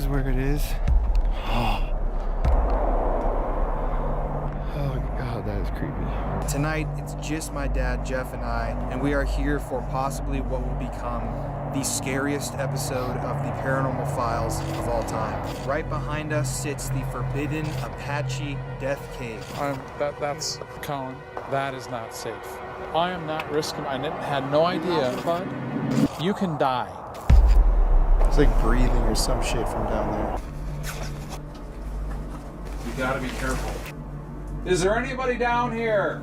is where it is. Oh God, that is creepy. Tonight, it's just my dad, Jeff, and I, and we are here for possibly what will become the scariest episode of the Paranormal Files of all time. Right behind us sits the forbidden Apache Death Cave. That's Colin. That is not safe. I am not risking. I had no idea, but you can die. It's like breathing or some shit from down there. You gotta be careful. Is there anybody down here?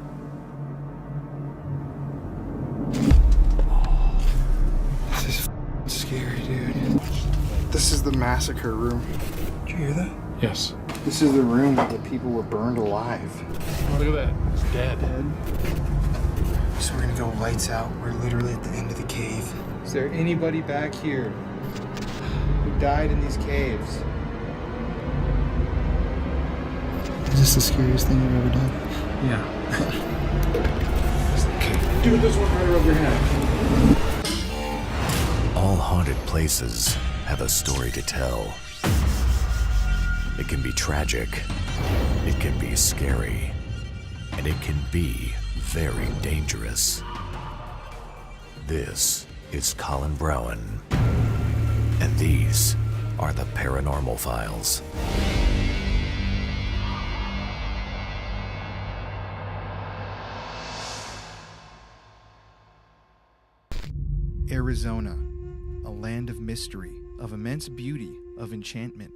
This is scary, dude. This is the massacre room. Did you hear that? Yes. This is the room where the people were burned alive. Oh, look at that. It's dead. So we're gonna go lights out. We're literally at the end of the cave. Is there anybody back here who died in these caves? Is this the scariest thing you've ever done? Yeah. Dude, this one right over your head. All haunted places have a story to tell. It can be tragic, it can be scary, and it can be very dangerous. This is Colin Browen, and these are the Paranormal Files. Arizona, a land of mystery, of immense beauty, of enchantment.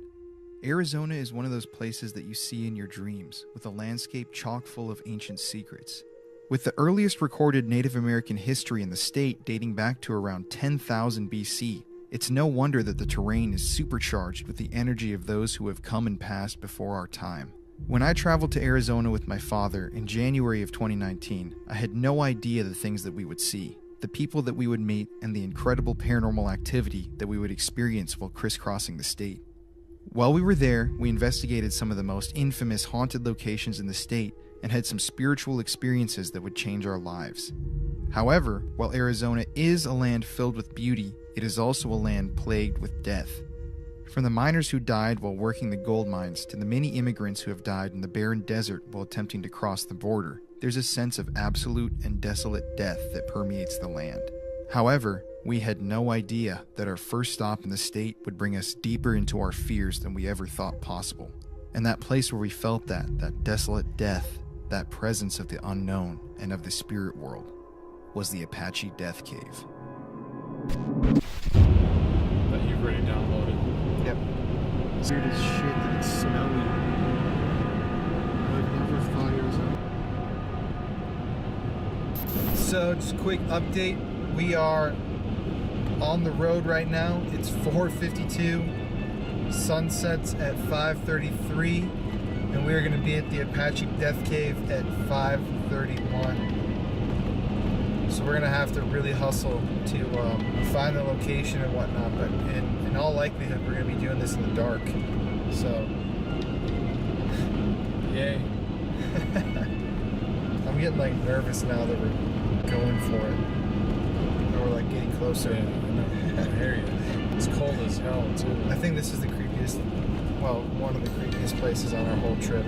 Arizona is one of those places that you see in your dreams, with a landscape chock full of ancient secrets. With the earliest recorded Native American history in the state dating back to around 10,000 BC, it's no wonder that the terrain is supercharged with the energy of those who have come and passed before our time. When I traveled to Arizona with my father in January of 2019, I had no idea the things that we would see, the people that we would meet, and the incredible paranormal activity that we would experience while crisscrossing the state. While we were there, we investigated some of the most infamous haunted locations in the state and had some spiritual experiences that would change our lives. However, while Arizona is a land filled with beauty, it is also a land plagued with death. From the miners who died while working the gold mines to the many immigrants who have died in the barren desert while attempting to cross the border, there's a sense of absolute and desolate death that permeates the land. However, we had no idea that our first stop in the state would bring us deeper into our fears than we ever thought possible. And that place where we felt that desolate death, that presence of the unknown and of the spirit world, was the Apache Death Cave. That you've already downloaded. Yep. It's weird as shit that it's snowy. I never thought it was. So, just a quick update. We are on the road right now. It's 4:52. Sunsets at 5:33. And we are going to be at the Apache Death Cave at 5:31. So we're going to have to really hustle to find the location and whatnot. But in all likelihood, we're going to be doing this in the dark. So. Yay. I'm getting like nervous now that we're going for it. Or we're like getting closer. Yeah, I know. I hear you. It's cold as hell too. I think this is the creepiest, well, one of the creepiest places on our whole trip.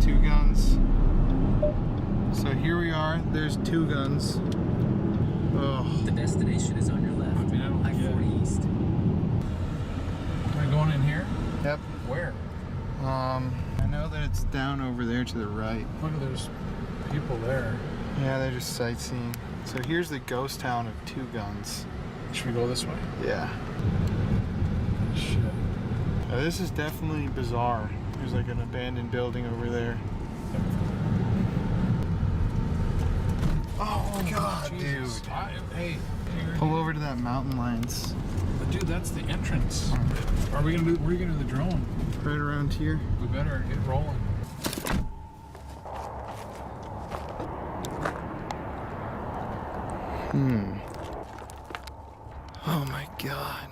Two guns. So here we are. There's two guns. Oh. The destination is on your left. I-40 East. Am I going in here? Yep. Where? I know that it's down over there to the right. Look, there's people there. Yeah, they're just sightseeing. So here's the ghost town of Two Guns. Should we go this way? Yeah. Shit. This is definitely bizarre. There's like an abandoned building over there. Oh God, Jesus. dude. Hey. Pull over to that mountain lions. But dude, that's the entrance. Are we gonna do? Where are you gonna do the drone? Right around here. We better get rolling. Oh my god.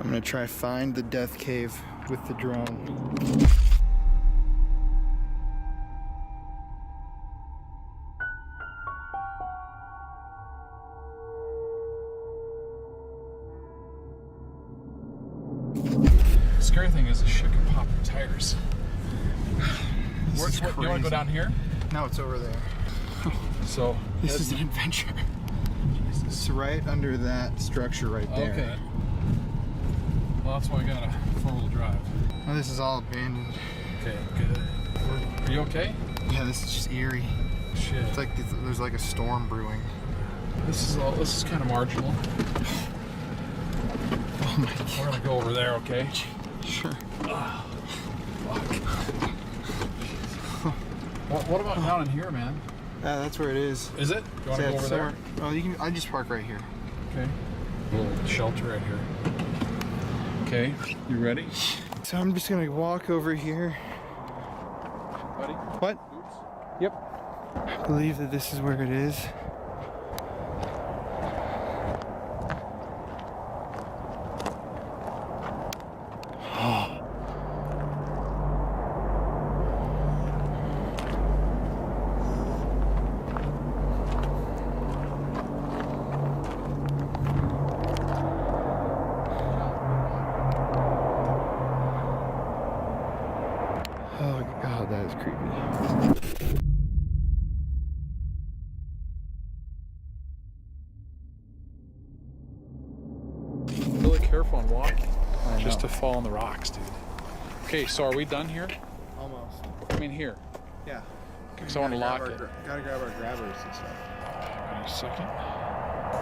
I'm gonna try find the death cave with the drone. The scary thing is, this shit can pop your tires. You want to go down here? No, it's over there. So This is an adventure. It's right under that structure right there. Okay. Well, that's why I got a four-wheel drive. Oh, this is all abandoned. Okay, good. Are you okay? Yeah, this is just eerie. Shit. It's like there's like a storm brewing. This is kind of marginal. Oh my god. We're gonna go over there, okay? Sure. Fuck. What about down in here, man? That's where it is. Is it? You want to go over there? Oh, you can. I just park right here. Okay. A little shelter right here. Okay, you ready? So I'm just gonna walk over here. Buddy? What? Boots? Yep. I believe that this is where it is. Oh god, that is creepy. Really careful on walking. I know. Just to fall on the rocks, dude. Okay, so are we done here? Almost. I mean here. Yeah. Because I want to lock it. Gotta grab our grabbers and stuff. Wait a second.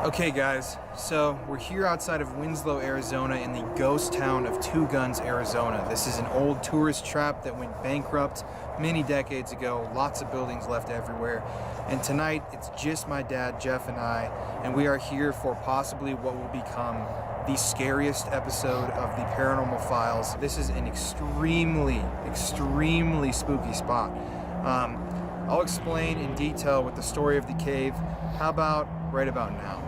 Okay guys, so we're here outside of Winslow, Arizona in the ghost town of Two Guns, Arizona. This is an old tourist trap that went bankrupt many decades ago, lots of buildings left everywhere. And tonight it's just my dad, Jeff, and I, and we are here for possibly what will become the scariest episode of the Paranormal Files. This is an extremely spooky spot. I'll explain in detail with the story of the cave. How about right about now?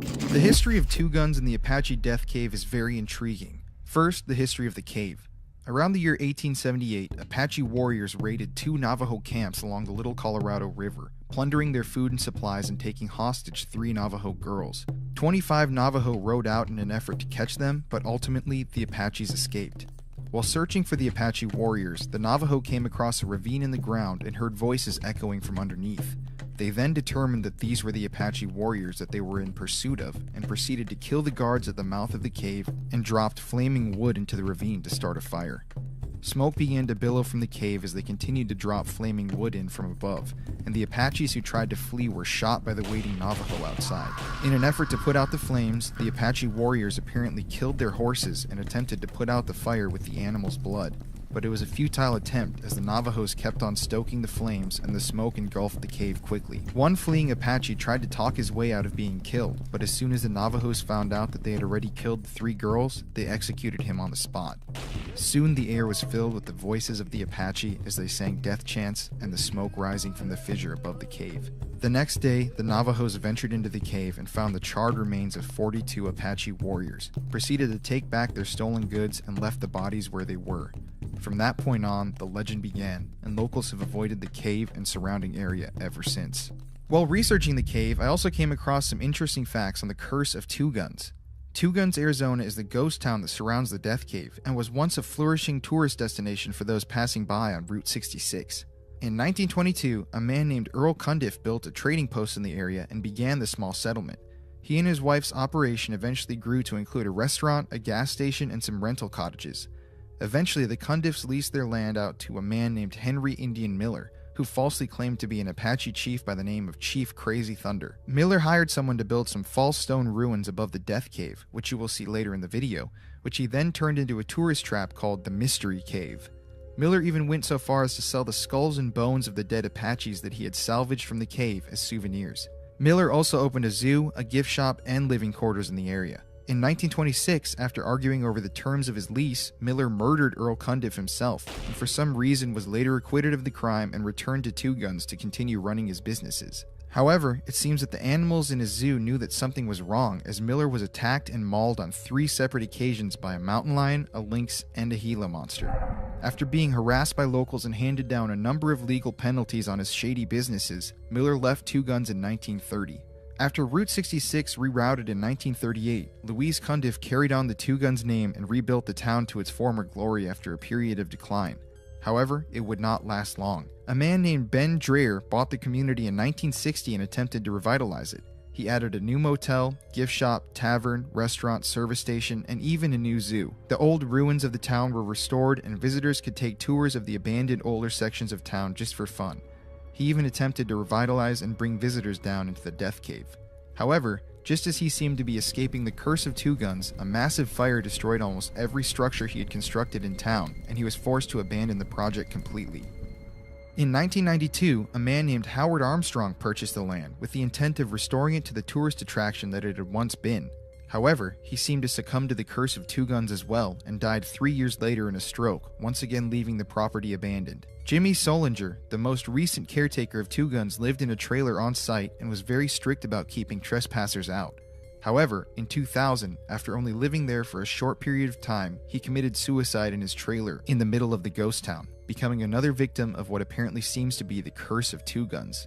The history of Two Guns and the Apache Death Cave is very intriguing. First, the history of the cave. Around the year 1878, Apache warriors raided 2 Navajo camps along the Little Colorado River, plundering their food and supplies and taking hostage 3 Navajo girls. 25 Navajo rode out in an effort to catch them, but ultimately the Apaches escaped. While searching for the Apache warriors, the Navajo came across a ravine in the ground and heard voices echoing from underneath. They then determined that these were the Apache warriors that they were in pursuit of, and proceeded to kill the guards at the mouth of the cave and dropped flaming wood into the ravine to start a fire. Smoke began to billow from the cave as they continued to drop flaming wood in from above, and the Apaches who tried to flee were shot by the waiting Navajo outside. In an effort to put out the flames, the Apache warriors apparently killed their horses and attempted to put out the fire with the animals' blood. But it was a futile attempt as the Navajos kept on stoking the flames and the smoke engulfed the cave quickly. One fleeing Apache tried to talk his way out of being killed, but as soon as the Navajos found out that they had already killed the 3 girls, they executed him on the spot. Soon the air was filled with the voices of the Apache as they sang death chants and the smoke rising from the fissure above the cave. The next day, the Navajos ventured into the cave and found the charred remains of 42 Apache warriors, proceeded to take back their stolen goods and left the bodies where they were. From that point on, the legend began, and locals have avoided the cave and surrounding area ever since. While researching the cave, I also came across some interesting facts on the curse of Two Guns. Two Guns, Arizona is the ghost town that surrounds the Death Cave and was once a flourishing tourist destination for those passing by on Route 66. In 1922, a man named Earl Cundiff built a trading post in the area and began the small settlement. He and his wife's operation eventually grew to include a restaurant, a gas station, and some rental cottages. Eventually, the Cundiffs leased their land out to a man named Henry Indian Miller, who falsely claimed to be an Apache chief by the name of Chief Crazy Thunder. Miller hired someone to build some false stone ruins above the Death Cave, which you will see later in the video, which he then turned into a tourist trap called the Mystery Cave. Miller even went so far as to sell the skulls and bones of the dead Apaches that he had salvaged from the cave as souvenirs. Miller also opened a zoo, a gift shop, and living quarters in the area. In 1926, after arguing over the terms of his lease, Miller murdered Earl Cundiff himself, and for some reason was later acquitted of the crime and returned to Two Guns to continue running his businesses. However, it seems that the animals in his zoo knew that something was wrong, as Miller was attacked and mauled on 3 separate occasions by a mountain lion, a lynx, and a Gila monster. After being harassed by locals and handed down a number of legal penalties on his shady businesses, Miller left Two Guns in 1930. After Route 66 rerouted in 1938, Louise Cundiff carried on the Two Guns name and rebuilt the town to its former glory after a period of decline. However, it would not last long. A man named Ben Dreher bought the community in 1960 and attempted to revitalize it. He added a new motel, gift shop, tavern, restaurant, service station, and even a new zoo. The old ruins of the town were restored, and visitors could take tours of the abandoned older sections of town just for fun. He even attempted to revitalize and bring visitors down into the Death Cave. However, just as he seemed to be escaping the curse of Two Guns, a massive fire destroyed almost every structure he had constructed in town, and he was forced to abandon the project completely. In 1992, a man named Howard Armstrong purchased the land with the intent of restoring it to the tourist attraction that it had once been. However, he seemed to succumb to the curse of Two Guns as well, and died 3 years later in a stroke, once again leaving the property abandoned. Jimmy Solinger, the most recent caretaker of Two Guns, lived in a trailer on site and was very strict about keeping trespassers out. However, in 2000, after only living there for a short period of time, he committed suicide in his trailer in the middle of the ghost town, becoming another victim of what apparently seems to be the curse of Two Guns.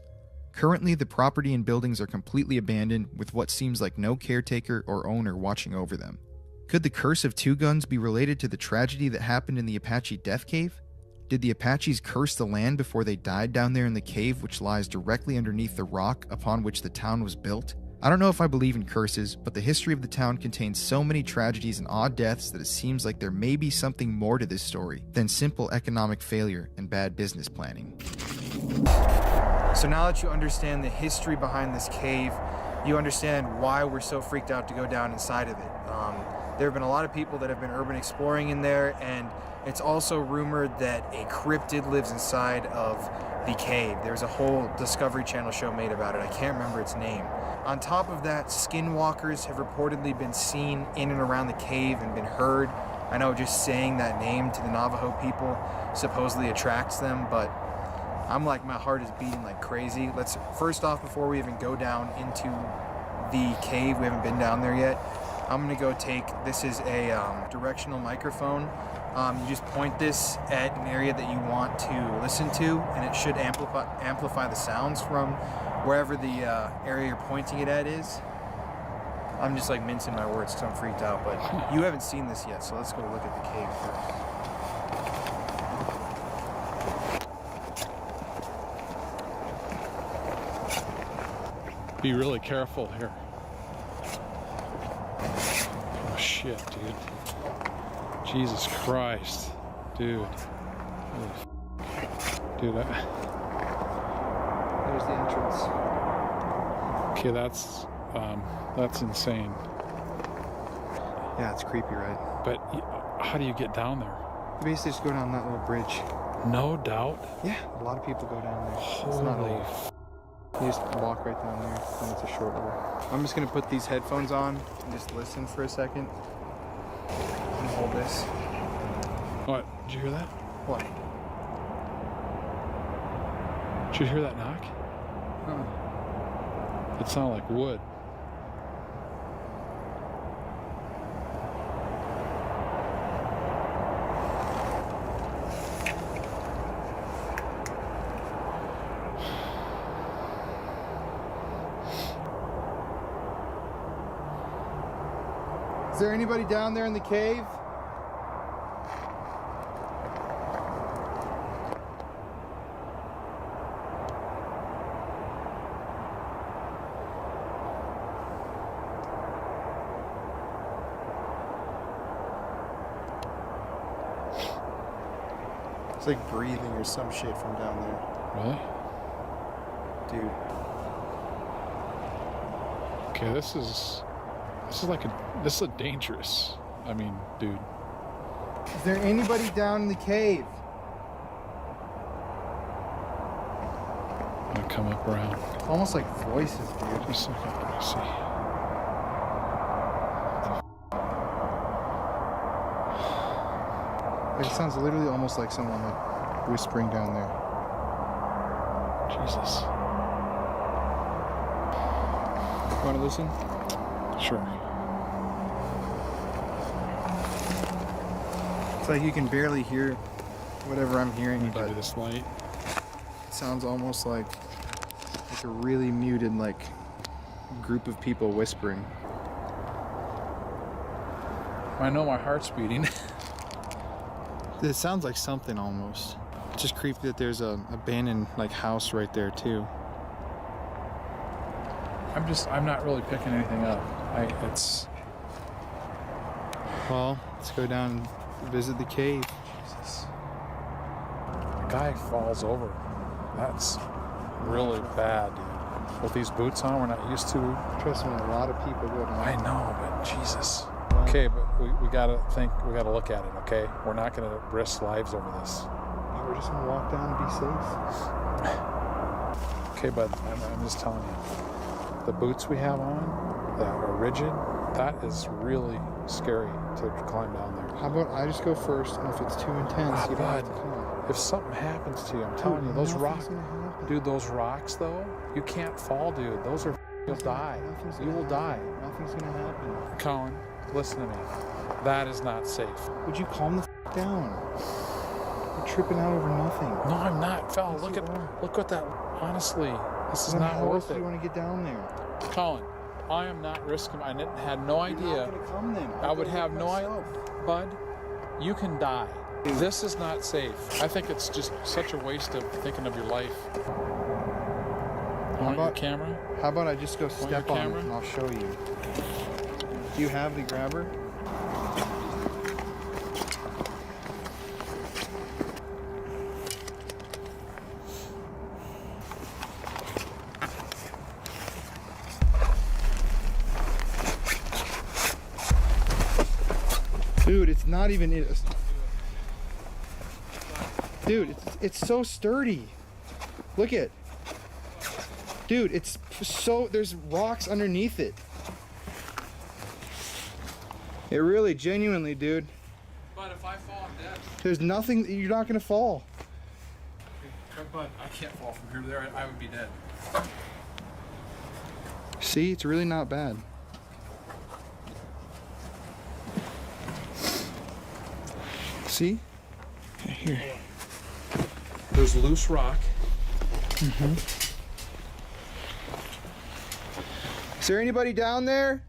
Currently, the property and buildings are completely abandoned, with what seems like no caretaker or owner watching over them. Could the curse of Two Guns be related to the tragedy that happened in the Apache Death Cave? Did the Apaches curse the land before they died down there in the cave, which lies directly underneath the rock upon which the town was built? I don't know if I believe in curses, but the history of the town contains so many tragedies and odd deaths that it seems like there may be something more to this story than simple economic failure and bad business planning. So now that you understand the history behind this cave, you understand why we're so freaked out to go down inside of it. There have been a lot of people that have been urban exploring in there, and it's also rumored that a cryptid lives inside of the cave. There's a whole Discovery Channel show made about it. I can't remember its name. On top of that, skinwalkers have reportedly been seen in and around the cave and been heard. I know just saying that name to the Navajo people supposedly attracts them, but I'm like, my heart is beating like crazy. Let's, first off, before we even go down into the cave, we haven't been down there yet, I'm gonna go take, this is a directional microphone. You just point this at an area that you want to listen to, and it should amplify the sounds from wherever the area you're pointing it at is. I'm just like mincing my words because I'm freaked out, but you haven't seen this yet, so let's go look at the cave first. Be really careful here. Oh shit, dude. Jesus Christ. Dude. Dude, There's the entrance. okay, that's insane. Yeah, it's creepy, right? But how do you get down there? You basically just go down that little bridge. No doubt. Yeah, a lot of people go down there. It's Holy not old. You just walk right down there, and it's a short walk. I'm just gonna put these headphones on and just listen for a second. And hold this. What? Did you hear that? What? Did you hear that knock? Huh. It sounded like wood. Is there anybody down there in the cave? It's like breathing or some shit from down there. Really? Dude. Okay, this is a dangerous. I mean, dude. Is there anybody down in the cave? I'm gonna come up around. Almost like voices, dude. Just a second. Let me see. It sounds literally almost like someone like whispering down there. Jesus. Want to listen? Sure. It's like you can barely hear whatever I'm hearing, but Maybe this light. it sounds almost like a really muted like group of people whispering. I know my heart's beating. It sounds like something almost. It's just creepy that there's a abandoned like house right there too. I'm not really picking anything up. Well, let's go down and visit the cave. Jesus. The guy falls over. That's really bad, dude. With these boots on, we're not used to. Trust me, a lot of people go down. I know, but Jesus. Okay, but we gotta look at it, okay? We're not gonna risk lives over this. Yeah, we're just gonna walk down and be safe. Okay, but I'm just telling you, the boots we have on that are rigid, that is really scary to climb down there. How about I just go first, and if it's too intense, you don't have to Bud, come. if something happens to you, I'm telling you, those rocks, dude, those rocks though, you can't fall, dude. Those are, you'll die. You will die. Nothing's gonna happen. Colin, listen to me. That is not safe. Would you calm the down? You're tripping out over nothing. No, I'm not, fella. Yes, Look what that. Honestly, this is Then not how else worth do it. you want to get down there? Colin, I am not risking. I had no idea. You're not gonna come then. I would have no idea. Bud, you can die. This is not safe. I think it's just such a waste of thinking of your life. You want your camera? How about I just go step your on camera? it and I'll show you. Do you have the grabber? Dude, it's not even it. Dude, it's so sturdy. Look at. Dude, it's so there's rocks underneath it. It really genuinely, dude. But if I fall, I'm dead. There's nothing, you're not gonna fall. But I can't fall from here to there. I would be dead. See, it's really not bad. See? Here. There's loose rock. Is there anybody down there?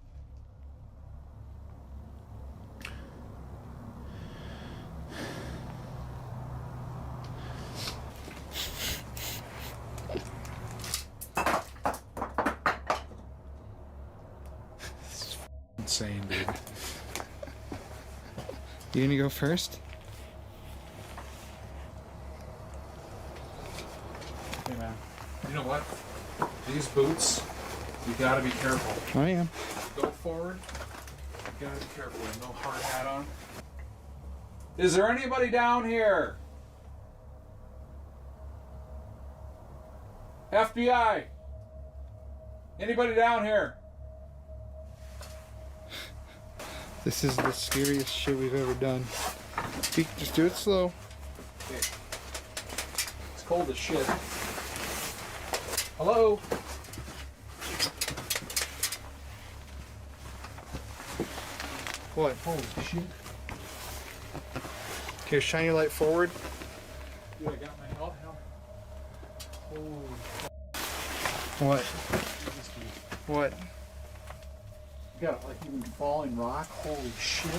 Insane, dude. You gonna go first? Hey, man. You know what? These boots, you gotta be careful. I am. Go forward. You gotta be careful. With no hard hat on. Is there anybody down here? FBI! Anybody down here? This is the scariest shit we've ever done. Just do it slow. Okay. It's cold as shit. Hello? What? Holy shit. Okay, shine your light forward. Dude, I got my help. Holy What? Jesus, dude. What? You got like even falling rock. Holy shit.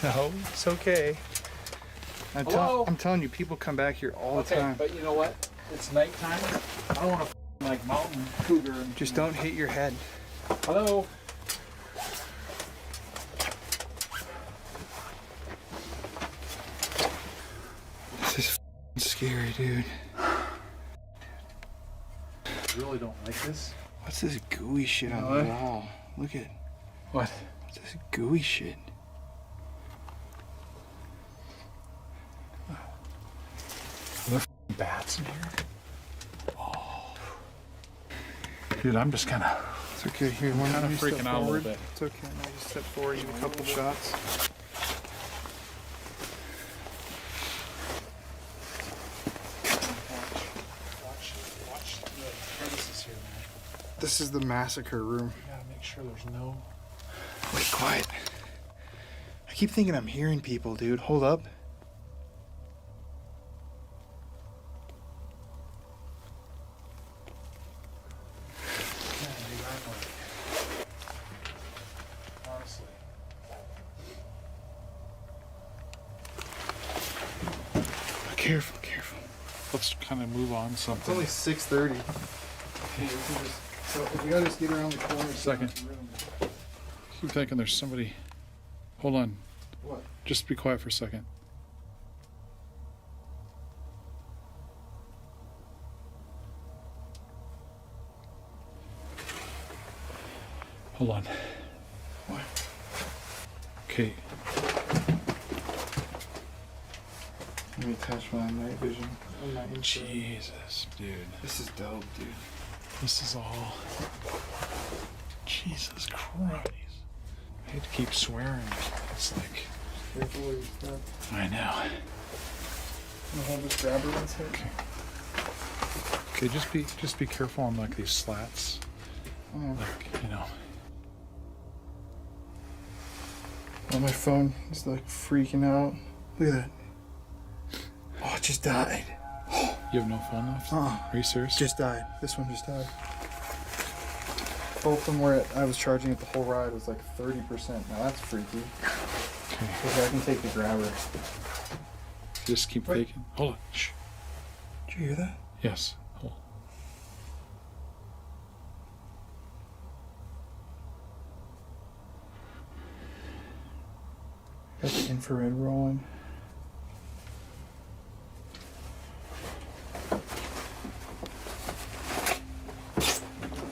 No, it's okay. Hello? I'm telling you, people come back here all the Okay, time. but you know what? It's nighttime. I don't want to like mountain cougar. And, Just don't hit your head. Hello? This is scary, dude. I really don't like this. What's this gooey shit on What? the wall? Look at What? what's this gooey shit. Bats in here. Oh. Dude, I'm just kind of. It's okay. Here, one Kinda you step freaking out a little forward. bit. It's okay. Now just step forward, give a couple shots. This is the massacre room. We gotta make sure there's no... Wait, quiet. I keep thinking I'm hearing people, dude. Hold up. Honestly. Careful, careful. Let's kind of move on It's something. only 6:30. So if we gotta just get around the corner. Second. Keep thinking there's somebody. Hold on. What? Just be quiet for a second. Hold on. What? Okay. Let me touch my night vision. On my infrared. Jesus, dude. This is dope, dude. This is all. Jesus Christ. I hate to keep swearing. It's like. Careful where you step. I know. I'm gonna hold this grabber once here. Okay, just be careful on like these slats. Oh. Like, you know. Oh, my phone is like freaking out. Look at that. Oh, it just died. You have no phone left? Uh-uh. Are you serious? Just died. This one just died. Both of them were at, I was charging it the whole ride, was like 30%. Now that's freaky. Okay. Okay, I can take the grabber. Just keep Wait. taking. Hold on. Shh. Did you hear that? Yes. Hold. Got the infrared rolling.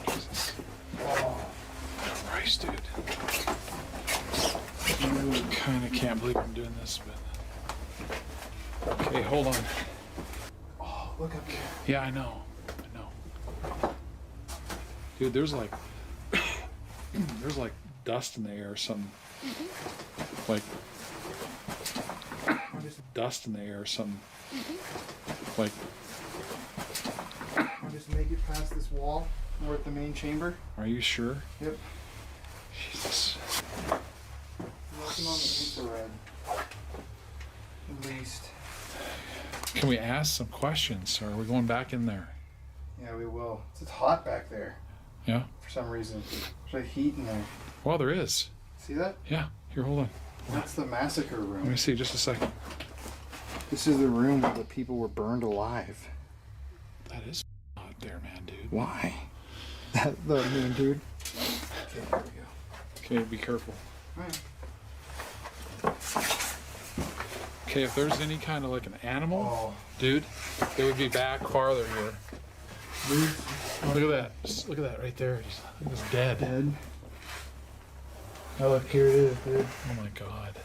Jesus. Christ, dude. I kind of can't believe I'm doing this, but. Okay, hold on. Oh, look up here. Yeah, I know. I know. Dude, there's like. There's like dust in the air or something. Like. Dust in the air or something. Like. I'll just make it past this wall. We're at the main chamber. Are you sure? Yep. Jesus. Nothing on the infrared. At least. Can we ask some questions, or are we going back in there? Yeah, we will. It's hot back there Yeah? for some reason. There's like heat in there. Well, there is. See that? Yeah. Here, hold on. That's the massacre Let room. me see, just a second. This is the room where the people were burned alive. That is hot there, man, dude. Why? The mean dude. Okay, here we go. Okay, be careful. Alright. Okay, if there's any kind of like an animal, Oh, dude, it would be back farther here. move. Look at that. Just look at that right there. It's dead. Dead. Oh, look, here it is, dude. Oh my god.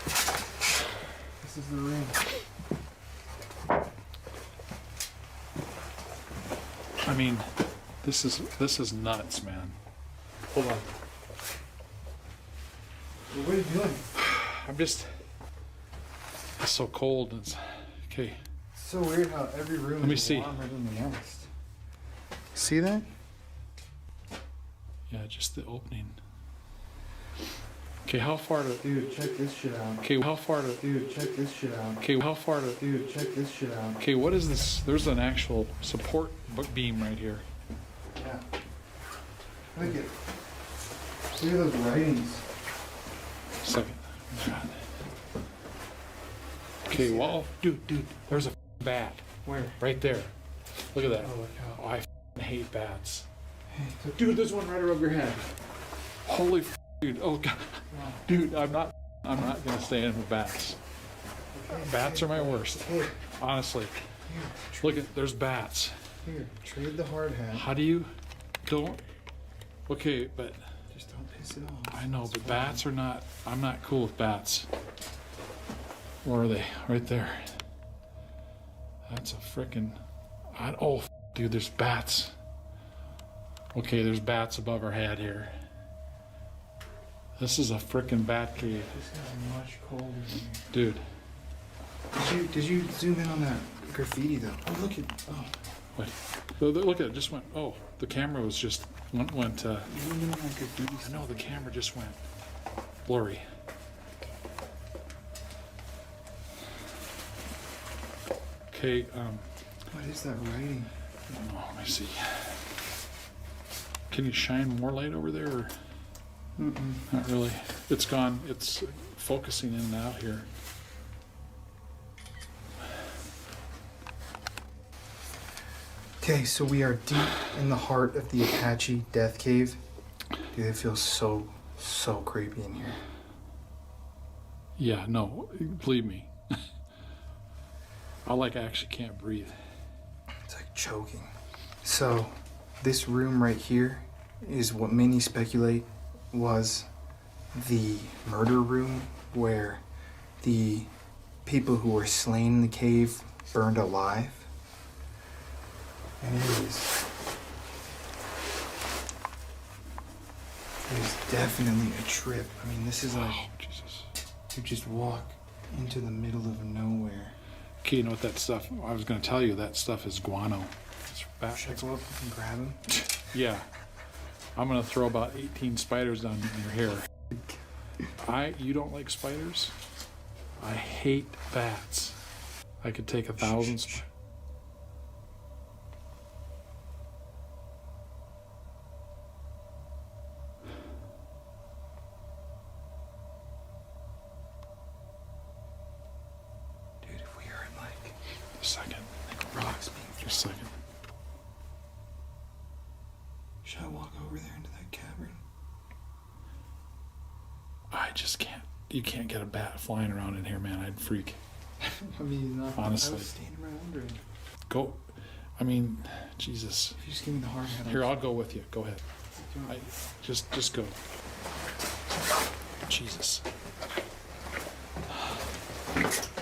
This is the room. I mean, this is nuts, man. Hold on. What are you doing? I'm just. It's so cold. It's okay. It's so weird how every room Let me is see. warmer than the next. See that? Yeah, just the opening. Okay, how far to? Dude, check this shit out. Okay, how far to? Dude, check this shit out. Okay, how far to? Dude, check this shit out. Okay, what is this? There's an actual support beam right here. Yeah. Look at. See those writings. Second. God. Okay, well, dude, there's a bat. Where? Right there. Look at that. Oh, look Oh, I hate bats. how. Dude, there's one right above your head. Holy dude. Oh god. Dude, I'm not gonna stay in with bats. Bats are my worst. Here, Honestly. Look at there's bats. here. Trade the hard hat. How do you don't okay, but Just don't piss it off. I know, but bats are not I'm not cool with bats. Where are they? Right there. That's a frickin' oh dude, there's bats. Okay, there's bats above our head here. This is a frickin' bat cave. This is much colder than here. Dude. Did you zoom in on that graffiti though? Oh, look at. Oh. Wait. Look at it. Just went. Oh, the camera was just went. I know the camera just went blurry. Okay. What is that writing? Oh, let me see. Can you shine more light over there? Or? Not really. It's gone. It's focusing in and out here. Okay, so we are deep in the heart of the Apache Death Cave. Dude, it feels so creepy in here. Yeah, no, believe me. I actually can't breathe. It's like choking. So, this room right here is what many speculate was the murder room where the people who were slain in the cave burned alive. And it is definitely a trip. I mean, this is like, oh, Jesus. You just walk into the middle of nowhere. Okay, you know what that stuff, I was going to tell you, that stuff is guano. Should I go up and grab him? Yeah. I'm going to throw about 18 spiders down in your hair. You don't like spiders? I hate bats. I could take 1,000 Just a second. Should I walk over there into that cavern? I just can't. You can't get a bat flying around in here, man. I'd freak. I mean, honestly. I was standing right under it. Go. I mean, Jesus. If you just give me the hard hat. Here, I'll go with you. Go ahead. Just go. Jesus.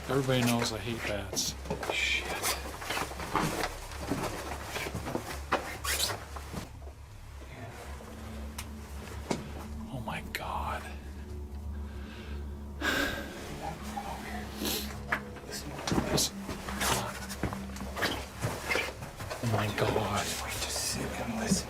Everybody knows I hate bats. Shit. Oh my God. Listen. Come on. Oh my God. Just sit and listen.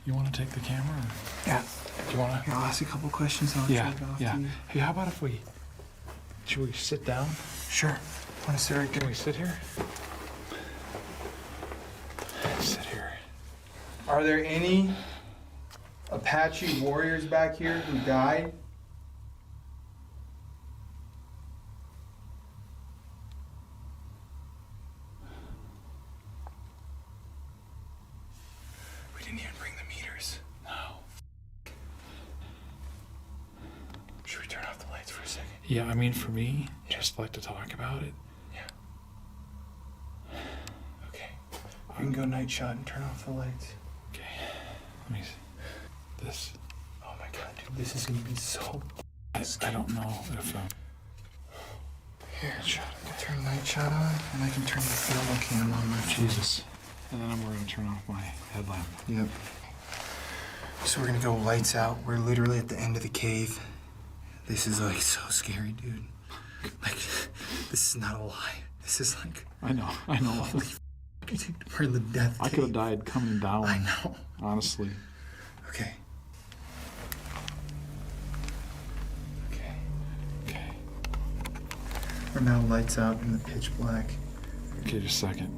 You want to take the camera? Or? Yeah. Do you want to? I'll ask a couple questions. I'll Yeah, trade it off yeah. to you. Hey, how about if should we sit down? Sure. Want to sit right Can there? we sit here? Sit here. Are there any Apache warriors back here who died? We didn't even bring the meters. No. Should we turn off the lights for a second? Yeah, I mean, for me, just like to talk about it. Yeah. Okay. You can go night shot and turn off the lights. Okay. Let me see. This. Oh my God, dude, this is gonna be so. I don't know if Here, I'll turn night shot on, and I can turn the thermal cam on my phone. Jesus. And then we're gonna turn off my headlamp. Yep. So we're gonna go lights out. We're literally at the end of the cave. This is like so scary, dude. Like, this is not a lie. This is like. I know. Holy dude, we're in the death I cave. could have died coming down. I know. Honestly. Okay. Okay. We're now lights out in the pitch black. Okay, just a second.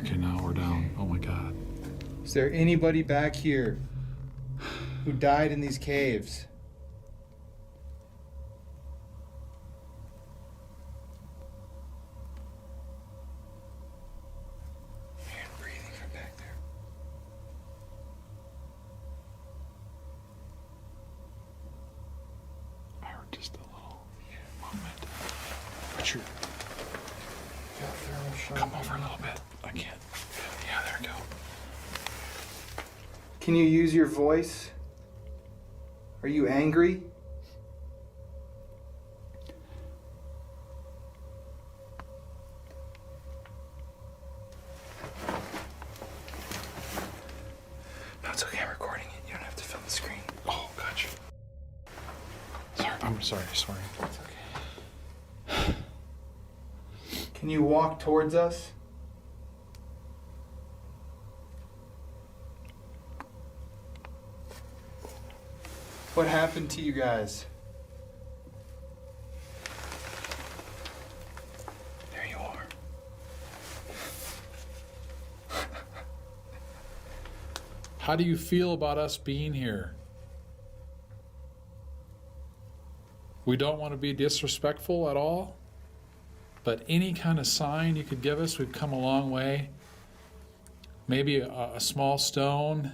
Okay, now we're down. Oh my God. Is there anybody back here who died in these caves? Man, breathing from back there. I heard just a little moment. But you're. Come over a little bit. I can't. Yeah, there we go. Can you use your voice? Are you angry? I'm sorry, swearing. It's okay. Can you walk towards us? What happened to you guys? There you are. How do you feel about us being here? We don't want to be disrespectful at all, but any kind of sign you could give us, we've come a long way. Maybe a small stone.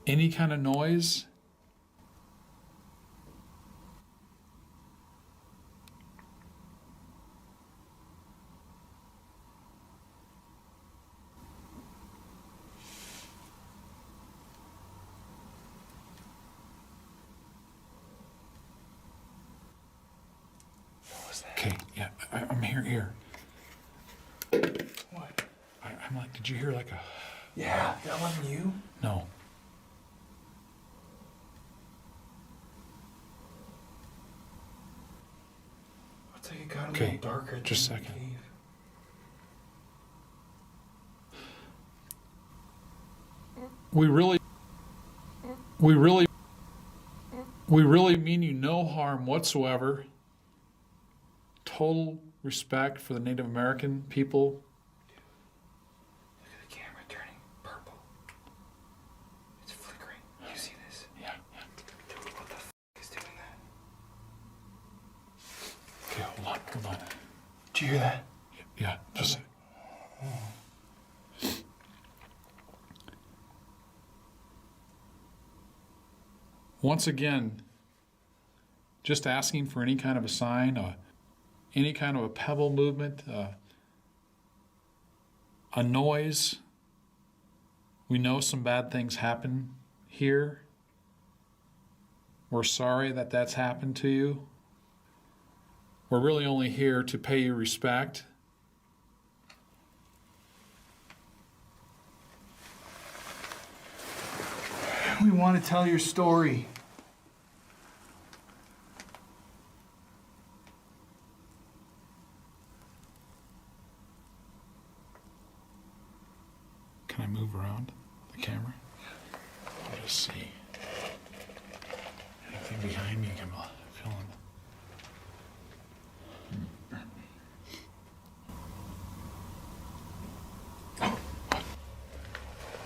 Any kind of noise. Okay, yeah, I'm here. What? I'm like, did you hear like a... Yeah, that wasn't you? No. Looks like it got a Okay, little darker. just a than the second. cave. We really mean you no harm whatsoever. Total respect for the Native American people. Look at the camera turning purple. It's flickering. You see this? Yeah. What the f is doing that? Okay, hold on. Did you hear that? Yeah, just... Once again, just asking for any kind of a sign, any kind of a pebble movement, a noise. We know some bad things happen here. We're sorry that that's happened to you. We're really only here to pay you respect. We want to tell your story. Can I move around the camera? I'll just see. Anything behind me, I'm feeling.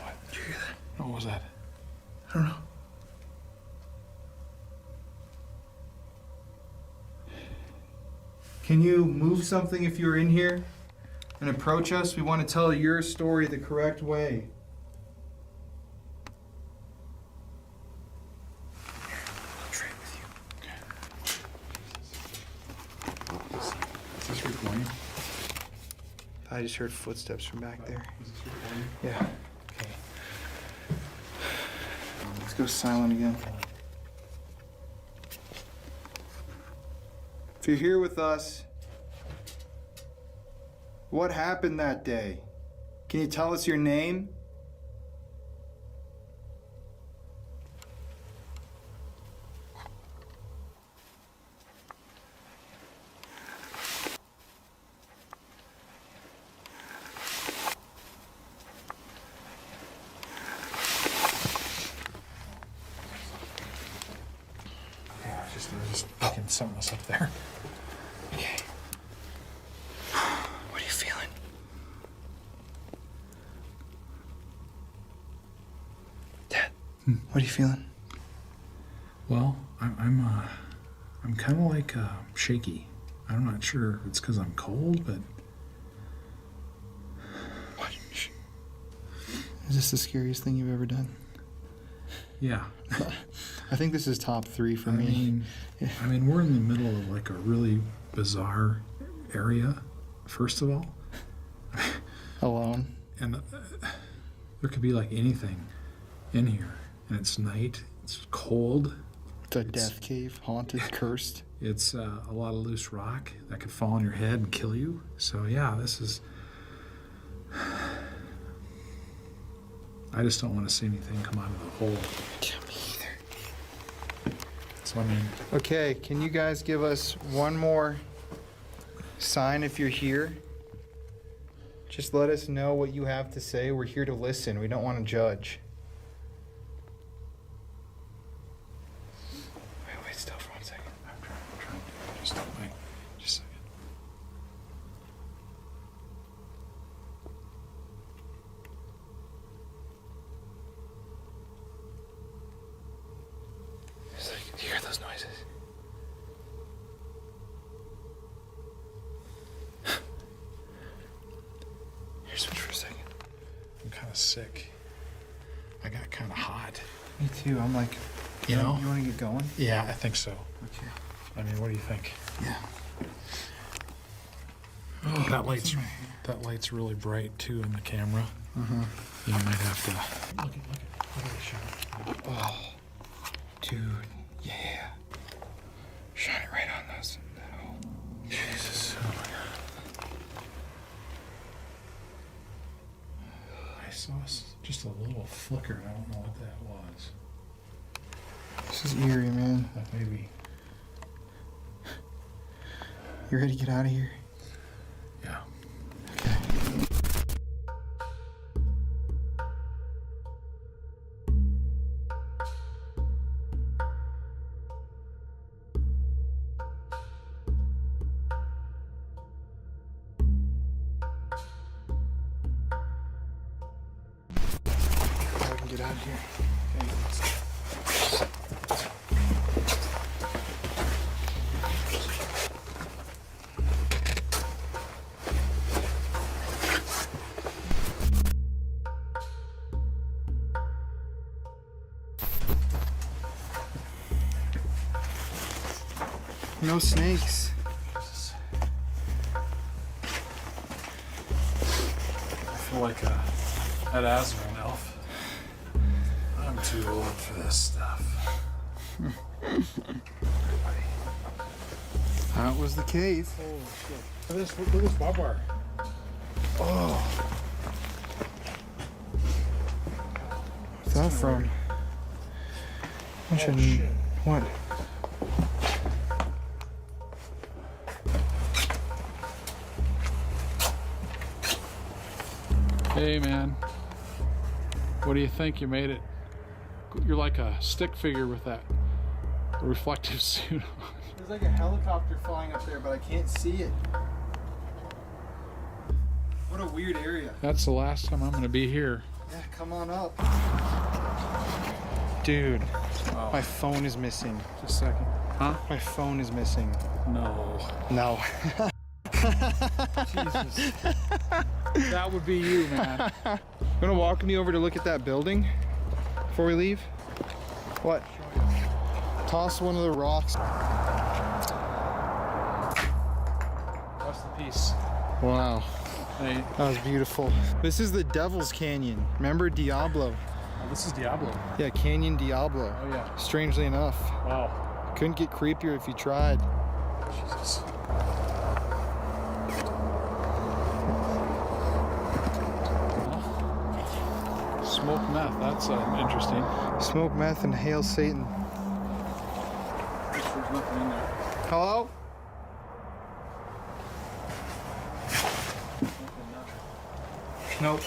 What? Did you hear that? What was that? I don't know. Can you move something if you're in here and approach us? We want to tell your story the correct way. I'll trade with you. Okay. Is this recording? I just heard footsteps from back there. Is this recording? Yeah. Okay. Let's go silent again. If you're here with us, what happened that day? Can you tell us your name? Yeah, just looking something else up there. Okay. What are you feeling? Dad, what are you feeling? Well, I'm kind of like shaky. I'm not sure if it's because I'm cold, but What? Is this the scariest thing you've ever done? yeah. I think this is top 3 for me. I mean, we're in the middle of like a really bizarre area. First of all, Alone. and there could be like anything in here, and it's night. It's cold. It's a death cave, haunted, cursed. It's a lot of loose rock that could fall on your head and kill you. So yeah, this is. I just don't want to see anything come out of the hole. Yeah, me either. So I mean, Okay, can you guys give us one more sign if you're here? Just let us know what you have to say. We're here to listen. We don't want to judge. Wait still for 1 second. I'm trying. Just don't wait. Just a second. It's like, do you hear those noises? Here, switch for a second. I'm kind of sick. I got kind of hot. Me too. I'm like, You know? You want to get going? Yeah, I think so. Okay. I mean, what do you think? Yeah. Oh, that light's really bright too in the camera. Uh-huh. You might have to look at the shot. Oh, dude, yeah. Shine it right on those. No. Jesus. Oh my God. I saw just a little flicker, and I don't know what that was. This is eerie, man. Maybe. You ready to get out of here? Yeah. Okay. I can get out of here. No snakes. I feel like an Aslan elf. I'm too old for this stuff. That was the cave. Holy shit. Look at this barbed wire. Oh. What's that from? What? Hey man, what do you think? You made it. You're like a stick figure with that reflective suit on. There's like a helicopter flying up there, but I can't see it. What a weird area. That's the last time I'm gonna be here. Yeah, come on up. Dude, my phone is missing. Just a second. Huh? My phone is missing. No. No. Jesus. That would be you, man. You wanna walk me over to look at that building before we leave? What? Toss one of the rocks. Rest in peace. Wow, Hey, that was beautiful. This is the Devil's Canyon. Remember Diablo? oh, this is Diablo. Yeah, Canyon Diablo. Oh yeah. Strangely enough. Wow. Couldn't get creepier if you tried. Jesus. Smoked meth. That's interesting. Smoke meth and hail Satan. There's nothing in there. Hello? Nope.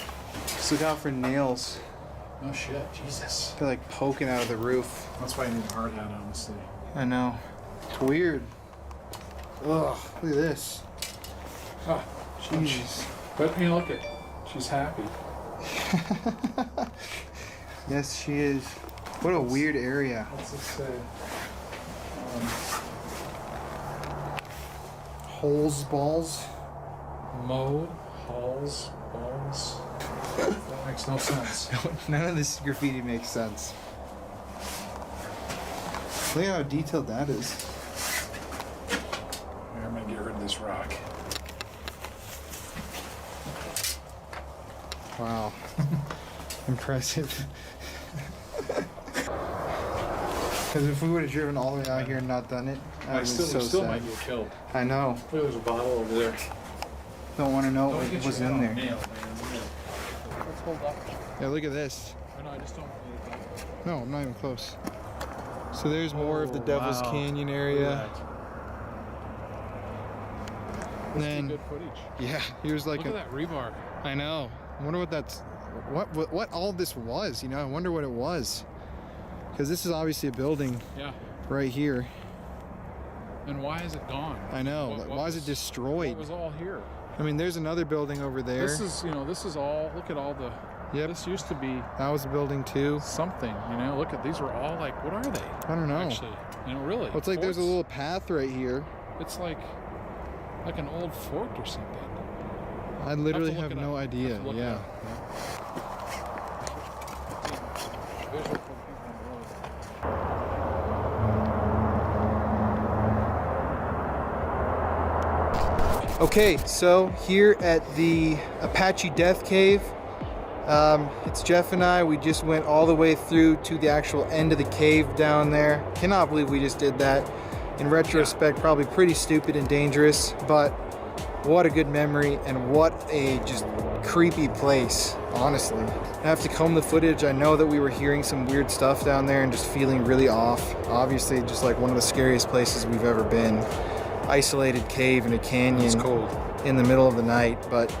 Just look out for nails. Oh shit. Jesus. They're like poking out of the roof. That's why I need a hard hat, honestly. I know. It's weird. Ugh, look at this. Oh, Jeez. but you know, look at. She's happy. Yes, she is. What a weird area. What's it say? Holes, balls. Mode, halls, balls. That makes no sense. None of this graffiti makes sense. Look at how detailed that is. Here, I'm gonna get rid of this rock. Wow. Impressive. Because if we would have driven all the way out here and not done it, I would have been so still sad. might get killed. I know. Look, there's a bottle over there. Don't want to know Don't what get was your in head there. on nail, man. Let's hold up. Yeah, look at this. I know, I just don't want you to talk. No, I'm not even close. So there's more of the Devil's Canyon area. And then, good footage. Yeah, here's like Look at that rebar. I know. I wonder what that's, what all this was. You know, I wonder what it was. Because this is obviously a building. Yeah. Right here. And why is it gone? I know. Why is it destroyed? What was all here? I mean, there's another building over there. This is, you know, this is all. Look at all the. Yep. This used to be. That was a building too. Something, you know. Look at these were all like. What are they? I don't know. Actually, you know, really. Well, it's like there's a little path right here. It's like an old fort or something. I literally have no idea. Yeah. Okay, so here at the Apache Death Cave, it's Jeff and I. We just went all the way through to the actual end of the cave down there. Cannot believe we just did that. In retrospect, probably pretty stupid and dangerous, but what a good memory and what a just creepy place, honestly. I have to comb the footage. I know that we were hearing some weird stuff down there and just feeling really off. Obviously, just like one of the scariest places we've ever been. Isolated cave in a canyon. It's cold. In the middle of the night, but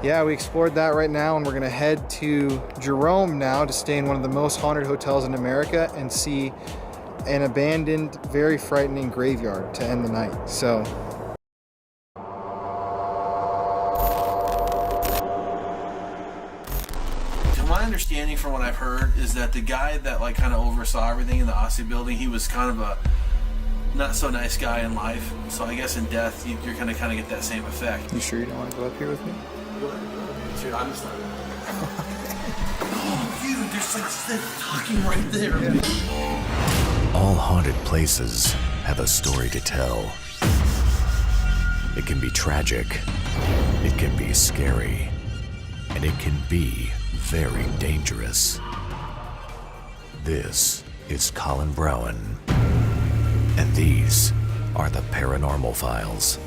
yeah, we explored that right now, and we're gonna head to Jerome now to stay in one of the most haunted hotels in America and see an abandoned, very frightening graveyard to end the night. So my understanding from what I've heard is that the guy that like kind of oversaw everything in the Aussie building, he was kind of a not so nice guy in life. So I guess in death, you're gonna kind of get that same effect. You sure you don't want to go up here with me? Dude, I'm just not. Oh, dude, there's like stuff talking right there. Yeah. All haunted places have a story to tell. It can be tragic, it can be scary, and it can be very dangerous. This is Colin Browen, and these are the Paranormal Files.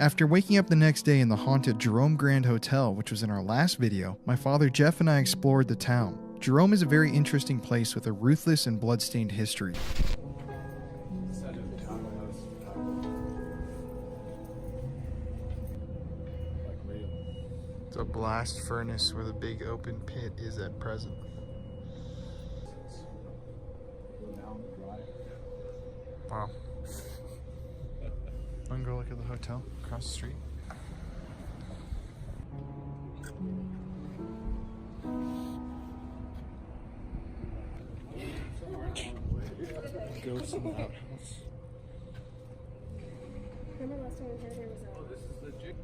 After waking up the next day in the haunted Jerome Grand Hotel, which was in our last video, my father Jeff and I explored the town. Jerome is a very interesting place with a ruthless and bloodstained history. It's a blast furnace where the big open pit is at present. Wow. I'm gonna go look at the hotel across the street. Ghosts in the house. Remember last time we were here, there was a... Oh, this is the jig.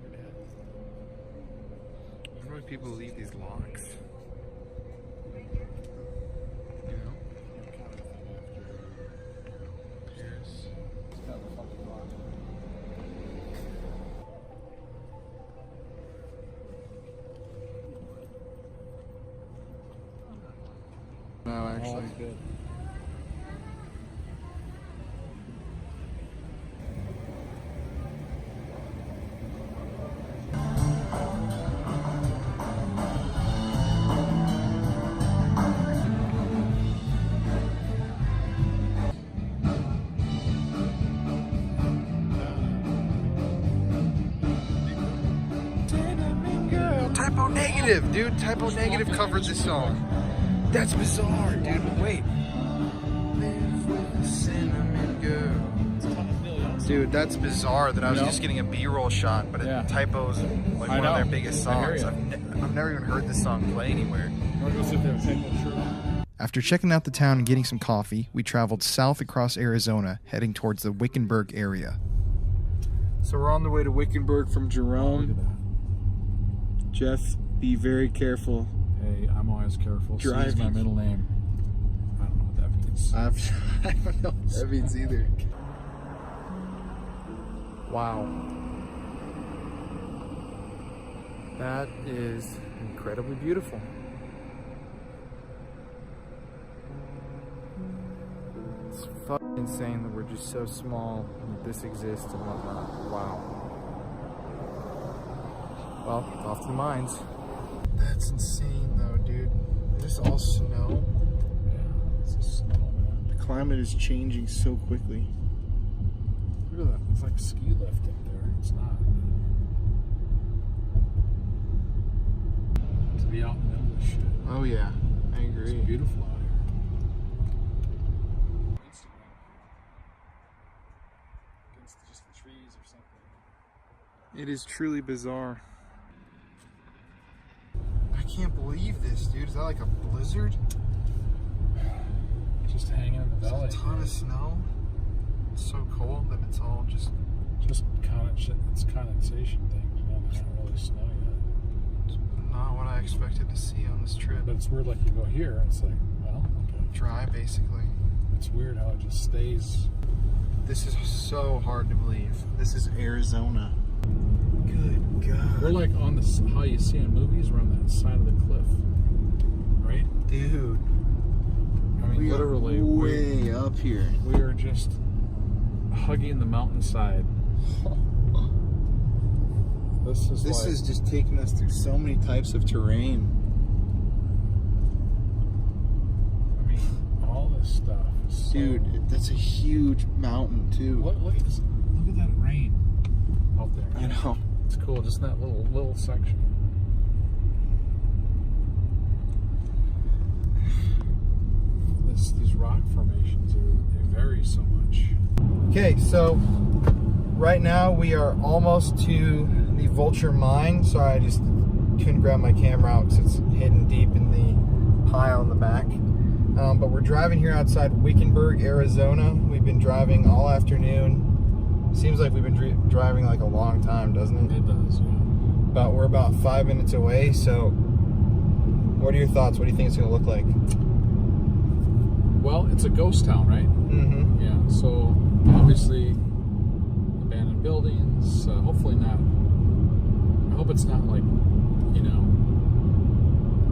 I wonder why people leave these locks. You know? Pierce. No, actually. Oh, good. Typo Negative, dude. Typo Negative covered this song. That's bizarre, dude. Wait. Live with a cinnamon girl. Dude, that's bizarre that I was just getting a B-roll shot, but Typo's like one of their biggest songs. I've never even heard this song play anywhere. After checking out the town and getting some coffee, we traveled south across Arizona, heading towards the Wickenburg area. So we're on the way to Wickenburg from Jerome. Jeff, be very careful. Hey, I'm always careful. C is my middle name. I don't know what that means. I don't know what that means either. Wow. That is incredibly beautiful. It's fucking insane that we're just so small and that this exists and whatnot. Wow. Well, off to the mines. That's insane though, dude. Is this all snow? Yeah, it's just snow, man. The climate is changing so quickly. Look at that. It's like a ski lift up there. It's not. To be out in the middle of this shit. Oh yeah, I agree. It's beautiful out here. Against just the trees or something. It is truly bizarre. I can't believe this, dude. Is that like a blizzard? Just hanging in the There's valley. a ton of snow. It's so cold that it's all just It's condensation things, man. It's not really snow yet. not what I expected to see on this trip. But it's weird, like you go here, it's like, well, okay. Dry, basically. It's weird how it just stays. This is so hard to believe. This is Arizona. Good God. We're like on the, how you see in movies, we're on that side of the cliff. Right? Dude. I mean, We literally, are way up here. we are just hugging the mountainside. This is This like, is just taking us through so many types of terrain. I mean, all this stuff is so, Dude, that's a huge mountain too. Look at this. Look at that rain out there. I know. It's cool, just in that little section. These rock formations they vary so much. Okay, so right now we are almost to the Vulture mine. Sorry, I just couldn't grab my camera out because it's hidden deep in the pile in the back. But we're driving here outside Wickenburg, Arizona. We've been driving all afternoon. Seems like we've been driving like a long time, doesn't it? It does, yeah. But we're about 5 minutes away, so what are your thoughts? What do you think it's going to look like? Well, it's a ghost town, right? Mm-hmm. Yeah, so obviously abandoned buildings, hopefully not, I hope it's not like, you know,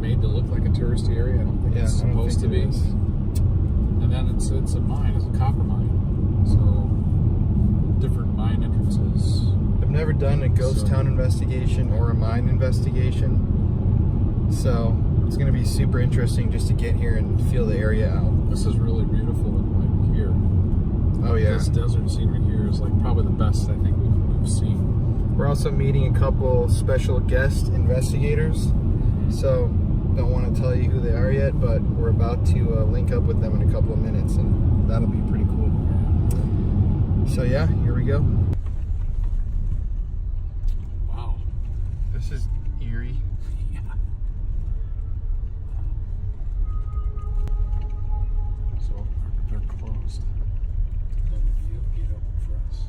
made to look like a touristy area. I don't think it's supposed to be. And then it's a mine, it's a copper mine. So different mine entrances. I've never done a ghost town investigation or a mine investigation, so it's going to be super interesting just to get here and feel the area out. This is really beautiful, like here. Oh yeah. This desert scenery here is like probably the best I think we've seen. We're also meeting a couple special guest investigators, so don't want to tell you who they are yet, but we're about to link up with them in a couple of minutes, and that'll be pretty cool. So yeah, here we go. Wow. This is eerie. Yeah. So they're closed. Then the gate open for us.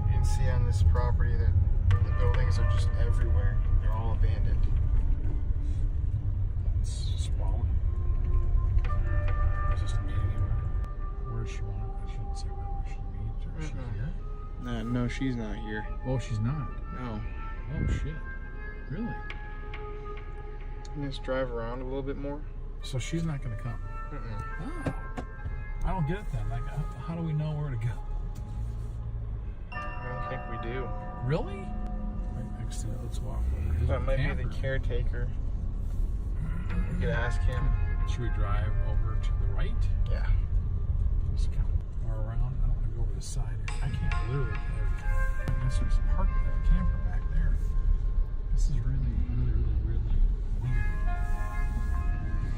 You can see on this property that the buildings are just everywhere. They're all abandoned. It's sprawling. Is this to meet anywhere? Where does she want? I shouldn't say where she meet. Or is she here? No, she's not here. Oh, she's not. No. Oh shit. Really? Let's drive around a little bit more. So she's not gonna come. Mm-mm. Oh. I don't get it then. Like, how do we know where to go? I don't think we do. Really? Right next to it. Let's walk over. Here's That a might be camper. the caretaker. We could ask him. Should we drive over to the right? Yeah. Just kind of or around. I don't want to go over the side. I can't literally go. Unless there's parked a camper back there. This is really weird.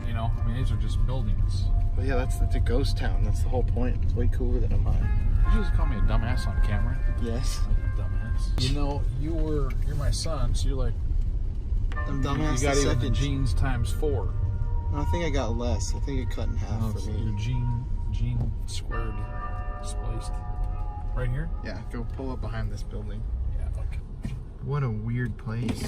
You know, I mean, these are just buildings. But yeah, that's a ghost town. That's the whole point. It's way cooler than a mine. Did you just call me a dumbass on camera? Yes. Like a dumbass. You know, you're my son, so you're like, I'm dumbass you got the even the second. jeans times 4. No, I think I got less. I think it cut in half Oh, for so me. your gene squared spliced. Right here? Yeah, go pull up behind this building. Yeah, okay. What a weird place.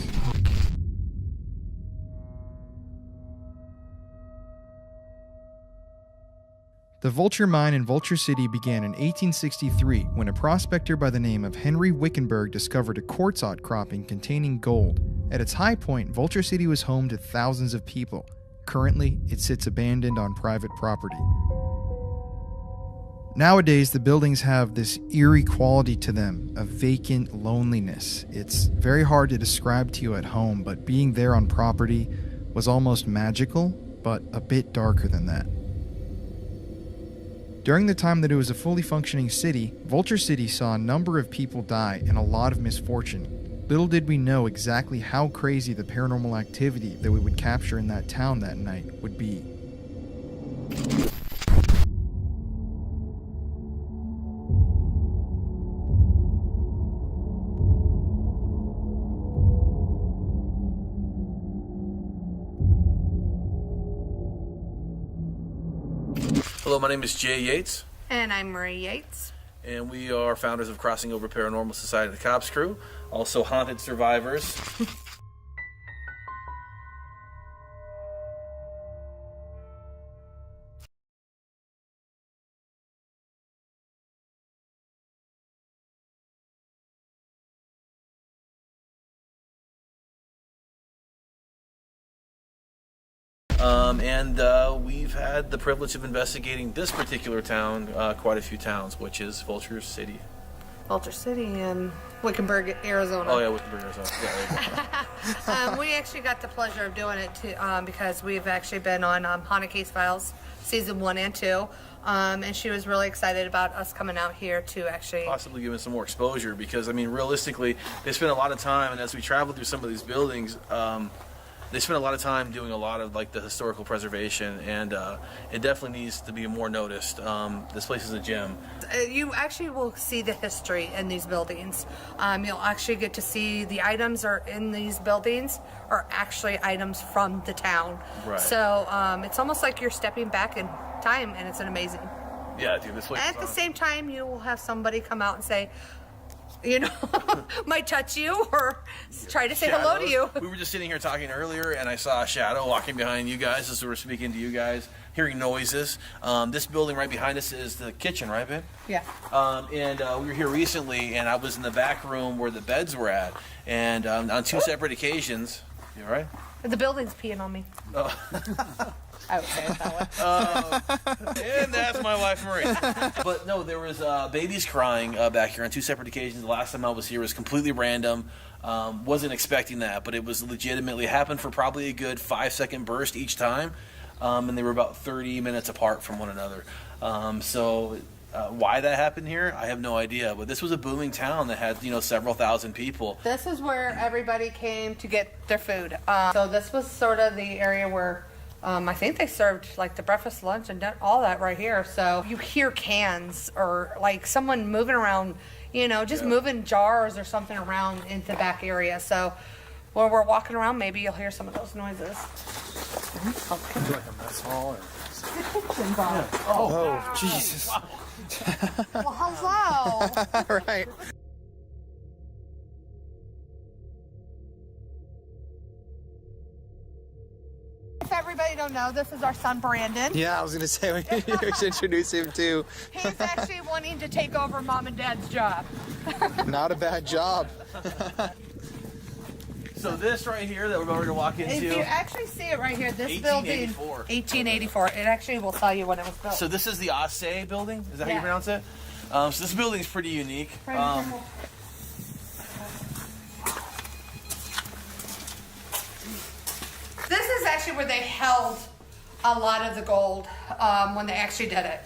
The Vulture mine in Vulture City began in 1863 when a prospector by the name of Henry Wickenburg discovered a quartz outcropping containing gold. At its high point, Vulture City was home to thousands of people. Currently, it sits abandoned on private property. Nowadays, the buildings have this eerie quality to them, a vacant loneliness. It's very hard to describe to you at home, but being there on property was almost magical, but a bit darker than that. During the time that it was a fully functioning city, Vulture City saw a number of people die and a lot of misfortune. Little did we know exactly how crazy the paranormal activity that we would capture in that town that night would be. Hello, my name is Jay Yates. And I'm Marie Yates. And we are founders of Crossing Over Paranormal Society, the Cops Crew, also haunted survivors. And we've had the privilege of investigating this particular town, quite a few towns, which is Vulture City. Vulture City in Wickenburg, Arizona. Oh yeah, Wickenburg, Arizona. Yeah, We actually got the pleasure of doing it because we've actually been on Haunted Case Files season 1 and 2. And she was really excited about us coming out here to actually possibly give us some more exposure, because I mean, realistically, they spend a lot of time, and as we travel through some of these buildings, they spend a lot of time doing a lot of like the historical preservation, and it definitely needs to be more noticed. This place is a gem. You actually will see the history in these buildings. You'll actually get to see the items are in these buildings are actually items from the town. Right. So it's almost like you're stepping back in time, and it's an amazing. Yeah, dude, this place. At the same time, you will have somebody come out and say, you know, might touch you or try to say hello to you. We were just sitting here talking earlier, and I saw a shadow walking behind you guys as we were speaking to you guys, hearing noises. This building right behind us is the kitchen, right, Ben? Yeah. And we were here recently, and I was in the back room where the beds were at, and on 2 separate occasions. You all right? The building's peeing on me. Oh. I would say it that way. And that's my wife, Marie. But no, there was babies crying back here on 2 separate occasions. The last time I was here was completely random. Wasn't expecting that, but it was legitimately happened for probably a good 5-second burst each time. And they were about 30 minutes apart from one another. So why that happened here, I have no idea. But this was a booming town that had, you know, several thousand people. This is where everybody came to get their food. So this was sort of the area where I think they served like the breakfast, lunch, and all that right here. So you hear cans or like someone moving around, you know, just moving jars or something around in the back area. So when we're walking around, maybe you'll hear some of those noises. Okay. Like a mess hall or... Oh, Jesus. Wow. Well, hello. Right. If everybody don't know, this is our son Brandon. Yeah, I was going to say, we should introduce him too. He's actually wanting to take over Mom and Dad's job. Not a bad job. So this right here that we're going to walk into. If you actually see it right here, this building, 1884. It actually will tell you when it was built. So this is the Asse building? Is that how you pronounce it? So this building is pretty unique. This is actually where they held a lot of the gold when they actually did it.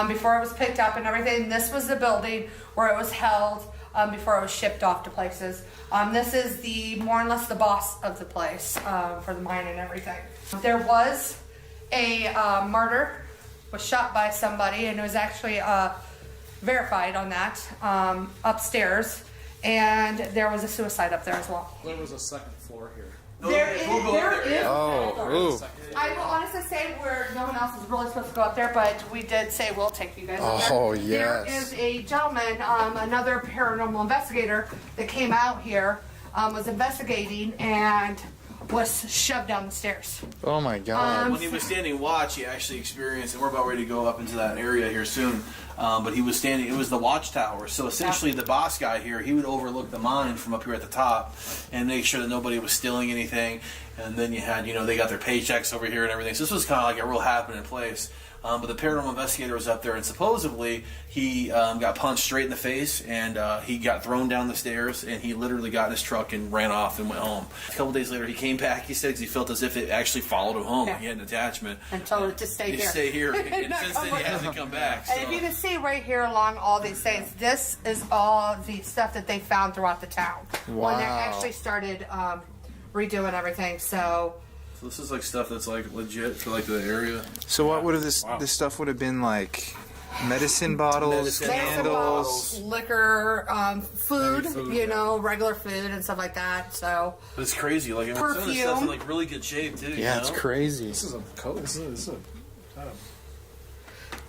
Before it was picked up and everything, this was the building where it was held before it was shipped off to places. This is the more or less the boss of the place for the mine and everything. There was a murder, was shot by somebody, and it was actually verified on that upstairs, and there was a suicide up there as well. There was a second floor here. There is. Oh, I will honestly say where no one else is really supposed to go up there, but we did say we'll take you guys up there. Oh, yes. There is a gentleman, another paranormal investigator that came out here, was investigating, and was shoved down the stairs. Oh my God. When he was standing watch, he actually experienced, and we're about ready to go up into that area here soon, but he was standing, it was the watchtower. So essentially the boss guy here, he would overlook the mine from up here at the top and make sure that nobody was stealing anything. And then you had, they got their paychecks over here and everything. So this was kind of like a real happening place. But the paranormal investigator was up there, and supposedly he got punched straight in the face, and he got thrown down the stairs, and he literally got in his truck and ran off and went home. A couple days later, he came back, he said, because he felt as if it actually followed him home. Yeah. He had an attachment. And told it to stay here. Stay here. And Not since come then, he with hasn't come back. And if you can see right here along all these things, this is all the stuff that they found throughout the town. When they actually started redoing everything, So this is like stuff that's like legit for like the area. So what would have this stuff would have been like? Medicine bottles, candles, liquor, food, regular food and stuff like that. So But it's crazy. Like some of this stuff's in like really good shape too. Yeah, it's crazy. This is a coat. This is a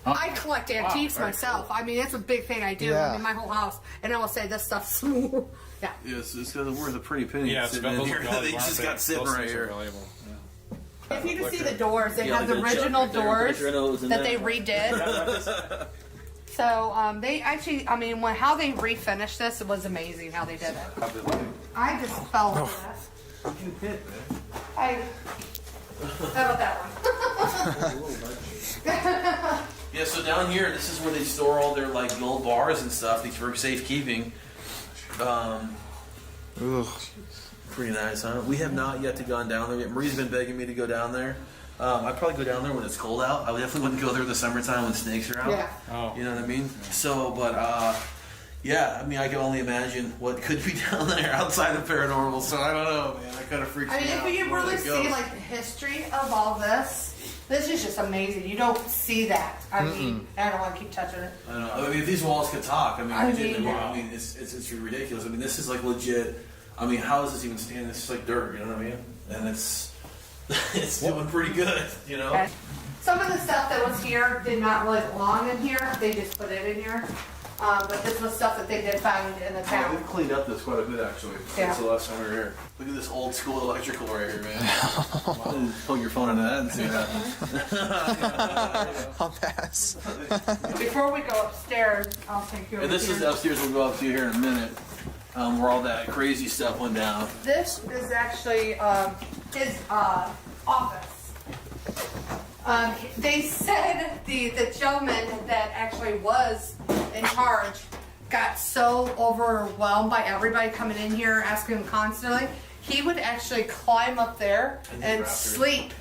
I collect antiques myself. I mean, it's a big thing I do. Yeah. I mean, my whole house, and I will say this stuff's yeah. Yes, it's worth a pretty penny. Yeah, it's sitting in here that they just got sitting right here. If you can see the doors, they have the original doors that they redid. So they actually, how they refinished this, it was amazing how they did it. I just fell into this. How about that one? Yeah, so down here, this is where they store all their like gold bars and stuff for safekeeping. Pretty nice, huh? We have not yet gone down there yet. Marie's been begging me to go down there. I'd probably go down there when it's cold out. I definitely wouldn't go there in the summertime when snakes are out. Yeah. Oh. You know what I mean? So, but yeah, I can only imagine what could be down there outside of paranormal. So I don't know, man. That kind of freaks me out. If you really see like the history of all this is just amazing. You don't see that. I don't want to keep touching it. I know. If these walls could talk, it's ridiculous. This is like legit. How is this even standing? It's just like dirt, you know what I mean? And it's doing pretty good, Okay. Some of the stuff that was here did not really belong in here. They just put it in here. But this was stuff that they did find in the town. We've cleaned up this quite a bit, actually, Yeah. since the last time we were here. Look at this old school electrical right here, man. Plug your phone into that and see what happens. I'll pass. Before we go upstairs, I'll take you over And this is the upstairs we'll go up to here in a minute, where all that crazy stuff went down. This is actually his office. They said the gentleman that actually was in charge got so overwhelmed by everybody coming in here asking him constantly, he would actually climb up there and sleep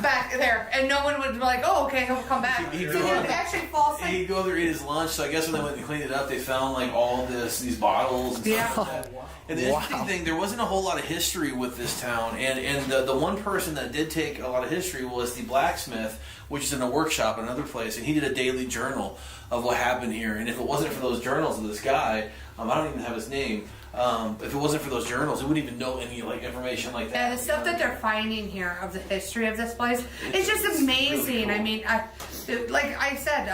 back there, and no one would be like, "Oh, okay, he'll come back." He'd So he would actually fall asleep. He'd go there and eat his lunch. So I guess when they went and cleaned it up, they found like all these bottles and stuff like that. And the interesting thing, there wasn't a whole lot of history with this town, and the one person that did take a lot of history was the Blacksmith, which is in a workshop in another place, and he did a daily journal of what happened here. And if it wasn't for those journals of this guy, I don't even have his name. If it wasn't for those journals, we wouldn't even know any like information like that. Yeah, the stuff that they're finding here of the history of this place, it's just amazing. Really cool. Like I said,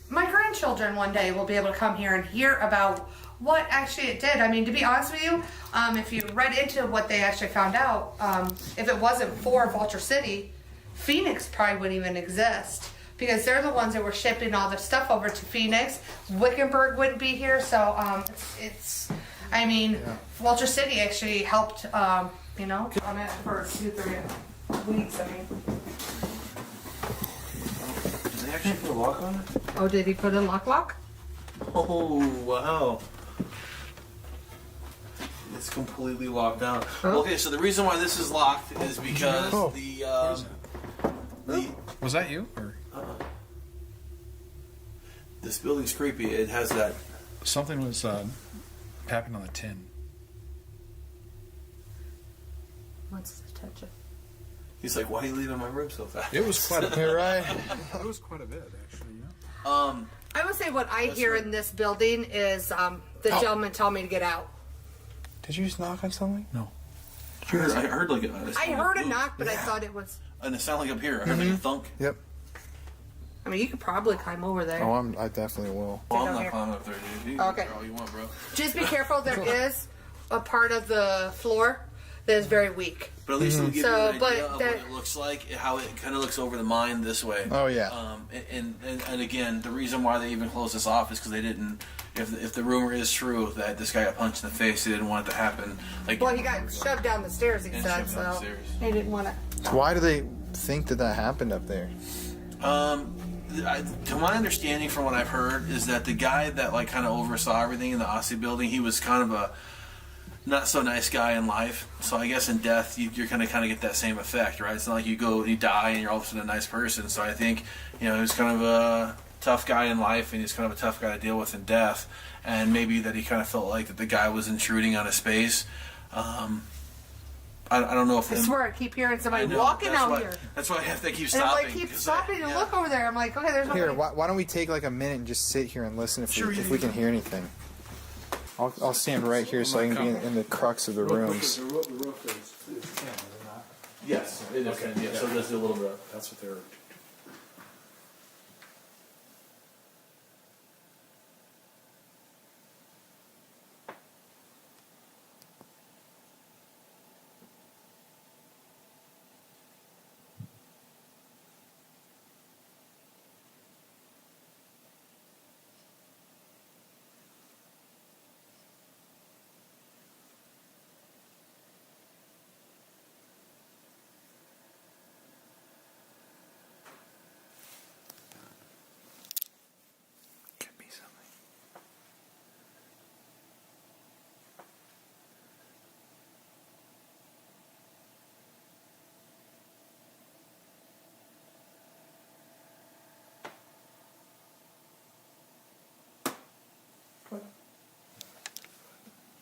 my grandchildren one day will be able to come here and hear about what actually it did. To be honest with you, if you read into what they actually found out, if it wasn't for Vulture City, Phoenix probably wouldn't even exist. Because they're the ones that were shipping all the stuff over to Phoenix. Wickenburg wouldn't be here, so Vulture City actually helped, on it for 2-3 weeks. Did they actually put a lock on it? Oh, did he put a lock? Oh, wow. It's completely locked down. Oh. Okay, so the reason why this is locked is because the Was that you? Or this building's creepy. It has that. something was tapping on the tin. What's the touch? He's like, why are you leaving my room so fast? It was quite a bit. You're right. It was quite a bit, actually. Yeah. I would say what I hear in this building is the gentleman told me to get out. Did you just knock on something? No. I heard like I heard a knock, but I thought it was. And it sounded like up here. I heard like a thunk. Yep. You could probably climb over there. Oh, I definitely will. Oh, I'm Down not here. climbing up there, dude. You Okay. can do all you want, bro. Just be careful. There is a part of the floor that is very weak. But at least it'll give you So, an but idea of that- what it looks like, how it kind of looks over the mine this way. Oh, yeah. And again, the reason why they even closed this off is because they didn't. If the rumor is true that this guy got punched in the face, they didn't want it to happen. Like, Well, he got shoved down the stairs, he And said, shoved down the so stairs. they didn't want it. So why do they think that happened up there? To my understanding, from what I've heard, is that the guy that like kind of oversaw everything in the Aussie building, he was kind of a not so nice guy in life. So I guess in death, you're gonna kind of get that same effect, right? It's not like you go and you die and you're all of a sudden a nice person. So I think he was kind of a tough guy in life, and he's kind of a tough guy to deal with in death. And maybe that he kind of felt like that the guy was intruding on his space. I don't know if I swear, I keep hearing somebody I know, walking that's out why- here. That's why I have to keep And I'm stopping. like, keep 'cause stopping and yeah. look over there. I'm like, okay, there's Here, nobody. why don't we take like a minute and just sit here and listen Sure, if you we do. can hear anything? I'll stand right here so I can be in the crux of the rooms. The roof is tin, is it not? Yes, it is. Okay, Yeah, so let's do a little bit. That's what they're. Could be something.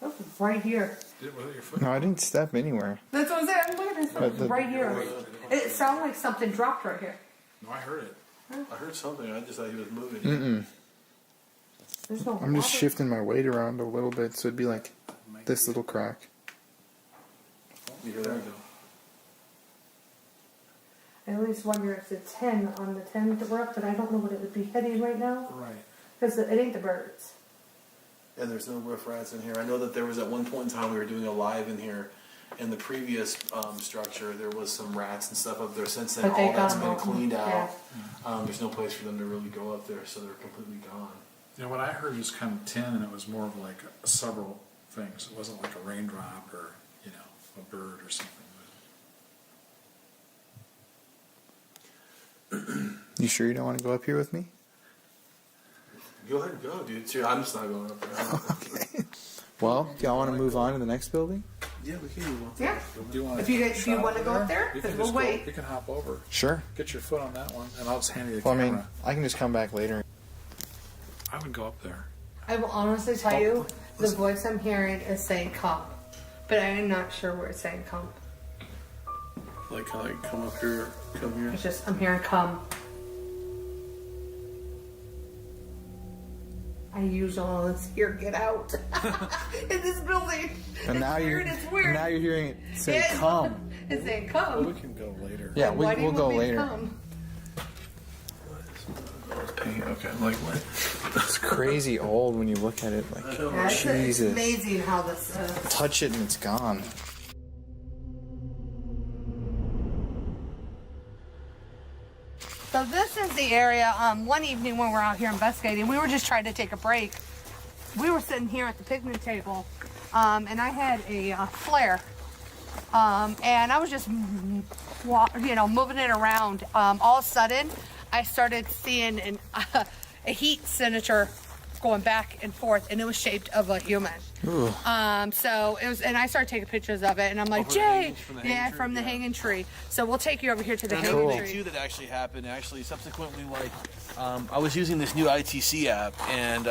That was right here. Was it your foot? No, I didn't step anywhere. That's what I'm saying. Look at this. But the- Right here. It sounded like something dropped right here. No, I heard it. I heard something. I just thought he was moving. There's no I'm just water. shifting my weight around a little bit, so it'd be like this little crack. You hear that? I always wonder if it's 10 on the 10 that we're up, but I don't know what it would be heading right now. Right. Because it ain't the birds. And there's no roof rats in here. I know that there was at one point in time we were doing a live in here. In the previous structure, there was some rats and stuff up there. Since then, But they all that's got been them all. cleaned out. Yeah. There's no place for them to really go up there, so they're completely gone. You know, what I heard was kind of tin, and it was more of like several things. It wasn't like a raindrop or, a bird or something. You sure you don't want to go up here with me? Go ahead and go, dude. Sure, I'm just not going up there. Okay. Well, do y'all want to move on to the next building? Yeah, we can move on. Yeah. Do you want If you want to go up there, You then can we'll just go. wait. You can hop over. Sure. Get your foot on that one, and I'll just hand you the Well, I camera. mean, I can just come back later. I would go up there. I will honestly tell you, the voice I'm hearing is saying come. But I am not sure where it's saying come. Like how I come up here, come here. It's just, I'm hearing come. I usually always hear get out in this building. And now it's you're weird, it's weird. now you're hearing it say Yeah, come. It's saying Well, we come. can go later. Yeah, Why do you we'll go want me to later. come? Okay, like what? It's crazy old when you look at it. Like, Yeah, it's Jesus. amazing how this touch it and it's gone. So this is the area, one evening when we're out here investigating, we were just trying to take a break. We were sitting here at the picnic table, and I had a flare. And I was just, moving it around. All of a sudden, I started seeing a heat signature going back and forth, and it was shaped of a human. So it was, and I started taking pictures of it, and I'm like, Over the Jay, hanging- from the hanging tree, from the hanging tree. So we'll take you over here to the Another hanging thing tree. too that actually happened, subsequently, I was using this new ITC app, and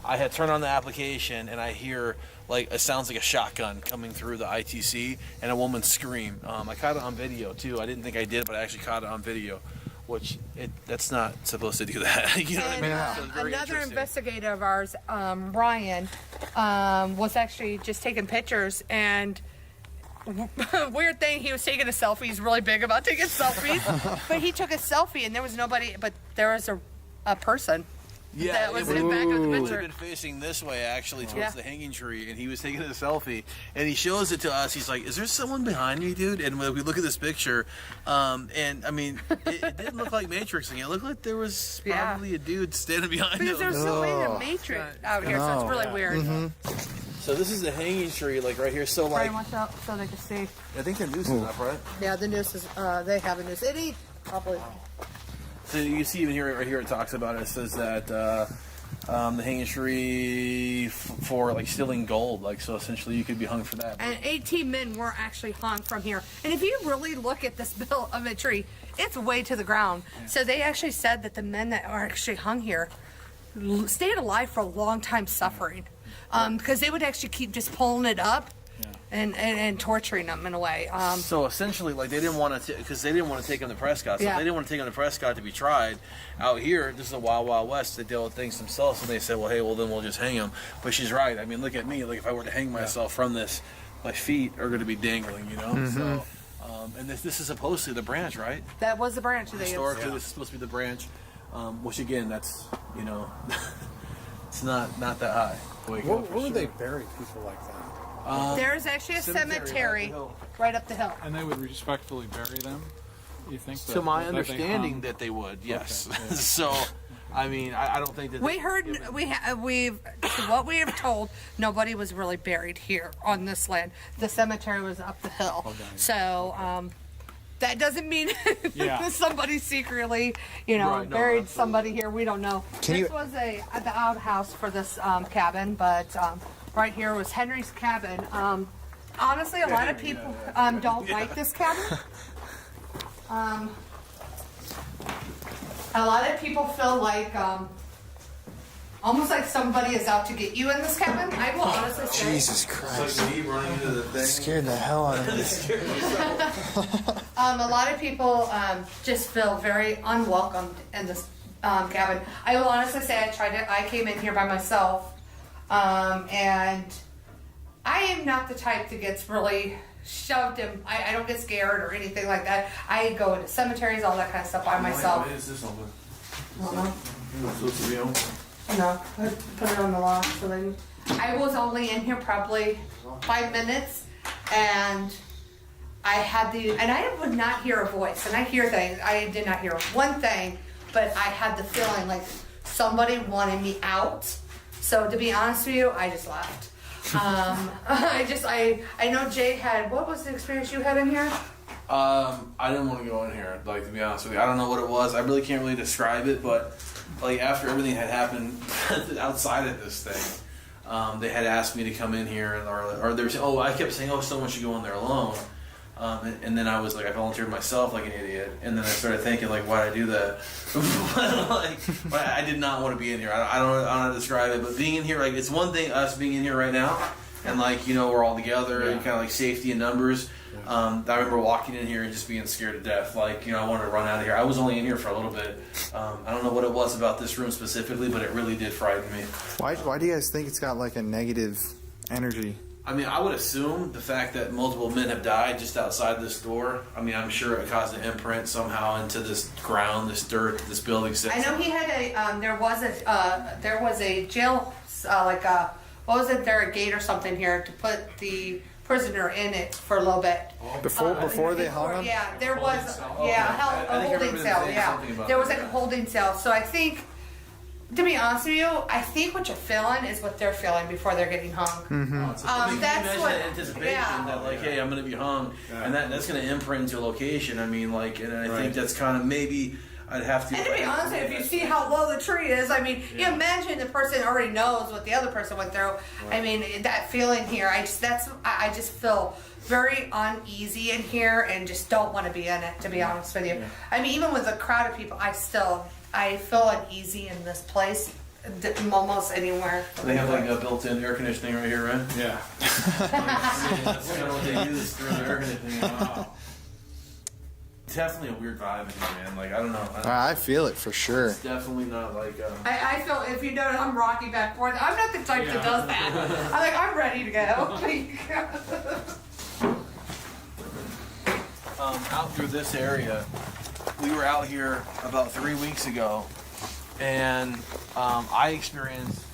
I had turned on the application, and I hear it sounds like a shotgun coming through the ITC, and a woman scream. I caught it on video too. I didn't think I did, but I actually caught it on video, which that's not supposed to do that. You know what I mean? And, So it's very another interesting. investigator of ours, Ryan, was actually just taking pictures, and weird thing, he was taking a selfie. He's really big about taking selfies, but he took a selfie, and there was nobody, but there was a person Yeah, that was it in back of the would have picture. been facing this way, actually, towards Yeah. the hanging tree, and he was taking a selfie, and he shows it to us. He's like, "Is there someone behind me, dude?" And we look at this picture, and I mean, it didn't look like Matrixing. It looked like there was probably a dude standing behind Because him. there's so many Matrix out here, so it's really weird. So this is the hanging tree, like right here. So like, Very much out so they can see. I think the noose is up, right? Yeah, the noose is, they have a noose. It ain't probably. So you can see even here, right here, it talks about it. It says that the hanging tree for like stealing gold, like so essentially you could be hung for that. And 18 men were actually hung from here. And if you really look at this bill of a tree, it's way to the ground. So they actually said that the men that are actually hung here stayed alive for a long time suffering. Because they would actually keep just pulling it up and torturing them in a way. So essentially, like they didn't want to, because they didn't want to take him to Prescott. So Yeah. they didn't want to take him to Prescott to be tried. Out here, this is the Wild Wild West. They deal with things themselves, and they said, "Well, hey, well then we'll just hang him." But she's right. I mean, look at me. Like if I were to hang myself from this, my feet are going to be dangling. You know. So, and this is supposed to be the branch, right? That was the branch they Historically, this is supposed to be the branch. Which again, that's it's not that high. Where would they bury people like that? There's actually a cemetery right up the hill. And they would respectfully bury them? You think that? To my that they understanding, hung? that they would, yes. Okay, yeah. So, I mean, I don't think that We heard, we've, to what we have told, nobody was really buried here on this land. The cemetery was up the hill. So, that doesn't mean Yeah. somebody secretly, Right, no, buried absolutely. somebody here. We don't know. This was the outhouse for this cabin, but right here was Henry's cabin. Honestly, a lot of people don't like this cabin. A lot of people feel like almost like somebody is out to get you in this cabin. I will honestly say. Jesus Christ. Like me running into the thing. Scared the hell out of me. A lot of people just feel very unwelcomed in this cabin. I will honestly say I came in here by myself, and I am not the type that gets really shoved in. I don't get scared or anything like that. I go into cemeteries, all that kind of stuff by myself. Why is this open? I don't know. It's supposed to be open. No, I put it on the lock. So then I was only in here probably 5 minutes, and I had and I would not hear a voice, and I hear things. I did not hear one thing, but I had the feeling like somebody wanted me out. So to be honest with you, I just left. I know Jay had, what was the experience you had in here? I didn't want to go in here, like, to be honest with you. I don't know what it was. I really can't really describe it, but like after everything had happened outside of this thing, they had asked me to come in here, or they were saying, I kept saying, someone should go in there alone. And then I was like, I volunteered myself like an idiot, and then I started thinking, like, why'd I do that? I did not want to be in here. I don't know how to describe it, but being in here, like, it's one thing us being in here right now, and like, we're all together, and kind of like safety in numbers. I remember walking in here and just being scared to death. Like, I wanted to run out of here. I was only in here for a little bit. I don't know what it was about this room specifically, but it really did frighten me. Why do you guys think it's got like a negative energy? I mean, I would assume the fact that multiple men have died just outside this door. I mean, I'm sure it caused an imprint somehow into this ground, this dirt, this building sits. I know he had there was a jail, what was it, there a gate or something here to put the prisoner in it for a little bit. Before they hung him? Yeah, there was, I a think I holding remember cell, saying yeah. something about There was that, like a holding cell, so I think, to be honest with you, I think what you're feeling is what they're feeling before they're getting hung. I mean, can you That's imagine what- that anticipation yeah. that, like, hey, I'm going to be hung, and that's going to imprint into a location. I mean, like, and I think that's kind of maybe I'd have to. And to be honest, if you see how low the tree is, I mean, you imagine the person already knows what the other person went through. I mean, that feeling here, I just feel very uneasy in here and just don't want to be in it, to be honest with you. I mean, even with a crowd of people, I feel uneasy in this place, almost anywhere. They have like a built-in air conditioning right here, right? Yeah. That's kind of what they use through the air conditioning. Wow. It's definitely a weird vibe in here, man. Like, I don't know. I feel it for sure. It's definitely not like. I feel, if you notice, I'm rocking back and forth. I'm not the type that does that. I'm like, I'm ready to go. Out through this area, we were out here about 3 weeks ago, and I experienced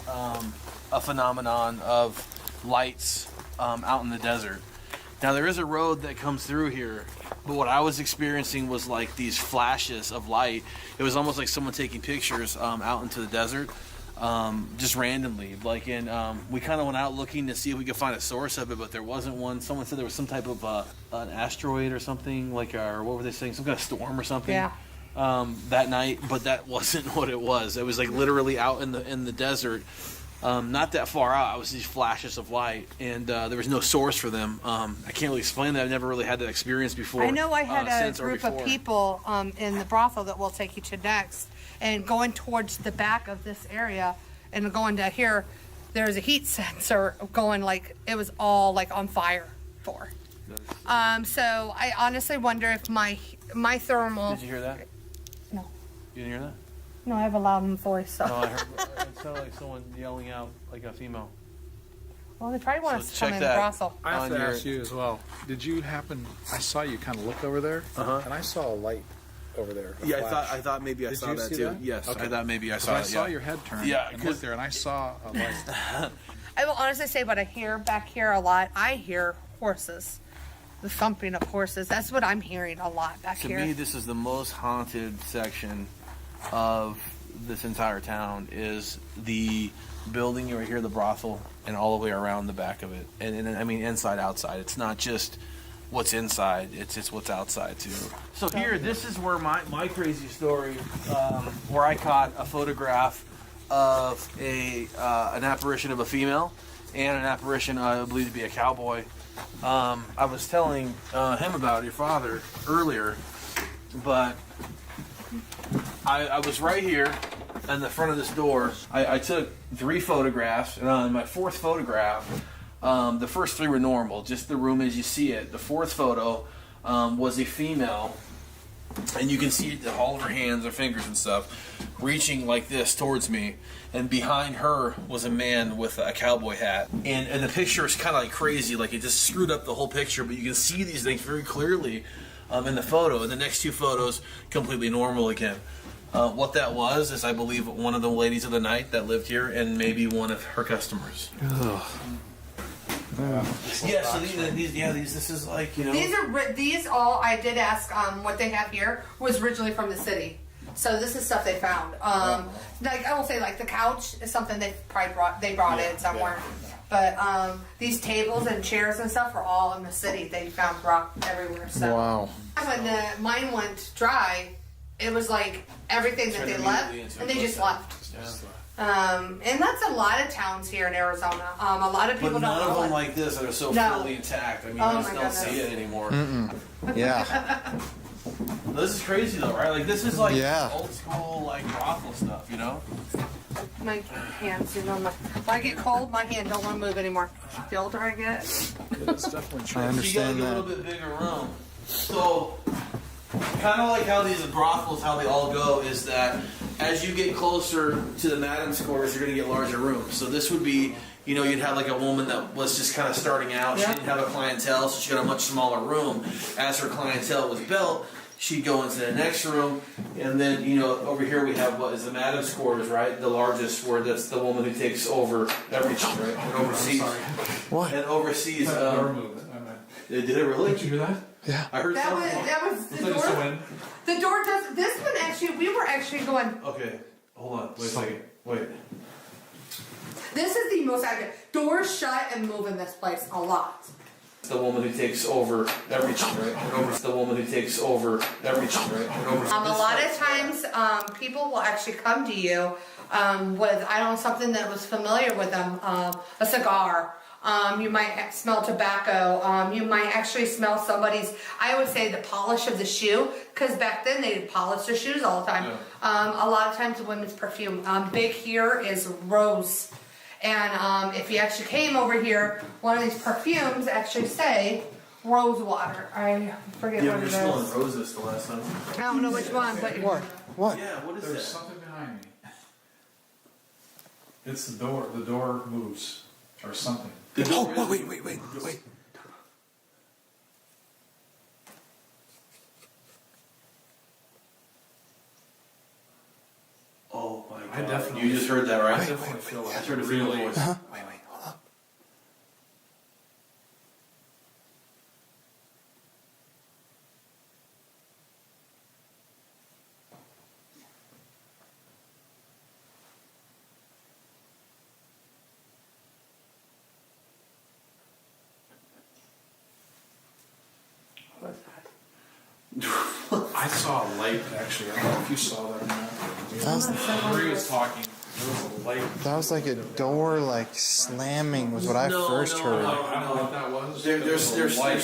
a phenomenon of lights out in the desert. Now there is a road that comes through here, but what I was experiencing was like these flashes of light. It was almost like someone taking pictures out into the desert, just randomly. Like, and we kind of went out looking to see if we could find a source of it, but there wasn't one. Someone said there was some type of an asteroid or something, like, or what were they saying? Some kind of storm or something. Yeah. That night, but that wasn't what it was. It was like literally out in the desert. Not that far out, it was these flashes of light, and there was no source for them. I can't really explain that. I've never really had that experience before. I know I had a since or group of before. people in the brothel that we'll take you to next, and going towards the back of this area and going down here, there's a heat sensor going like it was all like on fire for. So I honestly wonder if my thermal. Did you hear that? No. You didn't hear that? No, I have a loud voice. So. No, I heard. It sounded like someone yelling out, like a female. Well, they probably want So us to come check in the that. brothel. I have On to your- ask you as well. Did you happen? I saw you kind of look over there, and I saw a light over there. a Yeah, flash. I thought maybe I Did saw you that see too. that? Yes, Okay. I thought maybe I 'Cause saw I it. saw Yeah. your head turn. Yeah, and 'cause- looked there, and I saw a light. I will honestly say what I hear back here a lot. I hear horses, the thumping of horses. That's what I'm hearing a lot back To here. me, this is the most haunted section of this entire town. Is the building right here, the brothel, and all the way around the back of it. And I mean, inside, outside. It's not just what's inside; it's what's outside too. So here, this is where my crazy story, where I caught a photograph of an apparition of a female and an apparition I believe to be a cowboy. I was telling him about your father earlier, but I was right here in the front of this door. I took 3 photographs, and on my 4th photograph, the first 3 were normal, just the room as you see it. The 4th photo was a female, and you can see all of her hands, her fingers and stuff, reaching like this towards me, and behind her was a man with a cowboy hat. And the picture is kind of like crazy, like it just screwed up the whole picture, but you can see these things very clearly in the photo. And the next 2 photos, completely normal again. What that was is, I believe, one of the ladies of the night that lived here, and maybe one of her customers. Yeah, so this is like, you know. These all I did ask. What they have here was originally from the city, so this is stuff they found. Like I will say, like the couch is something they probably brought it somewhere. But these tables and chairs and stuff were all in the city. They found rock everywhere. So Wow. when mine went dry, it was like everything that they left, and they just left. And that's a lot of towns here in Arizona. A lot of people But none don't of know them it. like this that are so No. fully intact. I mean, Oh you just my don't see goodness. it anymore. Yeah. This is crazy though, right? Like this is like Yeah. old school like brothel stuff, you know? My hands, if I get cold, my hand don't want to move anymore. The older I get. It's definitely true. I understand You got a that. little bit bigger room. So, kind of like how these brothels, how they all go, is that as you get closer to the madam's quarters, you're going to get larger rooms. So this would be, you know, you'd have like a woman that was just kind of starting out. She Yeah. didn't have a clientele, so she got a much smaller room. As her clientele was built, she'd go into the next room, and then, you know, over here we have what is the madam's quarters, right? The largest, where that's the woman who takes over everything, right? And oversees. What? And oversees. Did it really? Did you hear that? Yeah. I heard something. That was the Looks like it's the door. wind. The door does. This one actually, we were actually going. Okay, hold on. Wait a second. Wait. This is the most accurate. Doors shut and move in this place a lot. The woman who takes over everything, right? And over the woman who takes over everything, right? And over A lot of times, people will actually come to you with something that was familiar with them, a cigar. You might smell tobacco. You might actually smell somebody's. I would say the polish of the shoe, because back then they polished their shoes all the time. Yeah. A lot of times, women's perfume. Big here is rose. And if you actually came over here, one of these perfumes actually say rose water. I forget Yeah, what we it were smelling is. roses the last time. I don't know which one, but What? What? Yeah, what is There's that? something behind me. It's the door. The door moves, or something. Oh, wait. Oh definitely. You just heard that, right? I definitely feel like I heard a really. voice. Wait, hold up. I saw a light actually. I don't know if you saw that or not. Marie was talking. There was a light. That was like a door, like slamming, was what I first heard. I don't know what that was. There's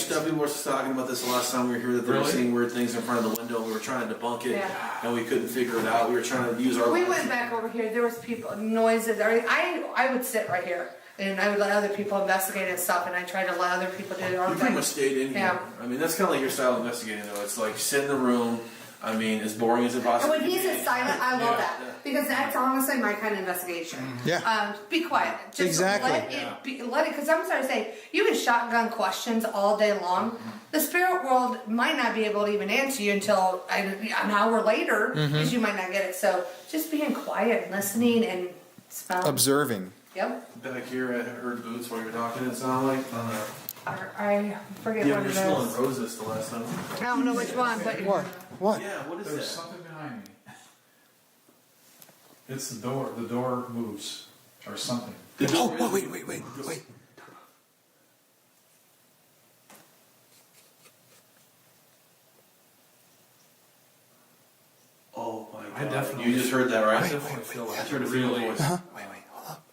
stuff people were talking about this the last time we were here that they were seeing weird things in front of the window. We were trying to debunk it, and we couldn't figure it out. We were trying to use our. We went back over here. There was people, noises. I would sit right here, and I would let other people investigate and stuff, and I tried to let other people do their own You thing. pretty much stayed in here. Yeah. I mean, that's kind of like your style of investigating, though. It's like sit in the room. I mean, as boring as it And possibly when he's in silent, I love that. Because that's honestly my kind of investigation. Yeah. Be quiet. Just Exactly. let it be, because I'm sorry to say, you can shotgun questions all day long. The spirit world might not be able to even answer you until an hour later, because you might not get it. So just being quiet and listening and smelling. Observing. Yep. Back here, I heard boots while you were talking. It sounded like on the. I forget Yeah, what we it were smelling is. roses the last time. I don't know which one, but What? What? Yeah, what is There's that? something behind me. It's the door. The door moves or something. Oh, wait. Oh my god. I definitely. You just heard that, right? I definitely feel like I heard a really. voice. Wait, hold up.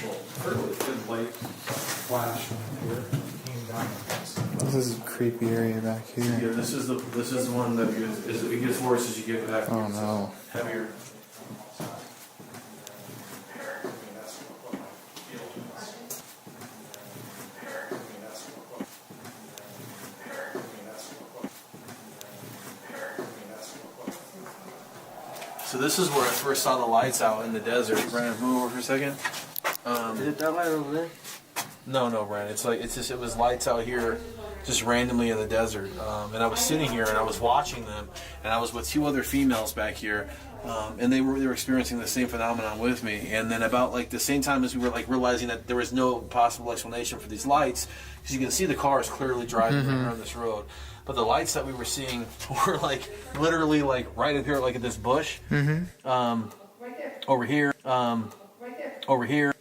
Well, good light flash here. Came down. This is a creepy area back Yeah, here. this is the one that it gets worse as you get back. Oh no. Heavier. So this is where I first saw the lights out in the desert. Brandon, move over for a second. Is it that light over there? No, Brandon. It was lights out here, just randomly in the desert. And I was sitting here and I was watching them, and I was with two other females back here, and they were experiencing the same phenomenon with me. And then about like the same time as we were like realizing that there was no possible explanation for these lights, because you can see the cars clearly driving around this road. But the lights that we were seeing were like literally like right up here, like at this bush. Over here. Over here.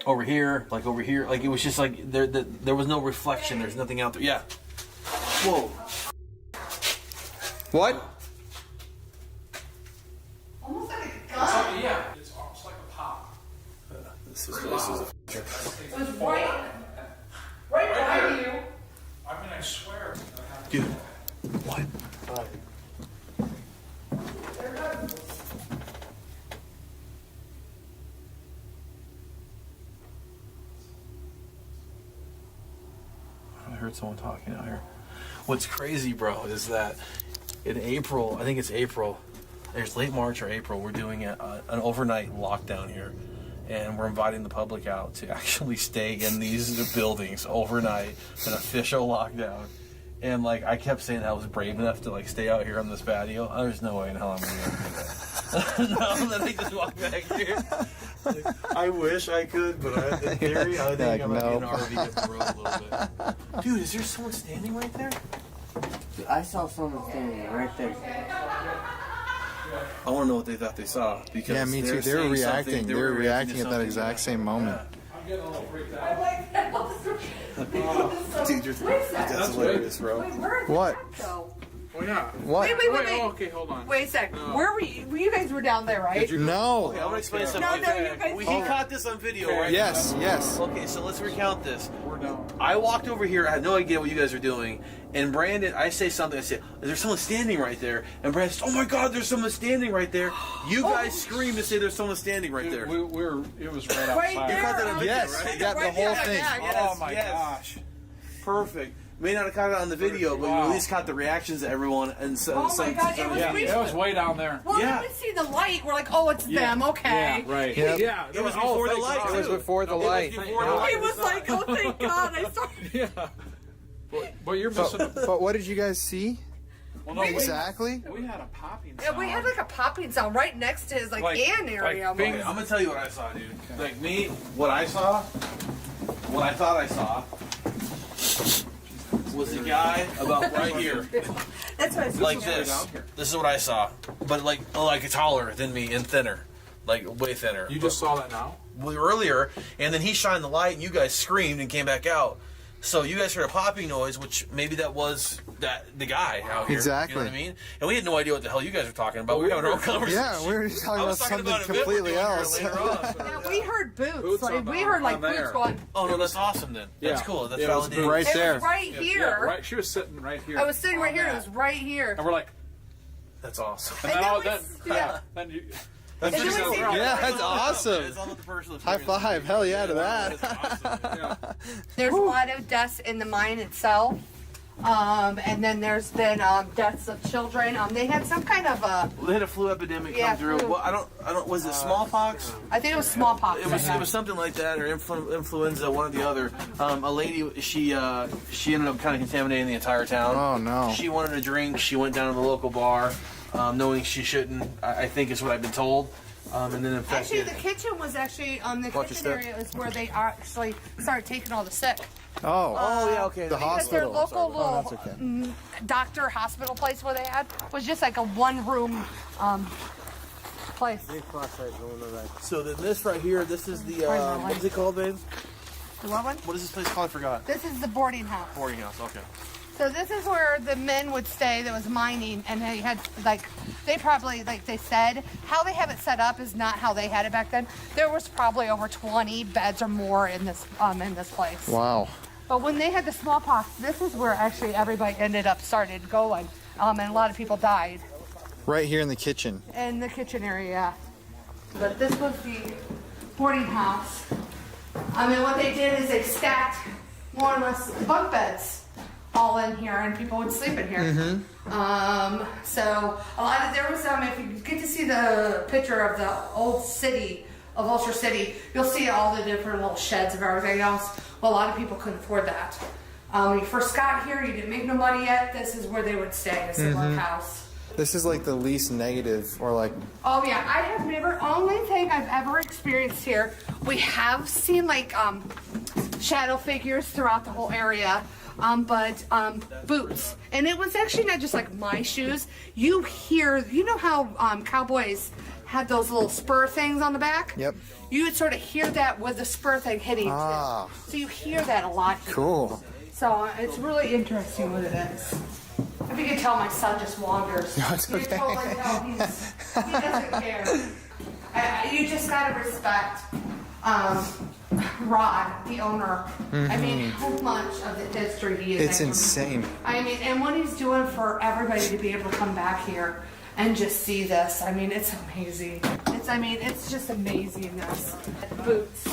Over here. Like over here. Like it was just like there was no reflection. There's nothing out there. Yeah. Whoa. What? almost like a gun. Yeah, it's almost like a pop. This is It was right behind you. I mean, I swear. dude. What? I heard someone talking out here. What's crazy, bro, is that in April, I think it's April, there's late March or April, we're doing an overnight lockdown here. And we're inviting the public out to actually stay in these buildings overnight, an official lockdown. And like I kept saying I was brave enough to like stay out here on this patio. There's no way in hell I'm gonna do that. No, then I just walk back here. Like, I wish I could, but in theory, I think I might be an RV up the road a little bit. Dude, is there someone standing right there? Dude, I saw someone standing right there. I want to know what they thought they saw. Because Yeah, me too. They were reacting. They were reacting at that exact same moment. I'm getting a little freaked out. I like that. Dude, that's hilarious, bro. Wait, where did What? that go? Oh yeah. What? Wait. Oh, okay, hold on. Wait a sec. Where were you? You guys were down there, right? No. Okay, I'm gonna explain something. No, you guys. He caught this on video, right? Yes, yes. Okay, so let's recount this. We're down. I walked over here. I had no idea what you guys were doing. And Brandon, I say something. I say, "Is there someone standing right there?" And Brandon says, "Oh my God, there's someone standing right there." You guys screamed and say, "There's someone standing right there." We were. It was right Right outside. there. caught that on video, Yes, right? got the Right whole there, thing. yeah. Oh my Yes. gosh. Perfect. May not have caught it on the video, but you at least caught the reactions of everyone. And so, Oh my God, it was It was way down there. Well, then we see the light. We're like, oh, it's them. Okay. Yeah, right. Yep. Yeah, It was before the light. It was before the light. He was like, oh, thank God. I saw. Yeah. But you're missing. But what did you guys see? Well, no, Exactly. We had a popping sound. Yeah, we had like a popping sound right next to his an area. like bing- I'm gonna tell you what I saw, dude. Like me, what I saw, what I thought I saw, was a guy about right here, That's what I saw. like this. This is what I saw, but like taller than me and thinner, like way thinner. You just saw that now? Earlier, and then he shined the light, and you guys screamed and came back out. So you guys heard a popping noise, which maybe that was the guy out here. Exactly. You know what I mean? And we had no idea what the hell you guys were talking about. We were having our own conversation. Yeah, we were talking I about was talking something about an event we're completely doing here else. later on. Yeah, we heard boots. Boots Like, on we the- heard like on boots there. going. Oh no, that's awesome then. That's Yeah. cool. That's Yeah, it was validated. Right It there. was right here. Yeah, right. She was sitting right here. I was sitting right on here. It that. was right here. And we're like, That's awesome. and And then, then we- yeah. then you. That's And then just we see- Yeah, that's awesome. It's all about the personal High experience. five. Hell yeah to That's that. awesome. There's a lot of deaths in the mine itself. And then there's been deaths of children. They had some kind of They had a flu epidemic Yeah, come through. flu. Well, I don't. Was it smallpox? I think it was smallpox. It was something like that, or influenza, one or the other. A lady, she ended up kind of contaminating the entire town. Oh no. She wanted a drink. She went down to the local bar, knowing she shouldn't. I think is what I've been told. And then Actually, infected. the kitchen was actually the Watch your kitchen step. area is where they actually started taking all the sick. Oh. Oh yeah, okay. The Because their hospital. local Oh, little that's okay. doctor hospital place where they had was just like a one-room place. So then this right here, this is the what is it called, babe? The what one? What is this place called? I forgot. This is the boarding house. Boarding house. Okay. So this is where the men would stay that was mining, and they had they probably they said how they have it set up is not how they had it back then. There was probably over 20 beds or more in this place. Wow. But when they had the smallpox, this is where actually everybody ended up started going, and a lot of people died Right here in the kitchen. in the kitchen area. But this was the boarding house. And what they did is they stacked more or less bunk beds all in here, and people would sleep in here. So a lot of there was if you get to see the picture of the old city of Vulture City, you'll see all the different little sheds of everything else. Well, a lot of people couldn't afford that. When you first got here, you didn't make no money yet. This is where they would stay. This is their house. This is like the least negative, or like. Oh yeah, I have never. Only thing I've ever experienced here, we have seen like shadow figures throughout the whole area. But boots, and it was actually not just like my shoes. You know how cowboys had those little spur things on the back? Yep. You would sort of hear that with the spur thing hitting Ah. too. So you hear that a lot. Cool. So it's really interesting what it is. If you can tell, my son just wanders. No, it's You can okay. totally tell he doesn't care. You just gotta respect Rod, the owner. I mean, how much of the history he is. It's insane. I mean, and what he's doing for everybody to be able to come back here and just see this. I mean, it's amazing. It's just amazingness. Boots.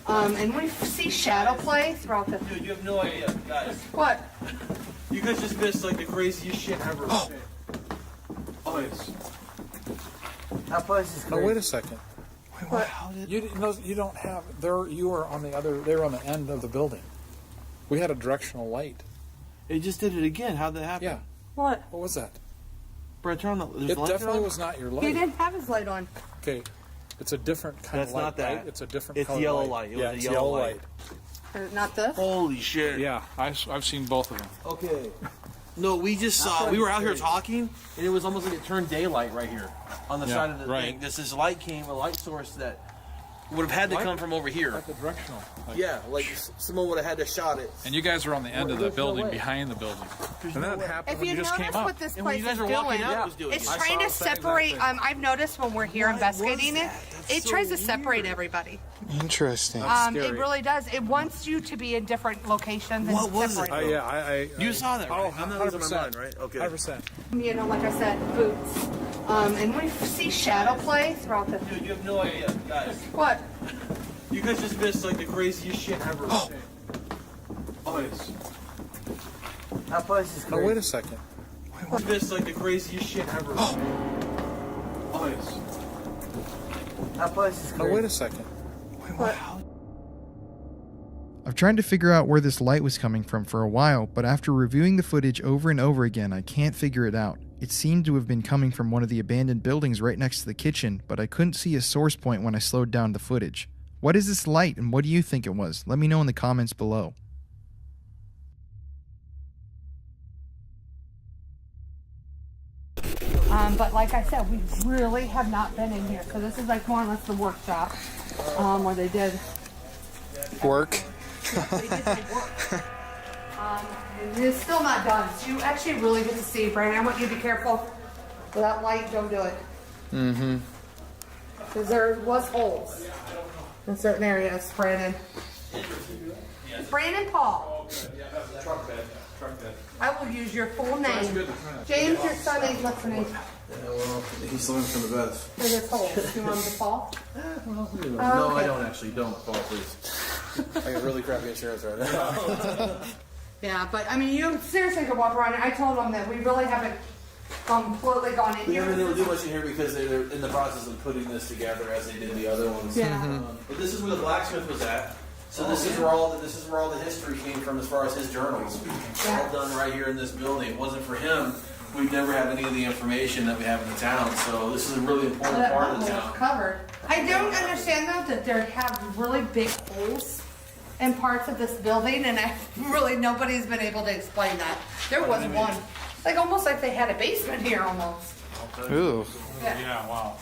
And we see shadow play throughout the. Dude, you have no idea, guys. What? You guys just missed like the craziest shit ever. Oh, yes. That place is Oh, crazy. wait a second. What? You don't have there. You were on the other. They were on the end of the building. We had a directional light. It just did it again. How'd that happen? Yeah. What? What was that? Brett, turn on the. There's It the light definitely on? was not your He light. didn't have his light on. Okay, it's a different kind That's of light. not that. Right? It's a different. It's color yellow light. light. It Yeah, was a it's yellow light. Not this. Holy shit. Yeah, I've seen both of them. Okay. No, we just saw. We were out here talking, and it was almost like it turned daylight right here on the Yeah, side of the right. thing. This light came, a light source that would have had to Light? come from over here. Like the directional. Like, Yeah, like someone would have had to shot it. And you guys were on the end of the building, behind the building. And then it happened If when you you just notice came up. what this And when place you guys is were walking doing, out, it was doing it's it. trying to I saw the same separate. exact thing. I've noticed when we're here investigating it, That's it so tries to separate weird. everybody. Interesting. It scary. really does. It wants you to be in different locations and What was it? separate. I You saw that, right? Oh, I'm not losing my 100%. mind, right? Okay. 100%. You know, like I said, boots. And we see shadow play throughout the. Dude, you have no idea, guys. What? You guys just missed like the craziest shit ever. Oh, yes. That place is Oh, crazy. wait a second. This is like the craziest shit ever. That place is Oh, crazy. wait a second. I've tried to figure out where this light was coming from for a while, but after reviewing the footage over and over again, I can't figure it out. It seemed to have been coming from one of the abandoned buildings right next to the kitchen, but I couldn't see a source point when I slowed down the footage. What is this light, and what do you think it was? Let me know in the comments below. But like I said, we really have not been in here. So this is like more or less the workshop where they did Work. they did the work. And it's still not done. So you actually really get to see, Brandon. I want you to be careful with that light. Don't do it. Mm-hmm. Because there was holes in certain areas, Brandon. Brandon Paul. I will use your full name. James, your son ain't listening. Yeah, well, he's learning from the best. There's holes. You want him to fall? No, I don't actually. Don't fall, please. I got really crappy insurance right now. Yeah, but I mean, you seriously could walk around. I told them that we really haven't completely gone in We here. haven't been able to do much in here because they're in the process of putting this together as they did the other ones. Yeah. But this is where the blacksmith was at. So this is where all the history came from as far as his journals. Yeah. All done right here in this building. If it wasn't for him, we'd never have any of the information that we have in the town. So this is a really important That part of bubble the was town. covered. I don't understand though that they have really big holes in parts of this building, and nobody's been able to explain that. There was one, like almost like they had a basement here almost. Ooh. Yeah, wow.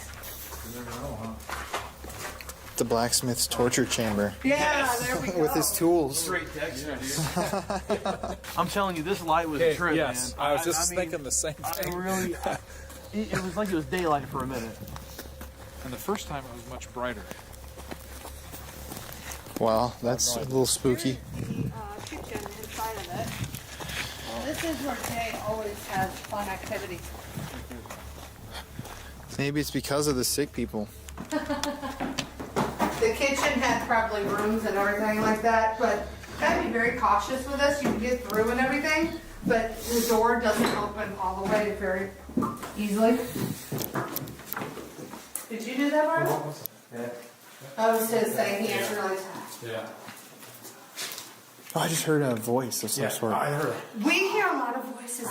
You never know, huh? The blacksmith's torture chamber. Yeah, there we go. With his tools. Great Dexter, dude. I'm telling you, this light was a trip, Yes, man. I was just thinking the same thing. It was like it was daylight for a minute. And the first time it was much brighter. Wow, that's a little spooky. Kitchen inside of it. This is where Jay always has fun activities. Maybe it's because of the sick people. The kitchen had probably rooms and everything like that, but gotta be very cautious with this. You can get through and everything, but the door doesn't open all the way very easily. Did you do that, Mark? Yeah. I was just saying he answered all the time. Yeah. Oh, I just heard a voice of some sort. I heard it. We hear a lot of voices.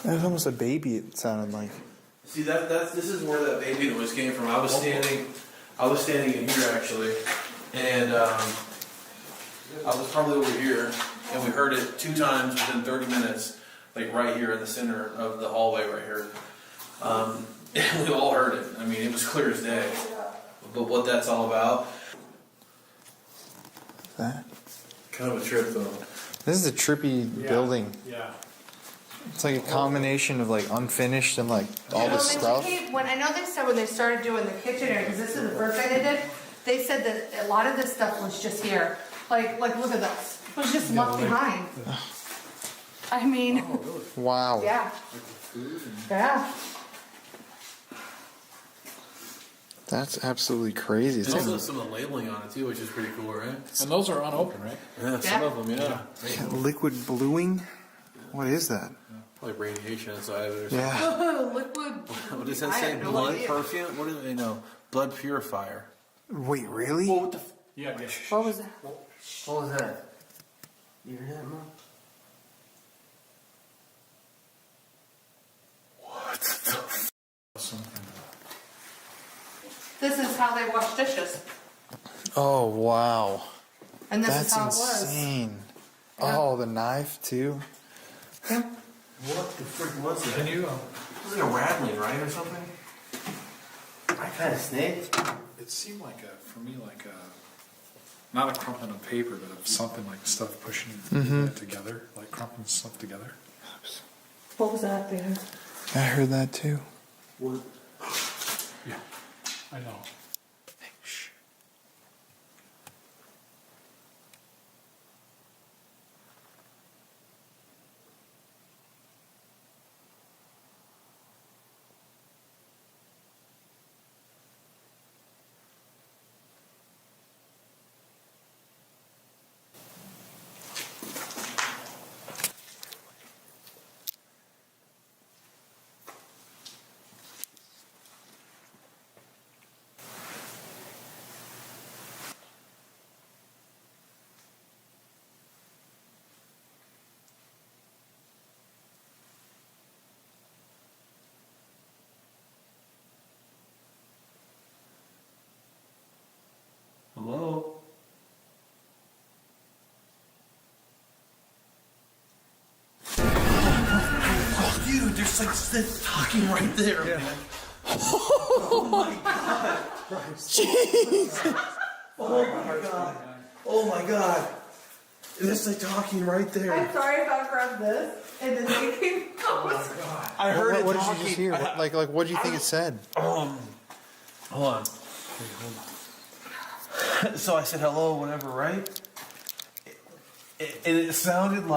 That was almost a baby, it sounded like. See this is where that baby noise came from. I was standing in here actually, and I was probably over here, and we heard it 2 times within 30 minutes, like right here in the center of the hallway right here. And we all heard it. I mean, it was clear as day. But what that's all about, That? kind of a trip though. This is a trippy building. Yeah. It's like a combination of like unfinished and like all this stuff. When I know they said when they started doing the kitchen area, because this is the first thing they did, they said that a lot of this stuff was just here. Like look at this. It was just left behind. I mean, Wow. yeah. Yeah. That's absolutely crazy. It's There's like also some of the labeling on it too, which is pretty cool, right? And those are unopened, right? Yeah, some of them, yeah. liquid bluing. What is that? Probably radiation inside of it or something. Yeah. Liquid. What does that I say? have no Blood idea. perfume? What do they know? Blood purifier. Wait, really? Well, what the? Yeah, yeah. What was that? What was that? You hear that, Mom? This is how they wash dishes. Oh, wow. And this That's is how it was. insane. Oh, the knife too. Yeah. What the frick was that? Can you? It was like a rattling, right, or something? I kind of snake. It seemed like for me, like not a crumpling of paper, but of something like stuff pushing it together, like crumpling stuff together. What was that there? I heard that too. What? Yeah, I know. Shh. just like talking right there. Yeah. Oh my God. Jeez. Oh my God. Oh my God. It's like talking right there. I'm sorry if I grabbed this and then they came. Oh my God. I heard what it did talking. you just hear? What did you think it said? Hold on. So I said hello, whatever, right? And it sounded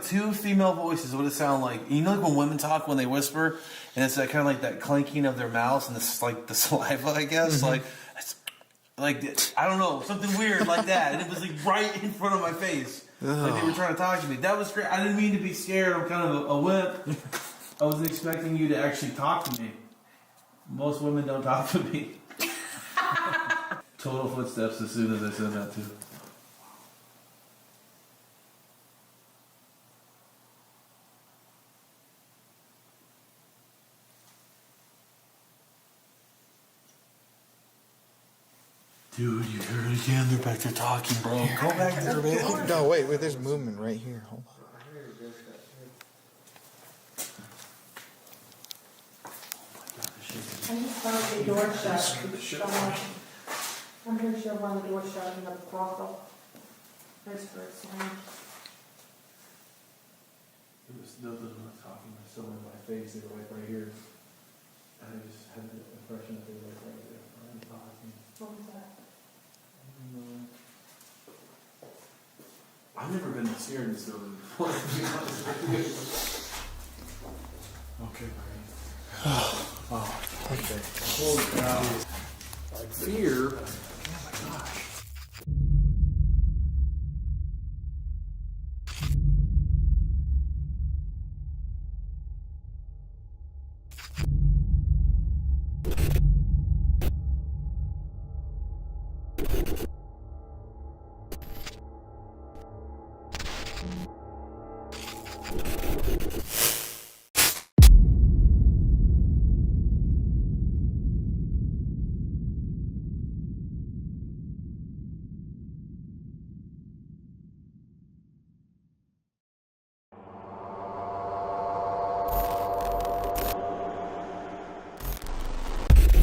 two female voices. What it sound like? You know, like when women talk when they whisper, and it's that kind of like that clanking of their mouths and this like the saliva, I guess. Mm-hmm. Like I don't know, something weird like that, and it was like right in front of my face. Like they were trying to talk to me. That was great. I didn't mean to be scared. I'm kind of a wimp. I wasn't expecting you to actually talk to me. Most women don't talk to me. Total footsteps as soon as I said that too. Dude, you heard it again. They're back there talking, bro. Go back there, man. No, wait, there's movement right here. Hold on. I just found the door shut. I'm pretty sure one of the doors shut in the brothel. That's for its sound. It was those ones talking so in my face. They were like right here. And I just had the impression that they were like right there. I'm talking. What was that? I've never been scared in this building before. Okay, Brian. Oh, okay. Holy cow. Like fear. Oh my gosh.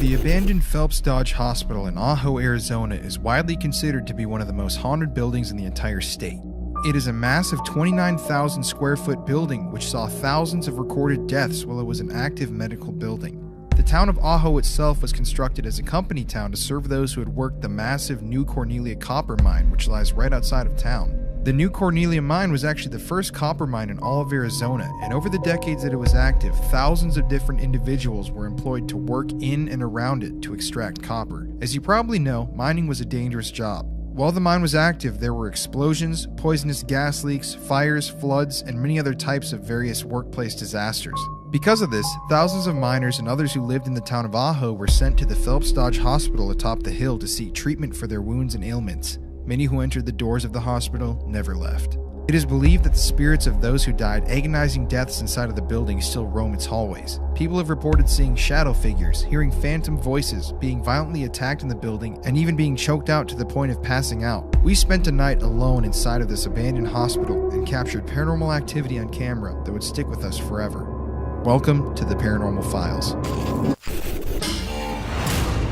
The abandoned Phelps Dodge Hospital in Ajo, Arizona is widely considered to be one of the most haunted buildings in the entire state. It is a massive 29,000 square foot building which saw thousands of recorded deaths while it was an active medical building. The town of Ajo itself was constructed as a company town to serve those who had worked the massive New Cornelia copper mine which lies right outside of town. The New Cornelia mine was actually the first copper mine in all of Arizona, and over the decades that it was active, thousands of different individuals were employed to work in and around it to extract copper. As you probably know, mining was a dangerous job. While the mine was active, there were explosions, poisonous gas leaks, fires, floods, and many other types of various workplace disasters. Because of this, thousands of miners and others who lived in the town of Ajo were sent to the Phelps Dodge Hospital atop the hill to seek treatment for their wounds and ailments. Many who entered the doors of the hospital never left. It is believed that the spirits of those who died agonizing deaths inside of the building still roam its hallways. People have reported seeing shadow figures, hearing phantom voices, being violently attacked in the building, and even being choked out to the point of passing out. We spent a night alone inside of this abandoned hospital and captured paranormal activity on camera that would stick with us forever. Welcome to the Paranormal Files.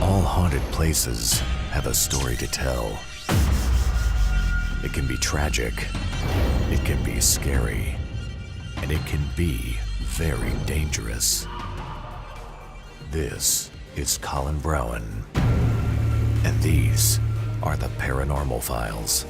All haunted places have a story to tell. It can be tragic, it can be scary, and it can be very dangerous. This is Colin Browen, and these are the Paranormal Files.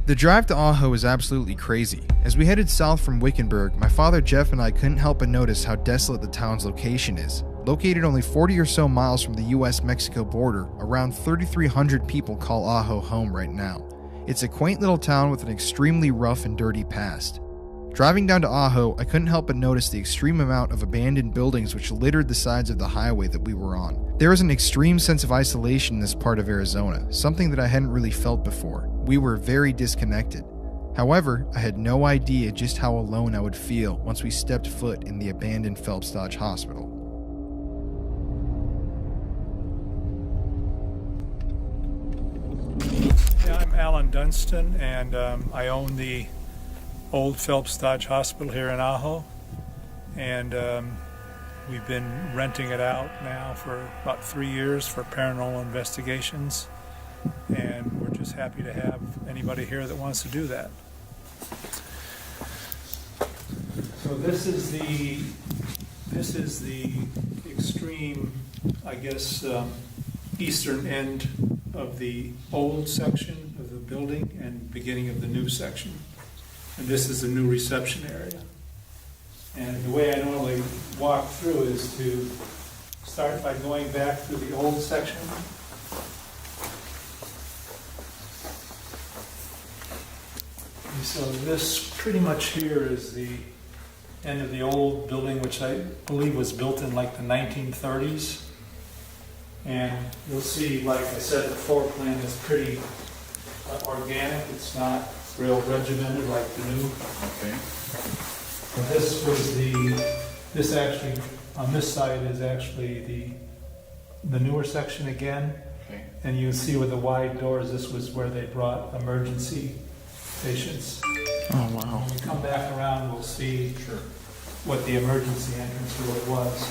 The drive to Ajo was absolutely crazy. As we headed south from Wickenburg, my father Jeff and I couldn't help but notice how desolate the town's location is. Located only 40 or so miles from the US-Mexico border, around 3,300 people call Ajo home right now. It's a quaint little town with an extremely rough and dirty past. Driving down to Ajo, I couldn't help but notice the extreme amount of abandoned buildings which littered the sides of the highway that we were on. There is an extreme sense of isolation in this part of Arizona, something that I hadn't really felt before. We were very disconnected. However, I had no idea just how alone I would feel once we stepped foot in the abandoned Phelps Dodge Hospital. Dunstan, and I own the old Phelps Dodge Hospital here in Ajo, and we've been renting it out now for about 3 years for paranormal investigations, and we're just happy to have anybody here that wants to do that. So this is the extreme, I guess, eastern end of the old section of the building and beginning of the new section. And this is the new reception area. And the way I normally walk through is to start by going back through the old section. And so this pretty much here is the end of the old building, which I believe was built in like the 1930s. And you'll see, like I said, the floor plan is pretty organic. It's not real regimented like the new. Okay. And this actually, on this side is actually the newer section again. Okay. And you can see with the wide doors, this was where they brought emergency patients. Oh, wow. When we come back around, we'll see what the emergency entrance really was.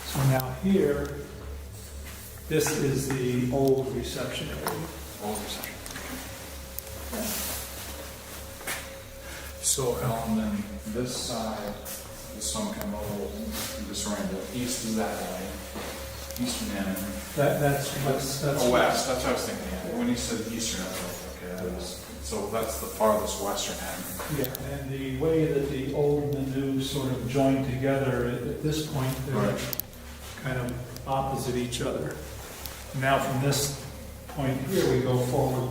So now here, this is the old reception area. Old reception. Okay. So, Alan, then this side, this one kind of a little disoriented. East is that way. Eastern end. That's west. West. That's what I was thinking. Yeah. When you said eastern, I was like, okay, that is. So that's the farthest western end. Yeah, and the way that the old and the new sort of join together, at this point, they're kind of opposite each other. Now from this point here, we go forward.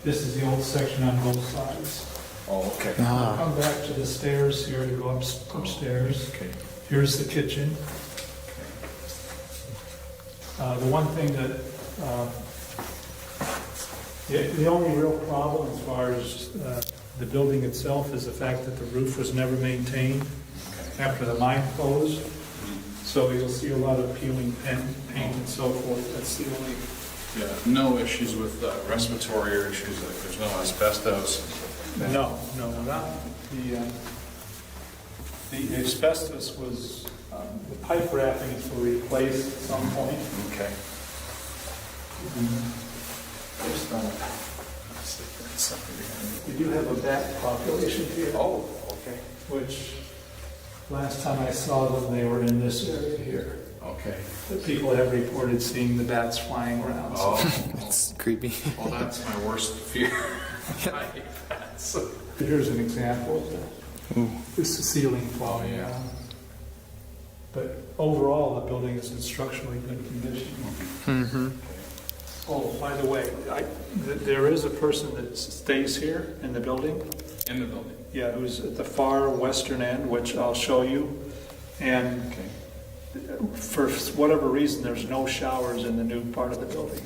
This is the old section on both sides. Oh, okay. We'll come back to the stairs here to go upstairs. Okay. Here's the kitchen. The one thing that, the only real problem as far as the building itself is the fact that the roof was never maintained after the mine closed. So you'll see a lot of peeling paint and so forth. That's the only. Yeah, no issues with respiratory or issues. Like there's no asbestos. No, not the asbestos was the pipe wrappings were replaced at some point. Okay. We do have a bat population here. Oh, okay. Which last time I saw them, they were in this area here. Okay. The people have reported seeing the bats flying around. Oh, It's creepy. well, that's my worst fear. I hate bats. Here's an example of that. This is ceiling falling yeah. down. But overall, the building is in structurally good condition. Mm-hmm. Oh, by the way, there is a person that stays here in the building. In the building? Yeah, who's at the far western end, which I'll show you. And for whatever reason, there's no showers in the new part of the building.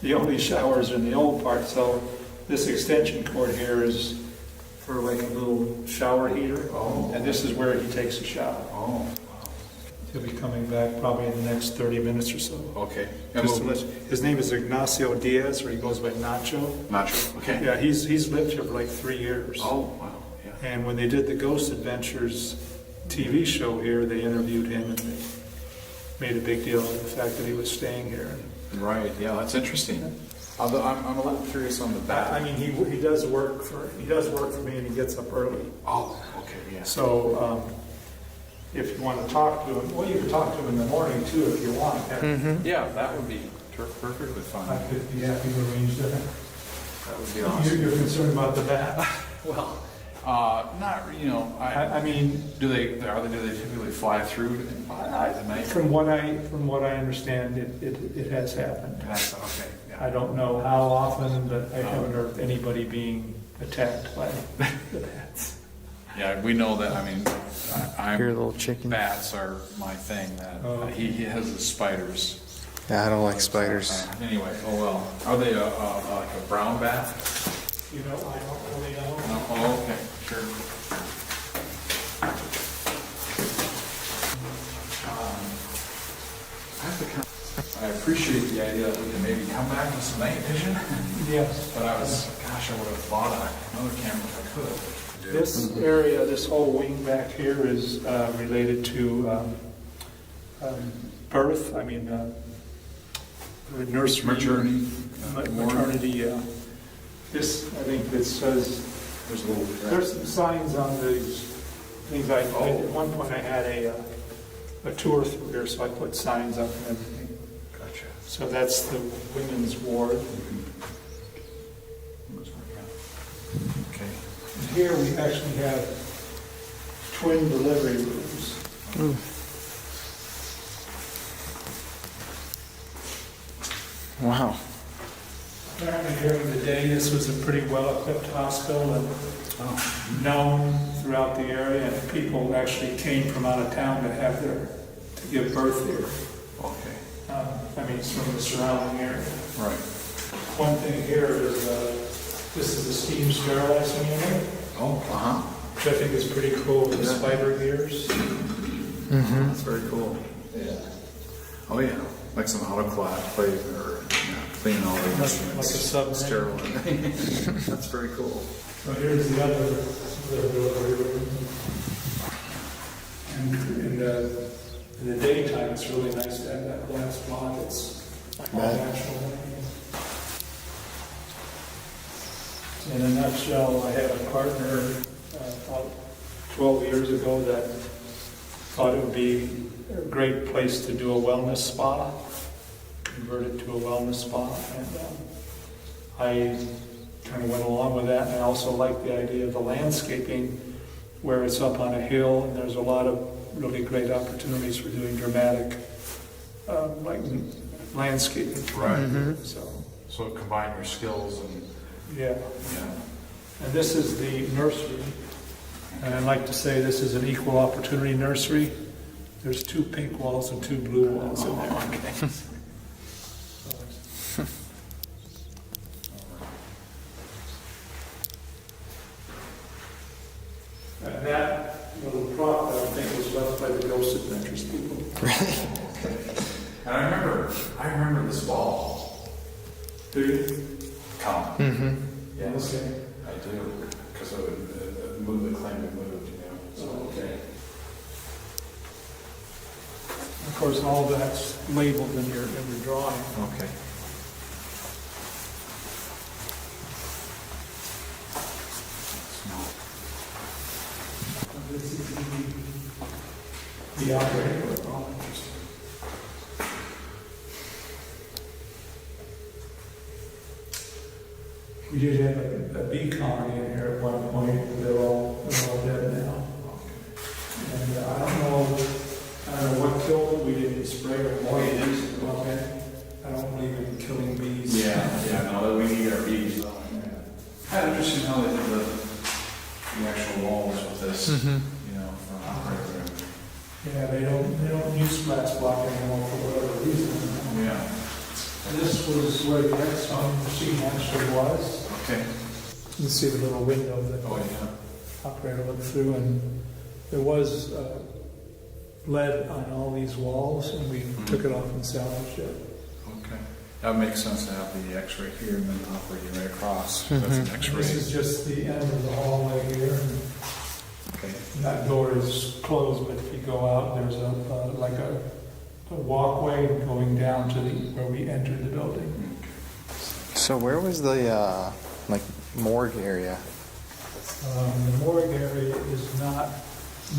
The only showers are in the old part, so this extension cord here is for like a little shower heater. Oh. And this is where he takes a shower. Oh. He'll be coming back probably in the next 30 minutes or so. Okay. His name is Ignacio Diaz, or he goes by Nacho. Nacho. Okay. Yeah, he's lived here for like 3 years. Oh, wow. Yeah. And when they did the Ghost Adventures TV show here, they interviewed him and they made a big deal of the fact that he was staying here. Right. Yeah, that's interesting. I'm a little curious on the bat. I mean, he does work for me, and he gets up early. Oh, okay. Yeah. So if you want to talk to him, well, you can talk to him in the morning too if you want. Yeah, that would be perfectly fine. I could be happy to arrange that. That would be awesome. You're concerned about the bat? Well, not, I mean, do they typically fly through at night? from what I understand, it has happened. That's okay. Yeah. I don't know how often, but I haven't heard of anybody being attacked by the bats. Yeah, we know that. I mean, Your little chicken. Bats are my thing. That he has the spiders. Yeah, I don't like spiders. Anyway, oh well. Are they like a brown bat? You know, I don't really know. No? Oh, okay, sure. I appreciate the idea that we can maybe come back with some night vision. Yes. But I was, gosh, I would have bought another camera if I could. This area, this whole wing back here is related to birth, nursery. Maternity, yeah. This, I think this says, there's some signs on these things. At one point I had a tour through here, so I put signs up and everything. Gotcha. So that's the women's ward. Okay. And here we actually have twin delivery rooms. Wow. Apparently during the day, this was a pretty well-equipped hospital and known throughout the area, and people actually came from out of town to give birth here. Okay. From the surrounding area. Right. One thing here is, this is a steam sterilizing unit, which I think is pretty cool with the spider gears. That's very cool. Yeah. Oh yeah, like some autoclave place or clean all the instruments. Like a submarine. Sterile. That's very cool. So here's the other delivery room. And in the daytime, it's really nice to have that glass block. It's all natural. In a nutshell, I had a partner about 12 years ago that thought it would be a great place to do a wellness spa, convert it to a wellness spa, and I kind of went along with that. And I also like the idea of the landscaping, where it's up on a hill, and there's a lot of really great opportunities for doing dramatic, like landscaping. Right. So combine your skills and yeah. And this is the nursery, and I'd like to say this is an equal opportunity nursery. There's 2 pink walls and 2 blue walls in there. Okay. And that little prop, I think, was left by the Ghost Adventures people. And I remember this ball. Do you? Come. Yes, Okay. I do. Because it would move the claim it moved, So, okay. Of course, all that's labeled in your drawing. Okay. This is the operating room. We did have a bee colony in here at one point, but they're all dead now. And I don't know what killed them. We didn't spray or water bees to go in. I don't believe in killing bees. No, we need our bees though. Kind of interesting how they did the actual walls with this, for an operating room. Yeah, they don't use glass block anymore for whatever reason. Yeah. And this was where the X-Phone machine actually was. Okay. You can see the little window that the operator looked through, and there was lead on all these walls, and we took it off and salvaged it. Okay. That makes sense to have the X-ray here and then operating right across. That's an X-ray. This is just the end of the hallway here. And okay. that door is closed, but if you go out, there's a walkway going down to where we entered the building. So where was the morgue area? The morgue area is not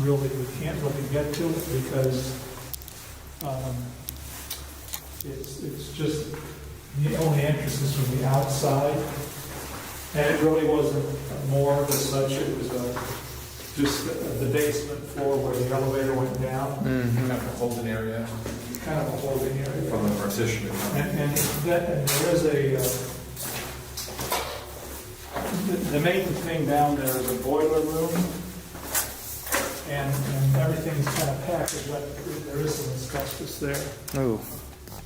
really, we can't really get to it because it's just, the only entrance is from the outside. And it really wasn't a morgue as such, it was just the basement floor where the elevator went down. Kind of a holding area. Kind of a holding area. From the partition. And there is the main thing down there is a boiler room, and everything's kind of packaged up. There is some asbestos there. Ooh.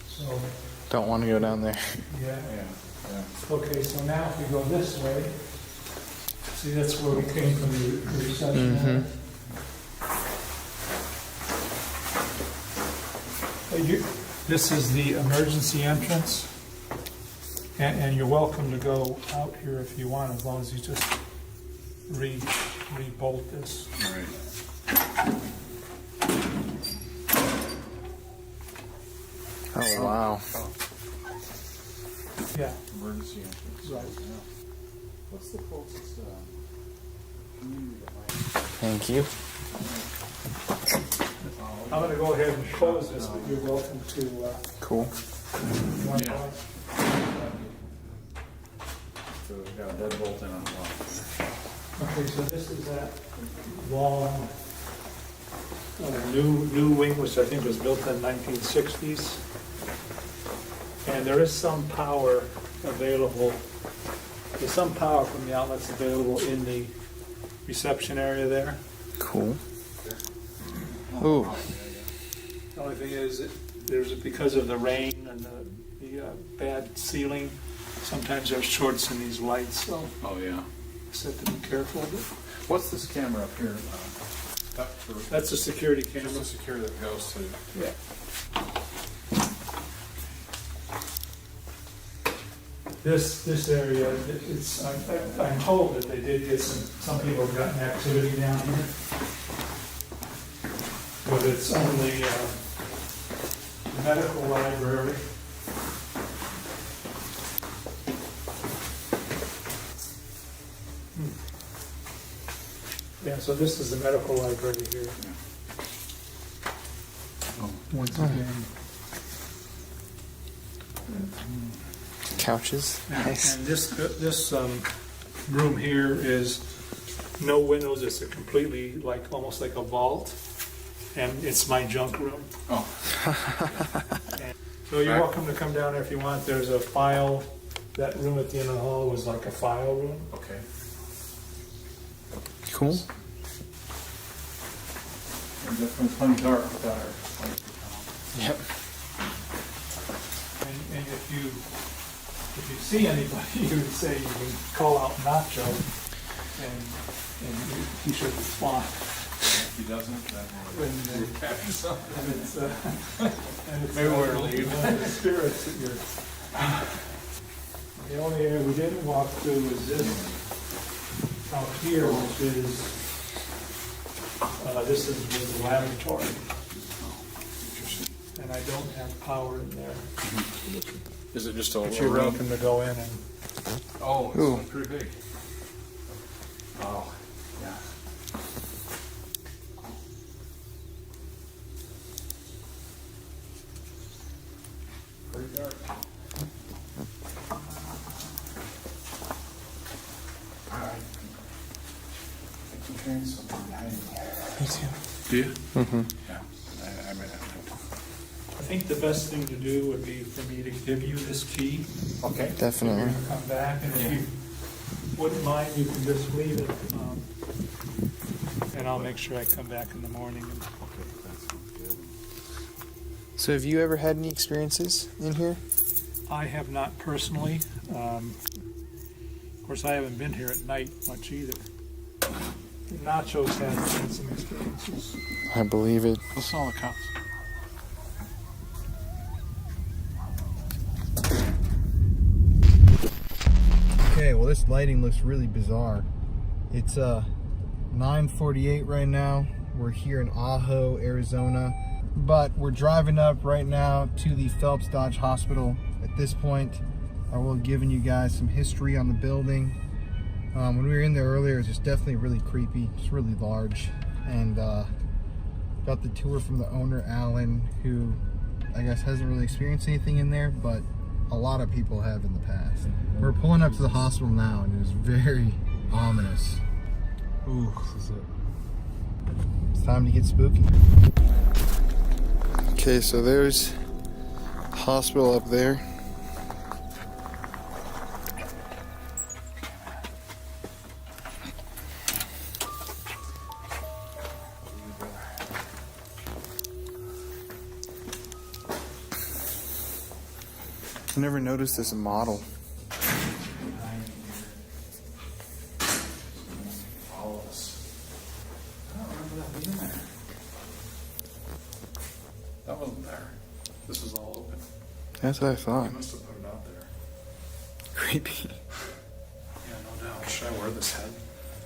So, don't want to go down there. Yeah. Okay, so now if we go this way, see that's where we came from the reception. This is the emergency entrance. And you're welcome to go out here if you want, as long as you just re-bolt this. All right. Oh, wow. Yeah. Emergency entrance. Right. What's the closest community that might... Thank you. I'm going to go ahead and close this, but you're welcome to... Cool. you want to go? So we've got a deadbolt in on the wall. Okay, so this is that long, new wing, which I think was built in the 1960s. And there is some power available. There's some power from the outlets available in the reception area there. Cool. Ooh. The only thing is, because of the rain and the bad ceiling, sometimes there's shorts in these lights, so Oh, yeah. just have to be careful. What's this camera up here? That's a security Just camera. a security that goes to... Yeah. This area, I'm told that they did get some people have gotten activity down here. But it's only the medical library. Yeah, so this is the medical library here. Once again. Couches. Nice. And this room here is no windows. It's a completely almost like a vault, and it's my junk room. Oh. So you're welcome to come down there if you want. There's a file. That room at the end of the hall was like a file room. Okay. Cool. And definitely plenty dark without our... Yep. And if you see anybody, you would say you can call out Nacho, and he should respond. If he doesn't, then we'll capture something. And it's Maybe we're leaving. the spirits that you're... The only area we didn't walk through was this out here, which is this was the laboratory, and I don't have power in there. Is it just a But you're welcome to go in and. Oh, Ooh. it's pretty big. Oh, yeah. Pretty dark. Alright. I can carry something behind me. Me too. Do you? Mm-hmm. Yeah. I might have I think the best thing to do would be for me to give you this key. to. Okay. You're Definitely. gonna come back, and if you wouldn't mind, you can just leave it, and I'll make sure I come back in the morning. Okay, that sounds good. So have you ever had any experiences in here? I have not personally. Of course, I haven't been here at night much either. Nacho's had some experiences. I believe it. Listen to all the cops. Okay, well this lighting looks really bizarre. It's 9:48 right now. We're here in Ajo, Arizona, but we're driving up right now to the Phelps Dodge Hospital. At this point, I will have given you guys some history on the building. When we were in there earlier, it was just definitely really creepy. It's really large, and got the tour from the owner, Alan, who I guess hasn't really experienced anything in there, but a lot of people have in the past. We're pulling up to the hospital now, and it was very ominous. Ooh, this is it. It's time to get spooky. Okay, so there's hospital up there. I never noticed this model. Follow us. I don't remember that being there. That wasn't there. This is all That's what I thought. He must have put it out there. Creepy. Yeah, no doubt. Should I wear this head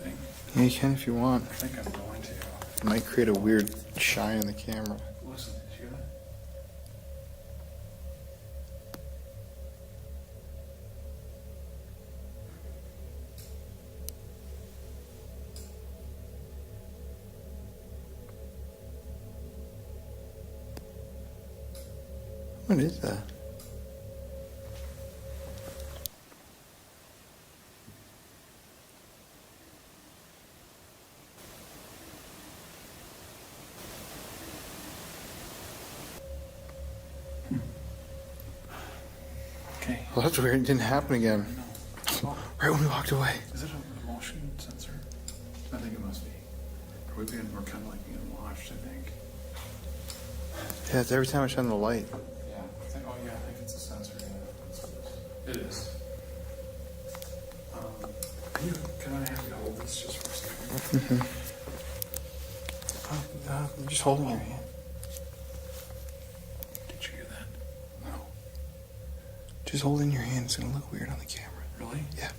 thing? Yeah, you can if you want. I think I'm going to. It might create a weird shine in the camera. Listen, did you hear that? What is that? Okay. Well, that's weird. It didn't happen again. No. Right when we walked away. Is it a motion sensor? I think it must be. We're kind of like being watched, I think. Yeah, it's every time I shine the light. Yeah. I think it's a sensor. Yeah. It is. Can I have you hold this just for a second? I'm just holding your hand. Did you hear that? No. Just holding your hand is going to look weird on the camera. Really? Yeah.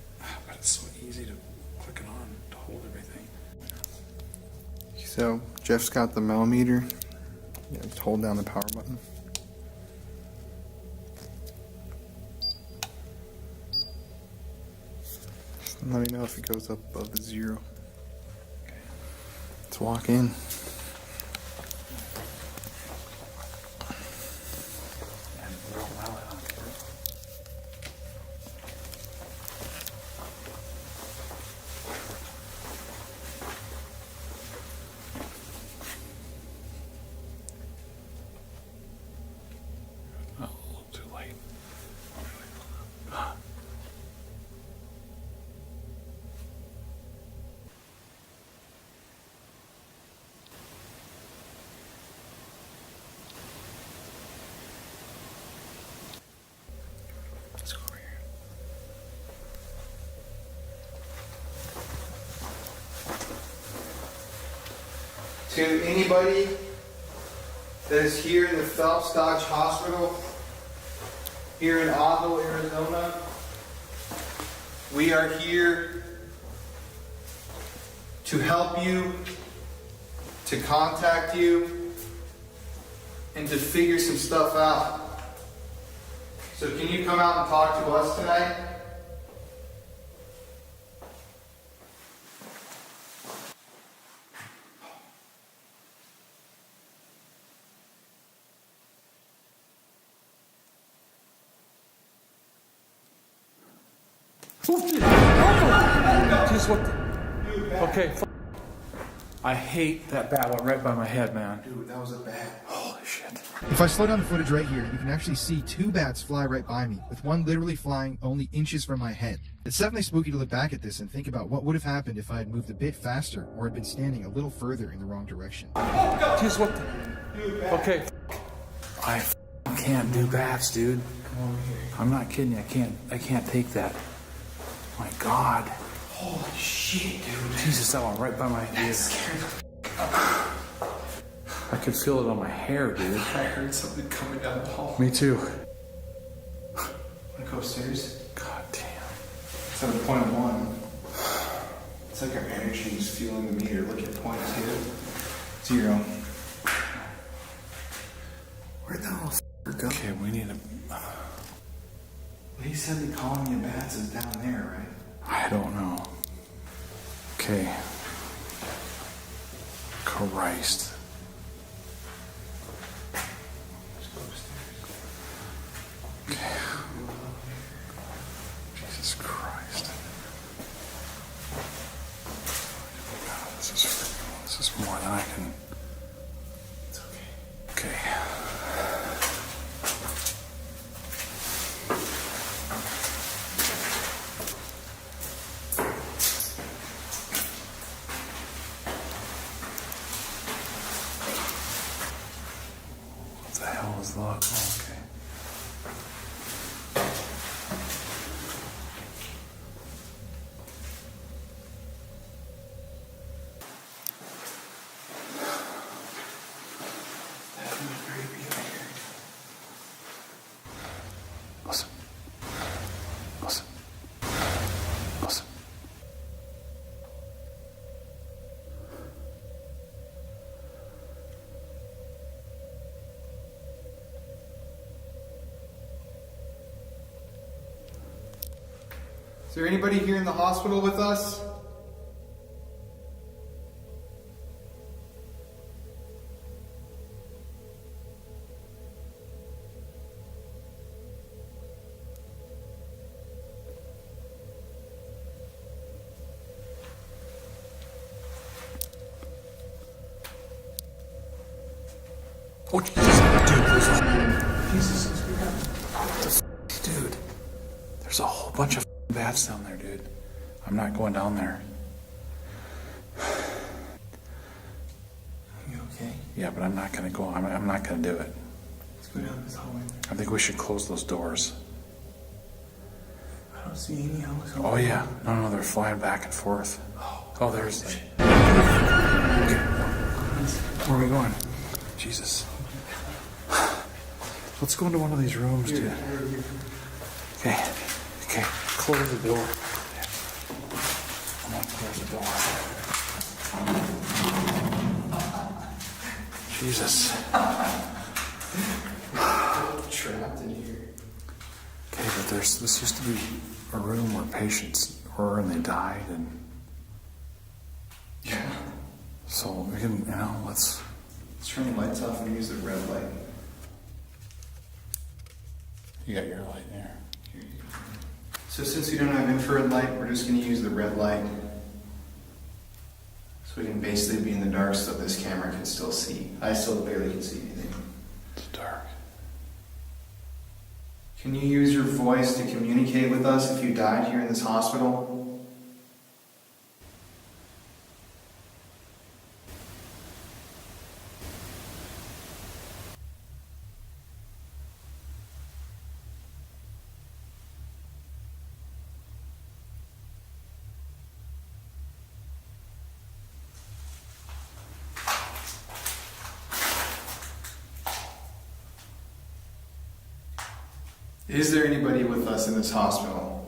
But it's so easy to click it on to hold everything. So, Jeff's got the millimeter. Yeah, just hold down the power button. Just let me know if it goes up above the 0. Okay. Let's walk in. And we're all loud on camera. Oh, a little too late. Let's go over here. To anybody that is here in the Phelps Dodge Hospital, here in Otto, Arizona, we are here to help you, to contact you, and to figure some stuff out. So can you come out and talk to us tonight? Just what the... Okay. I hate that bat went right by my head, man. Dude, that was a bat. Holy shit. If I slow down the footage right here, you can actually see 2 bats fly right by me, with one literally flying only inches from my head. It's definitely spooky to look back at this and think about what would have happened if I had moved a bit faster or had been standing a little further in the wrong direction. Just what the... Okay. I can't do bats, dude. I'm not kidding you. I can't take that. My God. Holy shit, dude. Jesus, that went right by my ear. I could feel it on my hair, dude. I heard something coming down the hall. Me too. Wanna go upstairs? God damn. It's at a point of 1. It's like our energy is fueling the meter. Look at point 2. 0. Where the hell go? Okay, we need a... He said the colony of bats is down there, right? I don't know. Okay. Christ. Let's go upstairs. Okay. Jesus Christ. God, this is more than I can... It's okay. Okay. What the hell is that? Oh, okay. there anybody here in the hospital with us? Oh, Jesus. Dude, there's a whole bunch of bats down there, dude. I'm not going down there. You okay? Yeah, but I'm not going to go. I'm not going to do it. Let's go down this hallway. I think we should close those doors. I don't see any houses. Oh, yeah. No, they're flying back and forth. Oh, there's... Okay. Where are we going? Jesus. Let's go into one of these rooms, dude. Okay. Close the door. I'm gonna close the door. Jesus. Trapped in here. Okay, but this used to be a room where patients were and they died, and Yeah. so we can, let's turn the lights off and use the red light. You got your light there. So since we don't have infrared light, we're just going to use the red light. So we can basically be in the dark so this camera can still see. I still barely can see anything. It's dark. Can you use your voice to communicate with us if you died here in this hospital? Is there anybody with us in this hospital?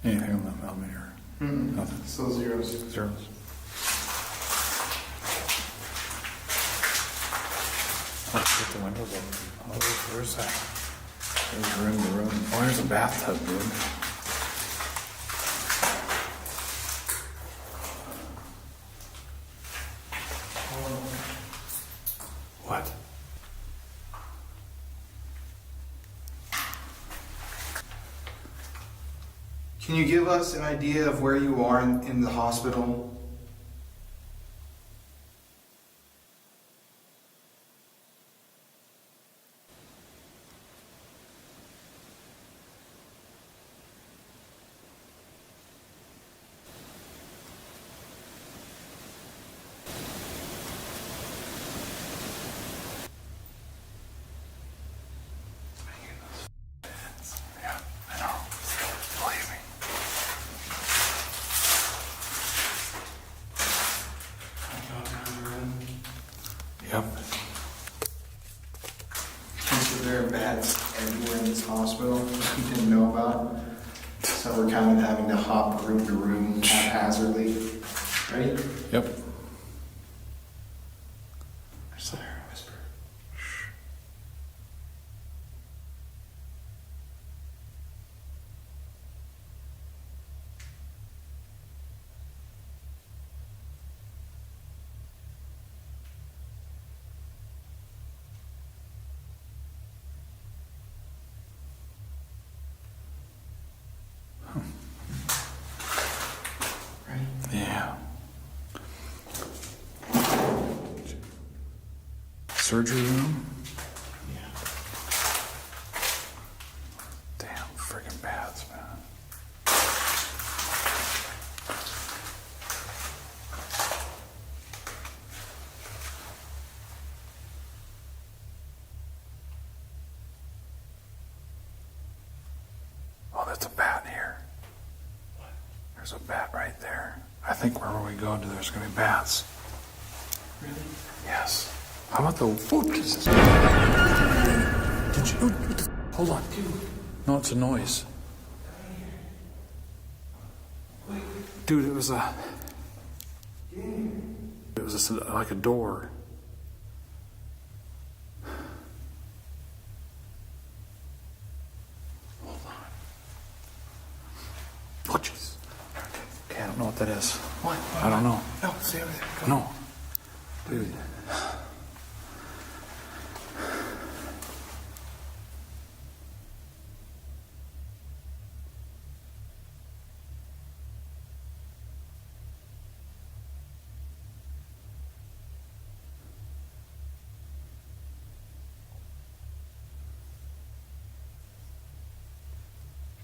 Anything on the millimeter? Nothing. Still zeros. Zeros. Let's get the windows open. Oh, where's that? There's the room. Oh, there's a bathtub, dude. What? Can you give us an idea of where you are in the hospital? Yep. So there are bats everywhere in this hospital that we didn't know about. So we're kind of having to hop room to room haphazardly. Ready? Yep. I saw her whisper. Right? Yeah. Surgery room? Yeah. Damn friggin' bats, man. Oh, that's a bat here. There's a bat right there. I think wherever we go, there's going to be bats. Really? Yes. How about the... Oh, Jesus. Did you... What the... Hold on. No, it's a noise. Dude, it was a... Yeah. It was just like a door. Hold on. Oh, jeez. Okay, I don't know what that is. What? I don't know. No, stay over there. Go. No. Dude.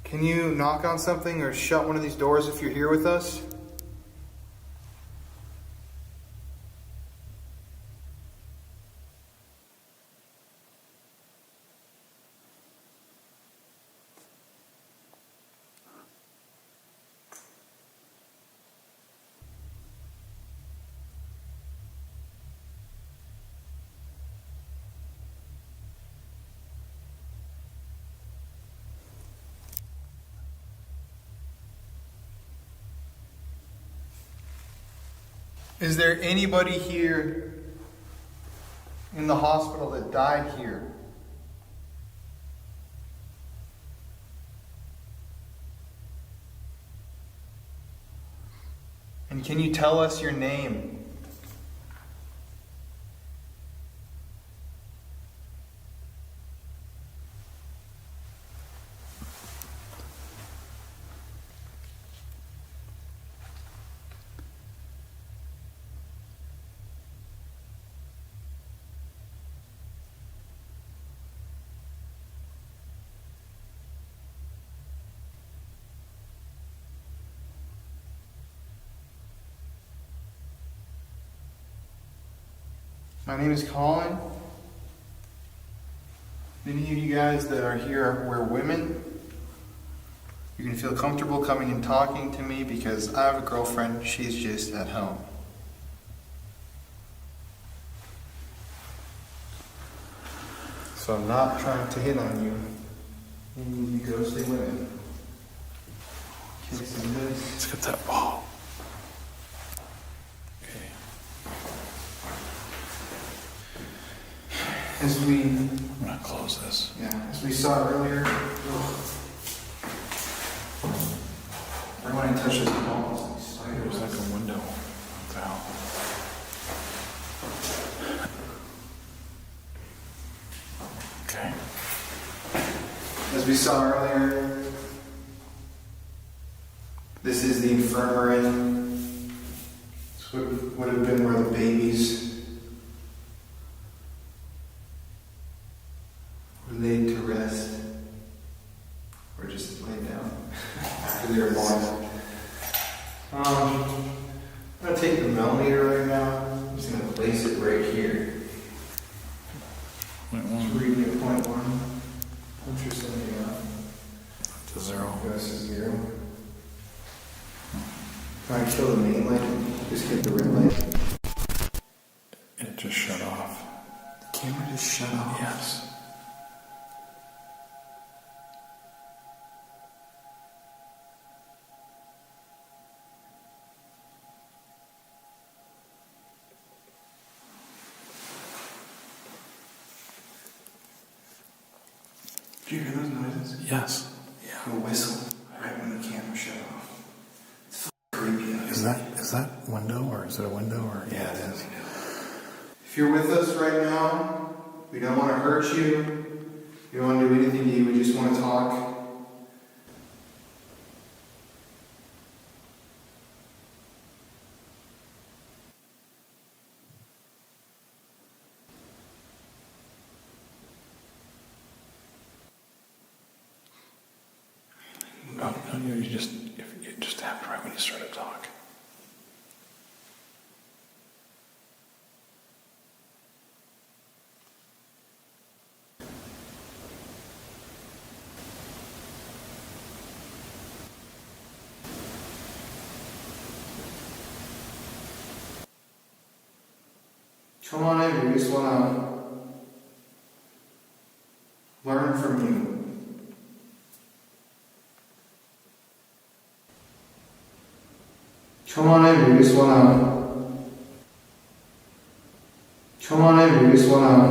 Can you knock on something or shut one of these doors if you're here with us? Is there anybody here in the hospital that died here? And can you tell us your name? My name is Colin. Any of you guys that are here were women. You can feel comfortable coming and talking to me because I have a girlfriend. She's just at home. So I'm not trying to hit on you. You ghostly women. Kissing this. Let's get that ball. Okay. As we, I'm gonna close this. as we saw earlier, everyone touches the walls. There's like a window. What the hell? Okay. As we saw earlier, this is the infirmary. This would have been where the babies were laid to rest, or just laid down after they were born. I'm going to take the millimeter right now. I'm just going to place it right here. Just reading at 0.1. Vulture sending out. To 0. Goes to 0. Try and kill the main light. Just hit the red light. It just shut off. The camera just shut off. Yes. Did you hear those noises? Yes. Yeah. A whistle right when the camera shut off. It's creepy. Is that window, or is it a window, or yeah, it is. If you're with us right now, we don't want to hurt you. We don't want to do anything to you. We just want to talk. No, you just happened right when you started talking. Come on in. We just want to learn from you. Come on in, we just want to Come on in, we just wanna...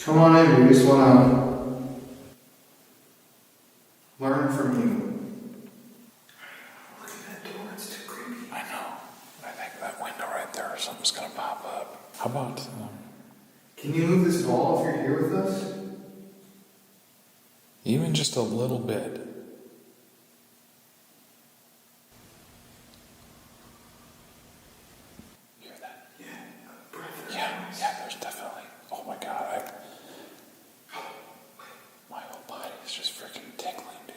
Come on in, we just wanna... learn from you. Look at that door, it's too creepy. I know. I think that window right there, something's gonna pop up. How about... Can you move this ball if you're here with us? even just a little bit. Hear that? Yeah, there's definitely. Oh my god, my whole body is just freaking tingling, dude.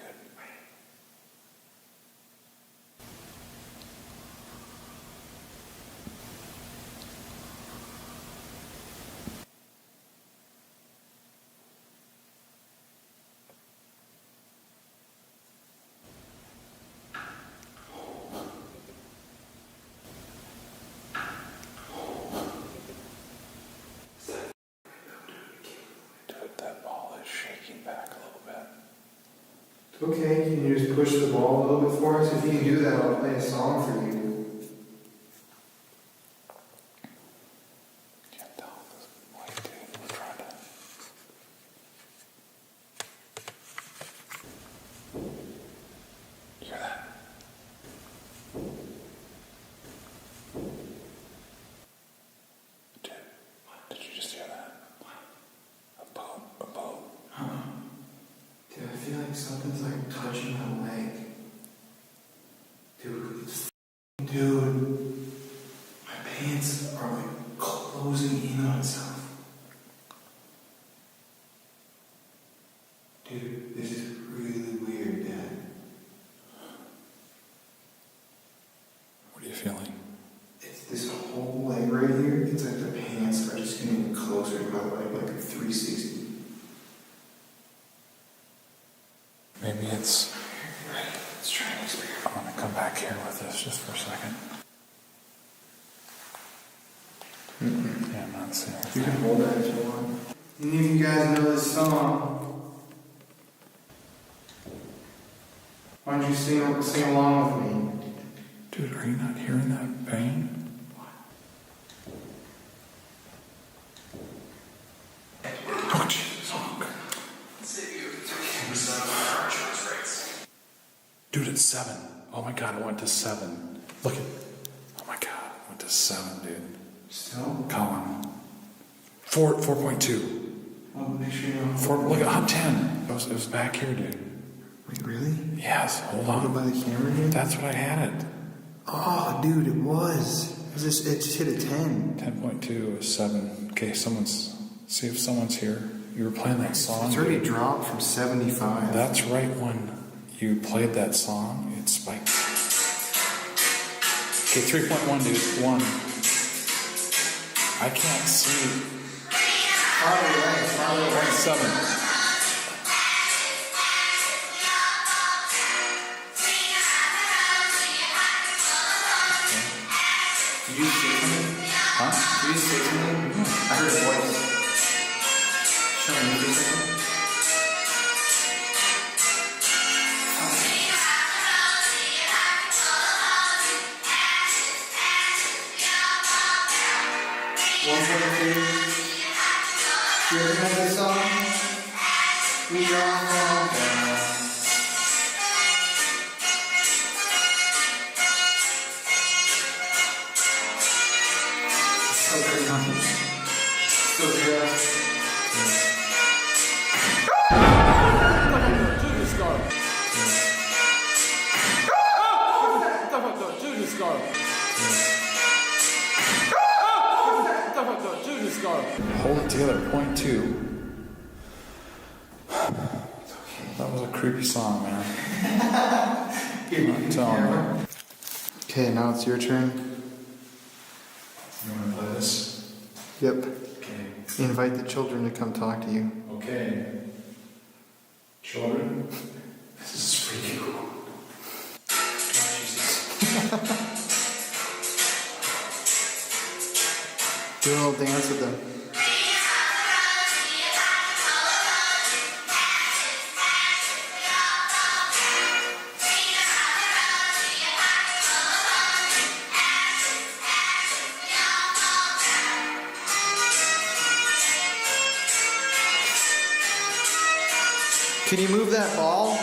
That ball is shaking back a little bit. Okay, can you just push the ball a little bit for us? If you can do that, I'll play a song for you. Can't tell this light, dude. We're trying to. Hear that? Dude, did you just hear that? A boat. Dude, I feel like something's like touching my leg. Dude, my pants are like closing in on itself. Dude, this is really weird, Dad. What are you feeling? It's this whole leg right here. It's like the pants are just getting closer to my leg, like a 360. Maybe it's. Let's try an experiment. I'm gonna come back here with this just for a second. Yeah, I'm not seeing You anything. can hold that if you want. Any of you guys know this song? Why don't you sing along with me? Dude, are you not hearing that pain? Oh, Jesus. Dude, it's 7. Oh my god, it went to 7. Look at. Oh my god, it went to 7, dude. Still? Colin. 4.2. Well, make sure you don't Look at, I'm 10. It was back here, dude. Wait, really? Yes, hold Hold it on. by the camera here? That's what I had it. Oh, dude, it was. It just hit a 10. 10.2 is 7. Okay, see if someone's here. You were playing that song. It's already dropped from 75. That's right when you played that song, it spiked. Okay, 3.1, dude. 1. I can't see. Farther away. 7. Did you say something? Huh? Did you say something? I heard a voice. Show me for a second. You recognize this song? We all fall down. So pretty happy. So good. Hold it together. 0.2. That was a creepy song, man. I'm telling you. Okay, now it's your turn. You want to play this? Yep. Okay. Invite the children to come talk to you. Okay. Children, this is freaking cool. Do a little dance with them. Can you move that ball?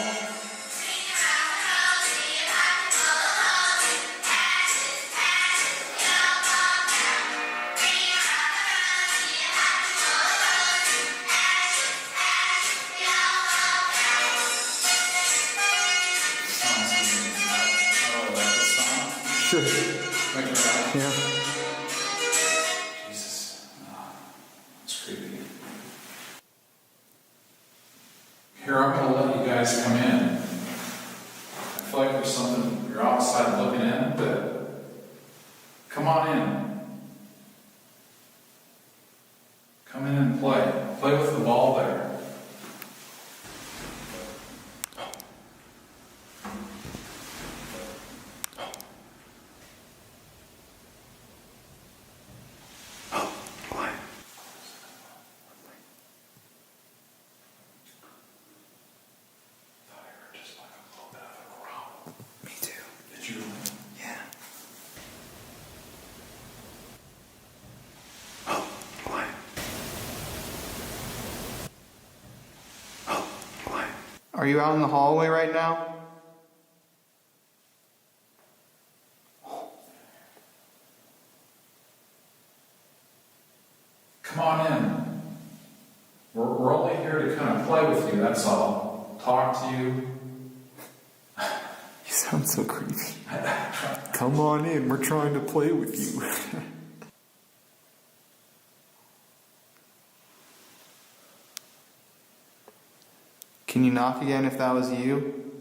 Sure. Yeah. Jesus. It's creepy. Here, I'm going to let you guys come in. I feel like there's something, you're outside looking in, but come on in. Come in and play. Play with the ball there. Are you out in the hallway right now? Come on in. We're only here to kind of play with you, that's all. Talk to you. You sound so creepy. Come on in, we're trying to play with you. Can you knock again if that was you?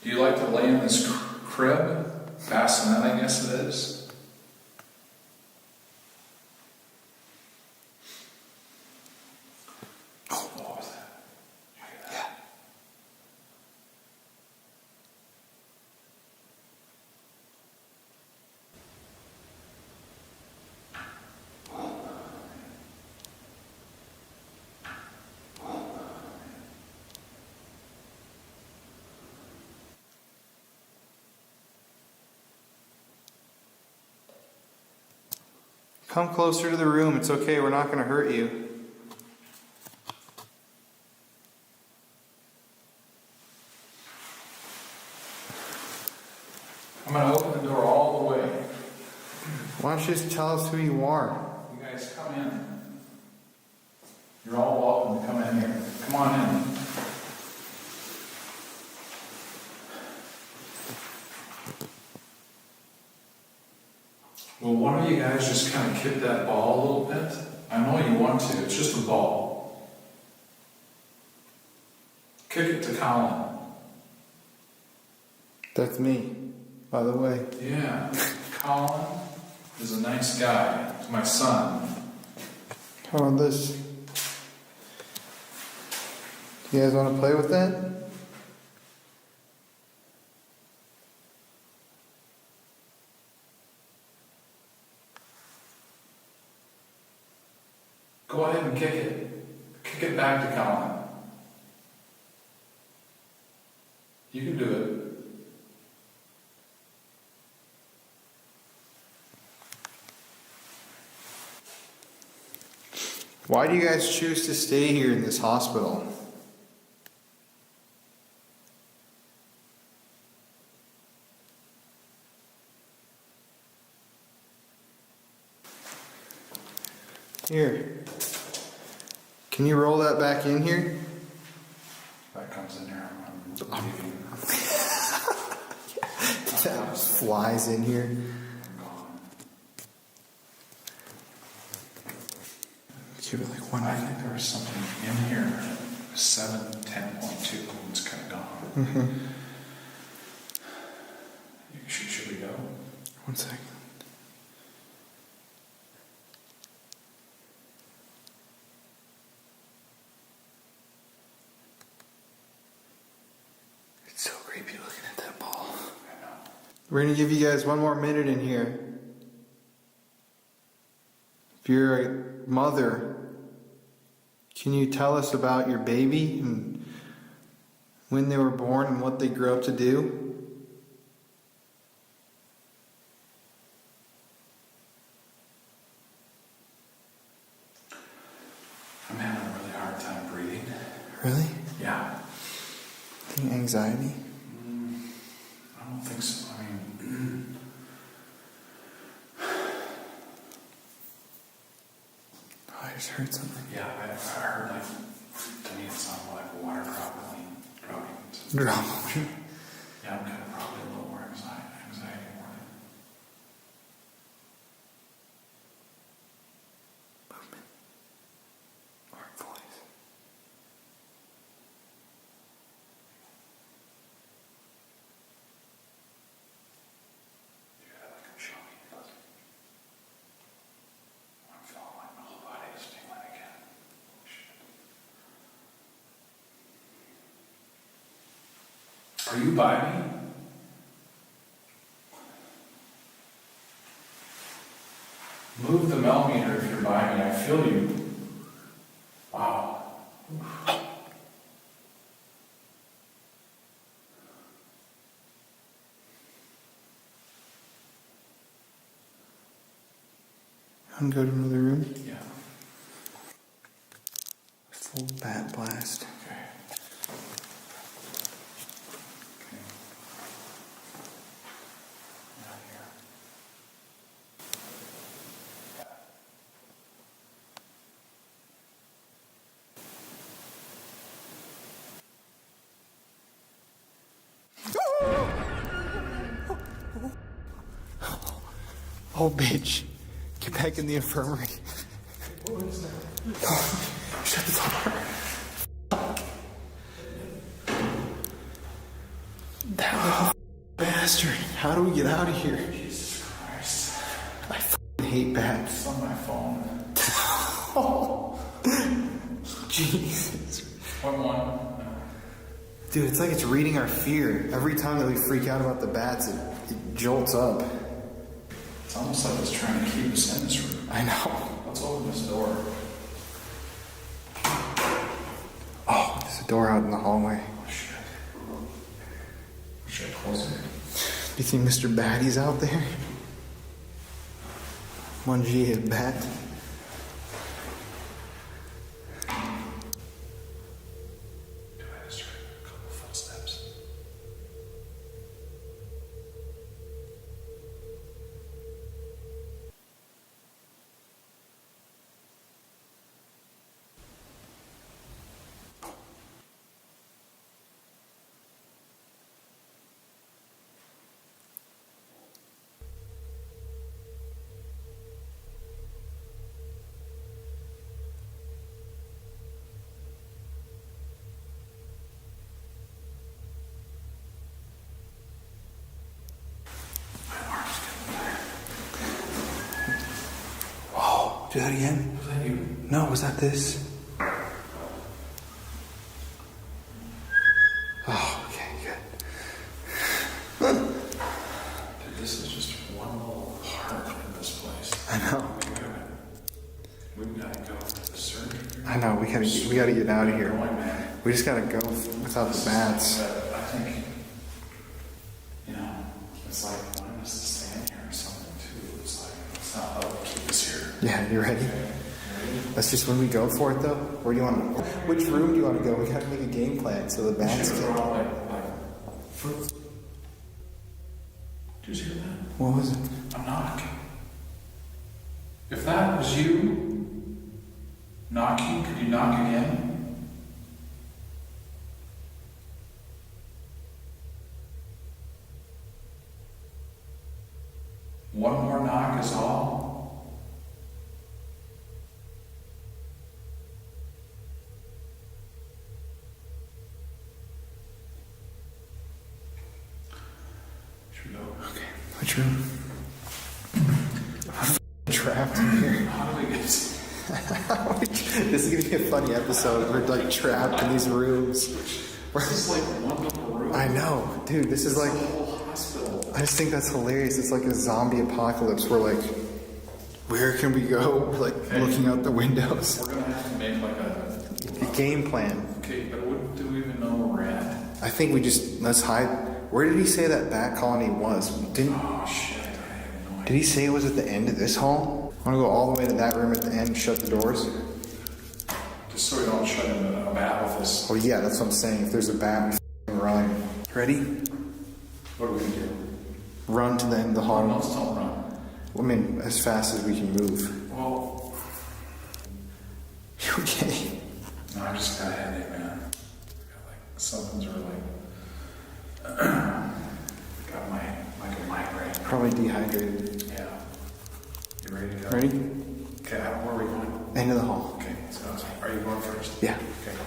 Do you like to lay in this crib? Bassinet, I guess it is. Oh, what was that? Did you hear that? Yeah. Come closer to the room. It's okay. We're not going to hurt you. I'm going to open the door all the way. Why don't you just tell us who you are? You guys come in. You're all welcome to come in here. Come on in. Well, why don't you guys just kind of kick that ball a little bit? I know you want to. It's just a ball. Kick it to Colin. That's me, by the way. Yeah. Colin is a nice guy. He's my son. How about this? You guys want to play with that? Go ahead and kick it. Kick it back to Colin. You can do it. Why do you guys choose to stay here in this hospital? Here. Can you roll that back in here? That comes in here. I'm leaving. That flies in here. Give it like 1 I minute. think there was something in here. 7:10.2. It's kind of gone. Mm-hmm. Should we go? 1 second. It's so creepy looking at that ball. I know. We're going to give you guys 1 more minute in here. If you're a mother, can you tell us about your baby and when they were born and what they grew up to do? I'm having a really hard time breathing. Really? Yeah. Think anxiety? I don't think so. I mean, Oh, I just heard something. yeah, I heard like, to me it sounded like water dropping. Dropping. Yeah, I'm kind of probably a little more anxiety more than. Movement. Or voice. You gotta like show me. I'm feeling like my whole body is tingling again. Shit. Are you by me? Move the millimeter if you're by me. I feel you. Wow. I'm gonna go to another room. Yeah. Full bat blast. Okay. Okay. Not here. Oh, bitch. Get back in the infirmary. What is that? Shut the door. That little bastard. How do we get out of here? Jesus Christ. I fucking hate bats. It's on my phone. Oh. Jesus. What one? Dude, it's like it's reading our fear. Every time that we freak out about the bats, it jolts up. It's almost like it's trying to keep us in this room. I know. Let's open this door. Oh, there's a door out in the hallway. Oh shit. Should I close it? Do you think Mr. Batty's out there? 1G hit bat. Do I just heard a couple footsteps? Whoa, do that again? Was that you? No, was that this? Oh, okay, good. Dude, this is just one little part in this place. I know. We've got to go to the surgery. I know, we gotta get out of here. Going, man. We just gotta go without the bats. But I think, you know, it's like wanting us to stand here or something too. It's like, it's not how to keep us here. Yeah, you ready? That's just when we go for it though? Where do you want to, which room do you want to go? We gotta make a game plan so the bats Should we can. throw out like, did you hear that? What was it? A knock. If that was you knocking, could you knock again? One more knock is all. Should we go? Okay, which room? I'm trapped in here. How do we get? This is gonna be a funny episode. We're like trapped in these rooms. This is like one little room. I know, dude. This is like. The whole hospital. I just think that's hilarious. It's like a zombie apocalypse. We're like, where can we go? We're like looking out the windows. We're gonna have to make like a A game plan. okay, but what do we even know where we're at? I think let's hide. Where did he say that bat colony was? Oh shit! Did he say it was at the end of this hall? I want to go all the way to that room at the end and shut the doors. Just so we don't shut in a bat office. Oh yeah, that's what I'm saying. If there's a bat, we run. Ready? What are we gonna do? Run to the end of the hall. No, let's don't run. I mean, as fast as we can move. Well, Okay. no, I just got a headache, man. Got something's really got a migraine. Probably dehydrated. Yeah. You ready to go? Ready? Okay, where are we going? End of the hall. Okay, so are you going first? Yeah. Okay.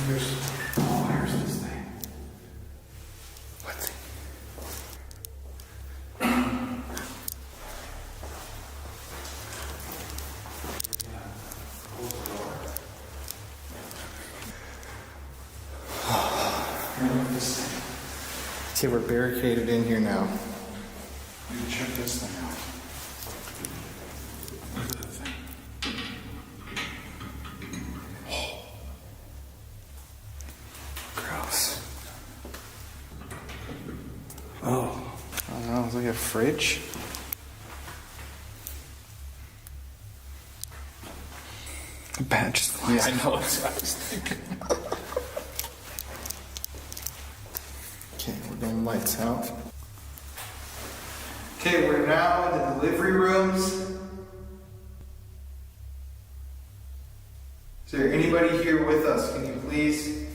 Here's this thing. What's it? Okay, we're barricaded in here now. You check this thing out. Look at that thing. Gross. Oh. I don't know, it's like a fridge. A bat just flies. Yeah, I know. That's what I was thinking. Okay, we're going lights out. Okay, we're now in the delivery rooms. Is there anybody here with us? Can you please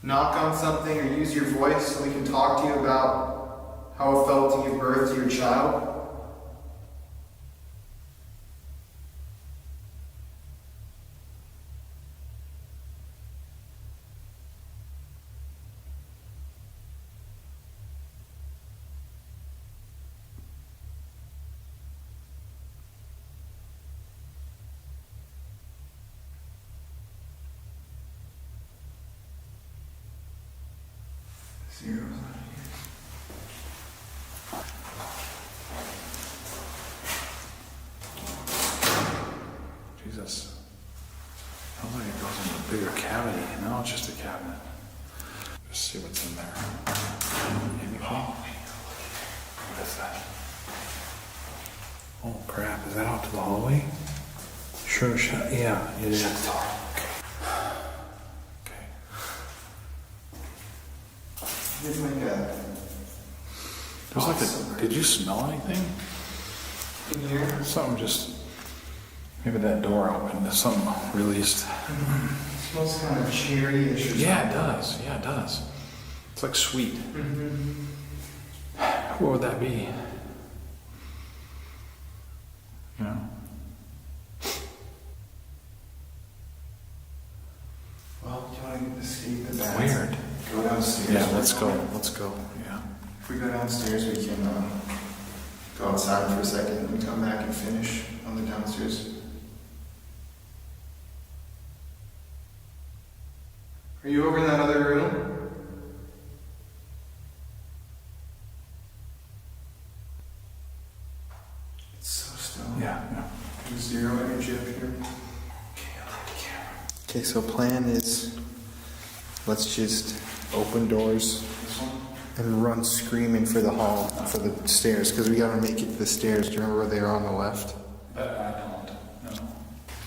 knock on something or use your voice so we can talk to you about how it felt to give birth to your child? Zeros on here. Jesus. Sounds like it goes in a bigger cavity. No, it's just a cabinet. Just see what's in there. Anything? What is that? Oh crap, is that out to the hallway? Sure, yeah, it is. Shut the door. Okay. Here's like There's like a. Did you smell anything? in here. Something just. Maybe that door opened. Something released. It smells kind of cherry-ish or Yeah, it something. does. Yeah, it does. It's like sweet. Mm-hmm. What would that be? You know? Well, do you want to escape the bats? Weird. Go downstairs. Yeah, let's go. Let's go. Yeah. If we go downstairs, we can go outside for a second and we come back and finish on the downstairs. Are you over in that other room? It's so still. Yeah. There's zero energy up here. Okay, so plan is let's just open doors and run screaming for the hall, for the stairs, because we gotta make it to the stairs. Do you remember where they are on the left? But I don't. No.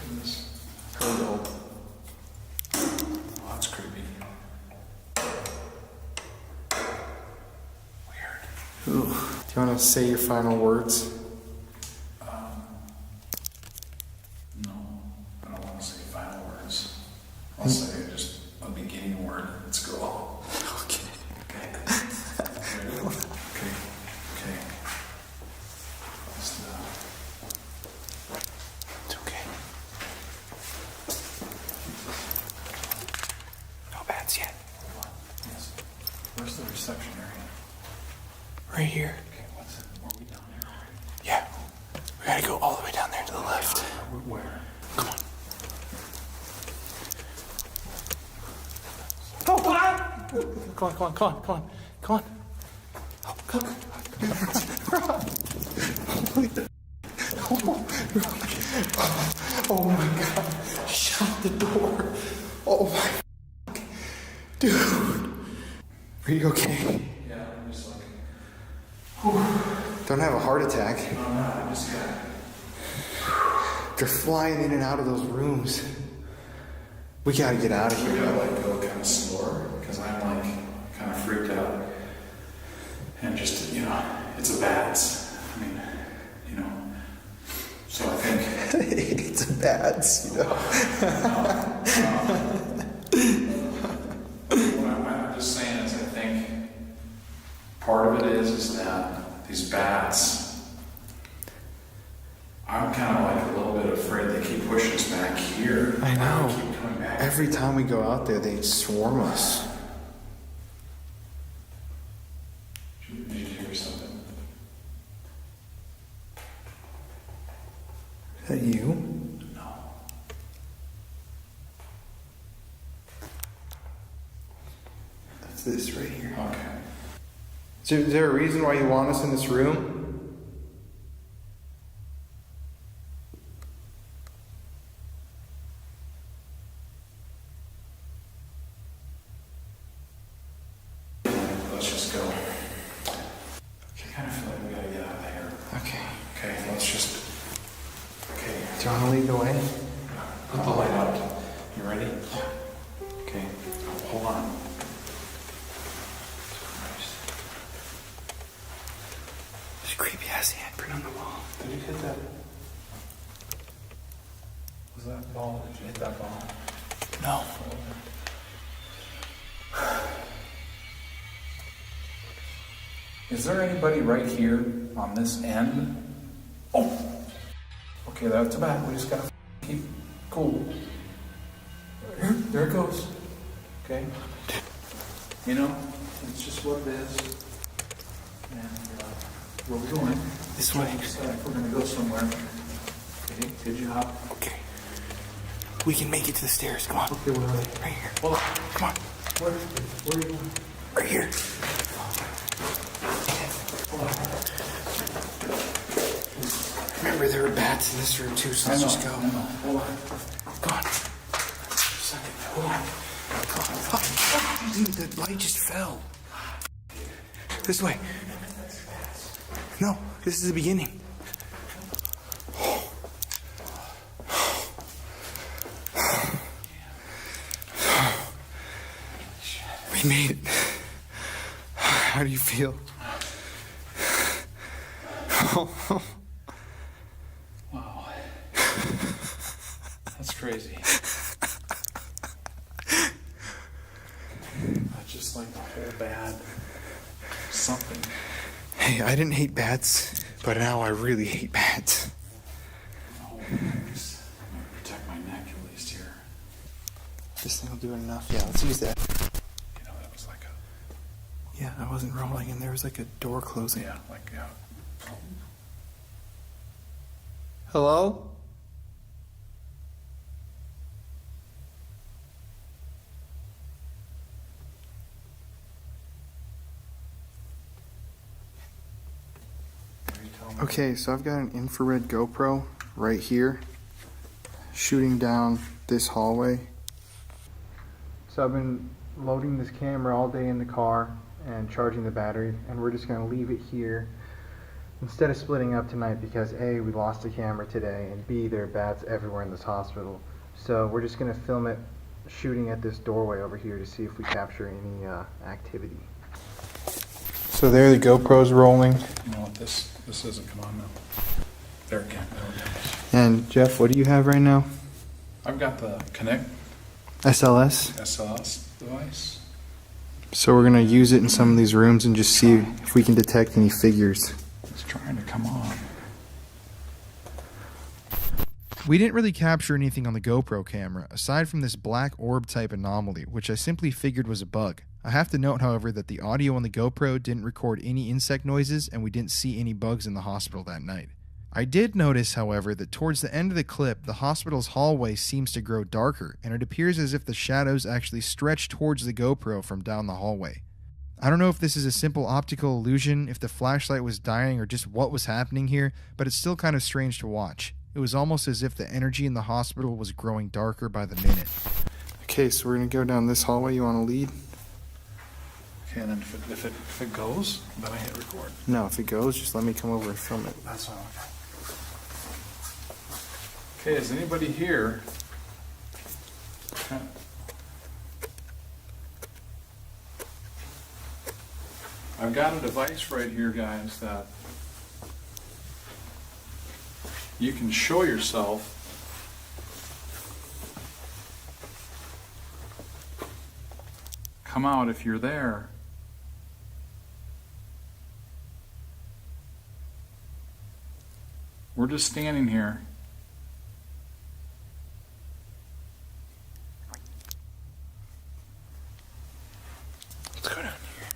Goodness. Hurry up. Oh, that's creepy. Weird. Ooh. Do you want to say your final words? No. I don't want to say final words. I'll say just a beginning word. Let's go. Okay. Okay. Ready? Okay. Okay. It's okay. No bats yet. Yes. Where's the reception area? Right here. Okay, what's it? Are we down there already? Yeah. We gotta go all the way down there to the left. Where? Come on. Oh, what? Come on. Come on. Oh, come on. Oh my God. Shut the door. Oh my God. Dude. Are you okay? Yeah, I'm just like... Don't have a heart attack. No, I just got... They're flying in and out of those rooms. We gotta get out of We here. gotta like go kind of slower, because I'm like kind of freaked out. And just, you know, it's a bats. I mean, you know. So I think... It's a bats, you know. What I'm just saying is I think part of it is that these bats, I'm kind of like a little bit afraid they keep pushing us back here. I know. They keep coming back. Every time we go out there, they swarm us. Did you hear something? Is that you? No. That's this right here. Okay. Is there a reason why you want us in this room? Let's just go. I kind of feel like we gotta get out of here. Okay. Okay, let's just... Okay. Do you want to lead the way? Put the light out. You ready? Okay. Oh, hold on. There's a creepy ass handprint on the wall. Did you hit that? Was that ball? Did you hit that ball? No. Is there anybody right here on this end? Oh! Okay, that's a bat. We just gotta keep cool. There it goes. Okay? You know, it's just what it is. And where we going? This way. We're gonna go somewhere. Okay, good job. Okay. We can make it to the stairs. Come on. Okay, where are they? Right here. Hold on. Come on. Where are you going? Right here. Remember, there were bats in this room too, so let's just go. Hold on. Come on. Second. Hold on. Come on. Oh, dude, the light just fell. This way. No, this is the beginning. We made it. How do you feel? Wow. That's crazy. That's just like the whole bad something. Hey, I didn't hate bats, but now I really hate bats. Oh, thanks. I'm gonna protect my neck at least here. This thing will do enough. Yeah, let's use that. You know, that was like a... Yeah, I wasn't rolling, and there was like a door closing. Yeah, like, yeah. Hello? Okay, so I've got an infrared GoPro right here, shooting down this hallway. So I've been loading this camera all day in the car and charging the battery, and we're just going to leave it here instead of splitting up tonight because A, we lost the camera today, and B, there are bats everywhere in this hospital. So we're just going to film it shooting at this doorway over here to see if we capture any activity. So there the GoPro's rolling. You know what, this doesn't come on now. There again. And Jeff, what do you have right now? I've got the Connect SLS. SLS device. So we're going to use it in some of these rooms and just see if we can detect any figures. It's trying to come on. We didn't really capture anything on the GoPro camera, aside from this black orb type anomaly, which I simply figured was a bug. I have to note, however, that the audio on the GoPro didn't record any insect noises and we didn't see any bugs in the hospital that night. I did notice, however, that towards the end of the clip, the hospital's hallway seems to grow darker, and it appears as if the shadows actually stretch towards the GoPro from down the hallway. I don't know if this is a simple optical illusion, if the flashlight was dying, or just what was happening here, but it's still kind of strange to watch. It was almost as if the energy in the hospital was growing darker by the minute. Okay, so we're going to go down this hallway. You want to lead? Okay, and then if it goes, then I hit record. No, if it goes, just let me come over and film it. That's all. Okay, is anybody here? I've got a device right here, guys, that you can show yourself come out if you're there. We're just standing here. Let's go down here.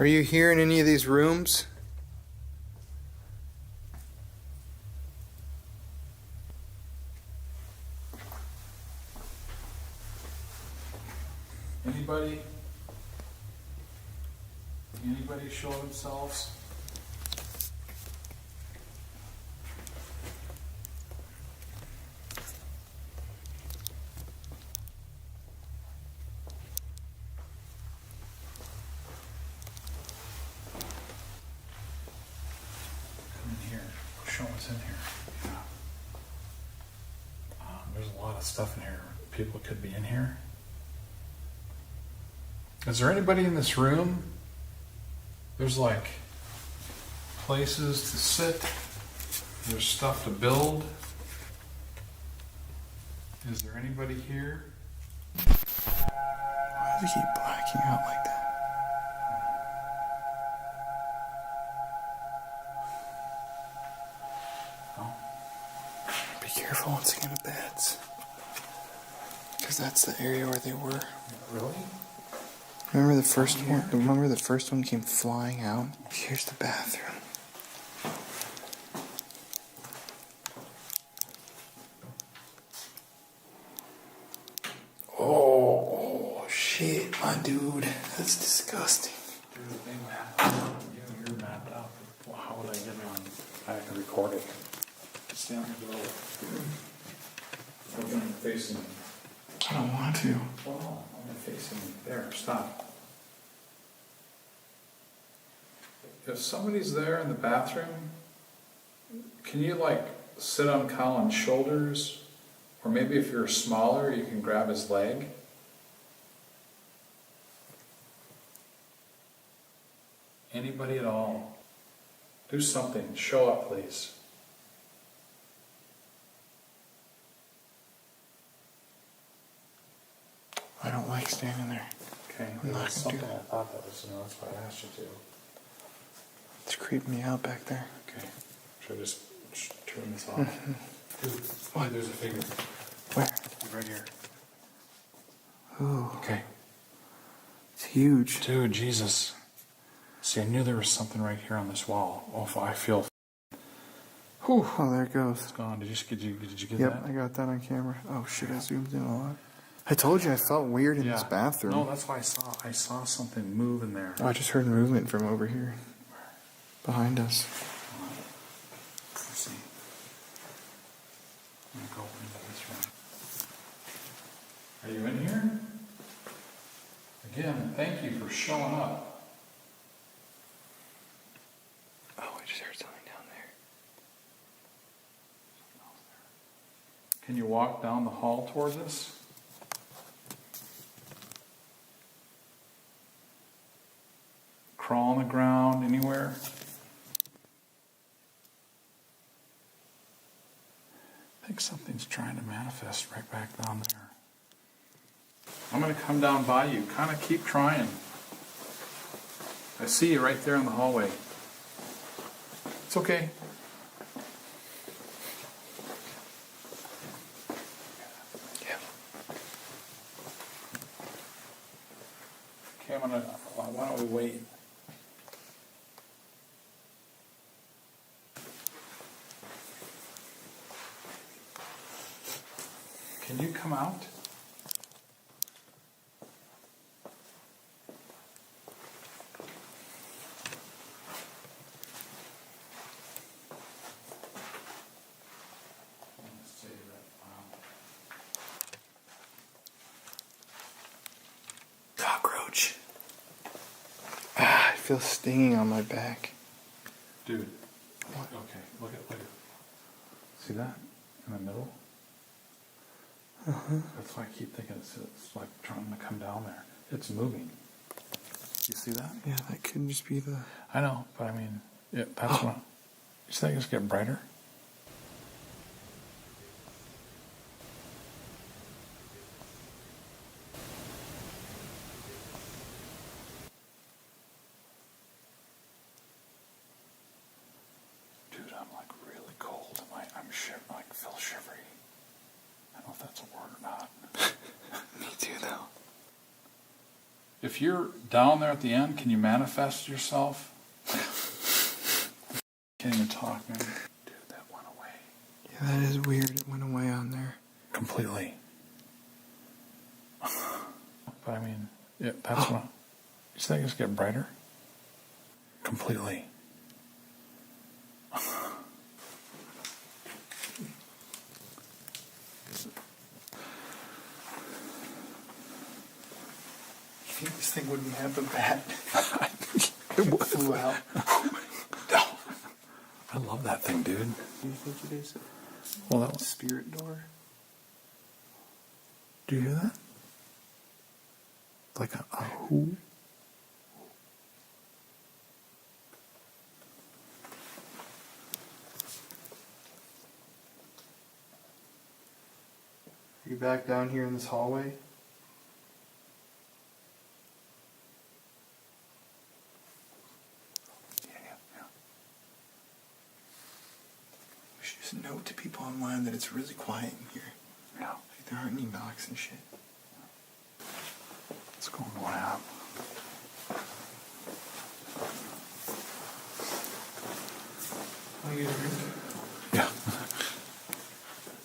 Are you here in any of these rooms? Anybody show themselves? Show what's in here. Yeah. There's a lot of stuff in here. People could be in here. Is there anybody in this room? There's like places to sit. There's stuff to build. Is there anybody here? Why do they keep blacking out like that? Be careful once again of beds. Because that's the area where they were. Really? Remember the first one? Remember the first one came flying out? Here's the bathroom. Oh shit, my dude. That's disgusting. Dude, they mapped out. You're mapped out. Well, how would I get on? I can record it. Stay on the door. I'm facing me. I don't want to. Well, I'm facing me. There, stop. If somebody's there in the bathroom, can you like sit on Colin's shoulders? Or maybe if you're smaller, you can grab his leg. Anybody at all. Do something. Show up, please. I don't like standing there. Okay. I'm not gonna something do I that. thought that was, that's why I asked you to. It's creeping me out back there. Okay. Should I just turn this off? Dude, What? There's a figure. Where? Right here. Ooh, Okay. it's huge. Dude, Jesus. See, I knew there was something right here on this wall. Oh, I feel. Whew. Oh, there it goes. It's gone. Did you get Yep, that? I got that on camera. Oh shit, I zoomed in a lot. I told you I felt weird in this bathroom. No, that's why I saw something move in there. Oh, I just heard movement from over here. Behind us. Let's see. I'm gonna go into this room. Are you in here? Again, thank you for showing up. Oh, I just heard something down there. Can you walk down the hall towards us? Crawl on the ground anywhere? I think something's trying to manifest right back down there. I'm going to come down by you. Kind of keep trying. I see you right there in the hallway. It's okay. Yeah. Okay, why don't we wait? Can you come out? Cockroach. I feel stinging on my back. Dude. What? Okay, look at. See that? In the middle? That's why I keep thinking it's like trying to come down there. It's moving. You see that? Yeah, that could just be the... I know, but I mean, yeah, that's what... You think it's getting brighter? Dude, I'm like really cold. I'm like feel shivery. I don't know if that's a word or not. Me too, though. If you're down there at the end, can you manifest yourself? Can't even talk, man. Dude, that went away. Yeah, that is weird. It went away on there. Completely. But I mean, yeah, that's what... You think it's getting brighter? Completely. This thing wouldn't have a bat. It would. Flew out. I love that thing, dude. What do you think it is? Well, that was... Spirit door? Do you hear that? Like a who? Are you back down here in this hallway? We should just note to people online that it's really quiet in here. Yeah. Like there aren't any knocks and shit. Let's go and what happened. I'll get a drink. Yeah.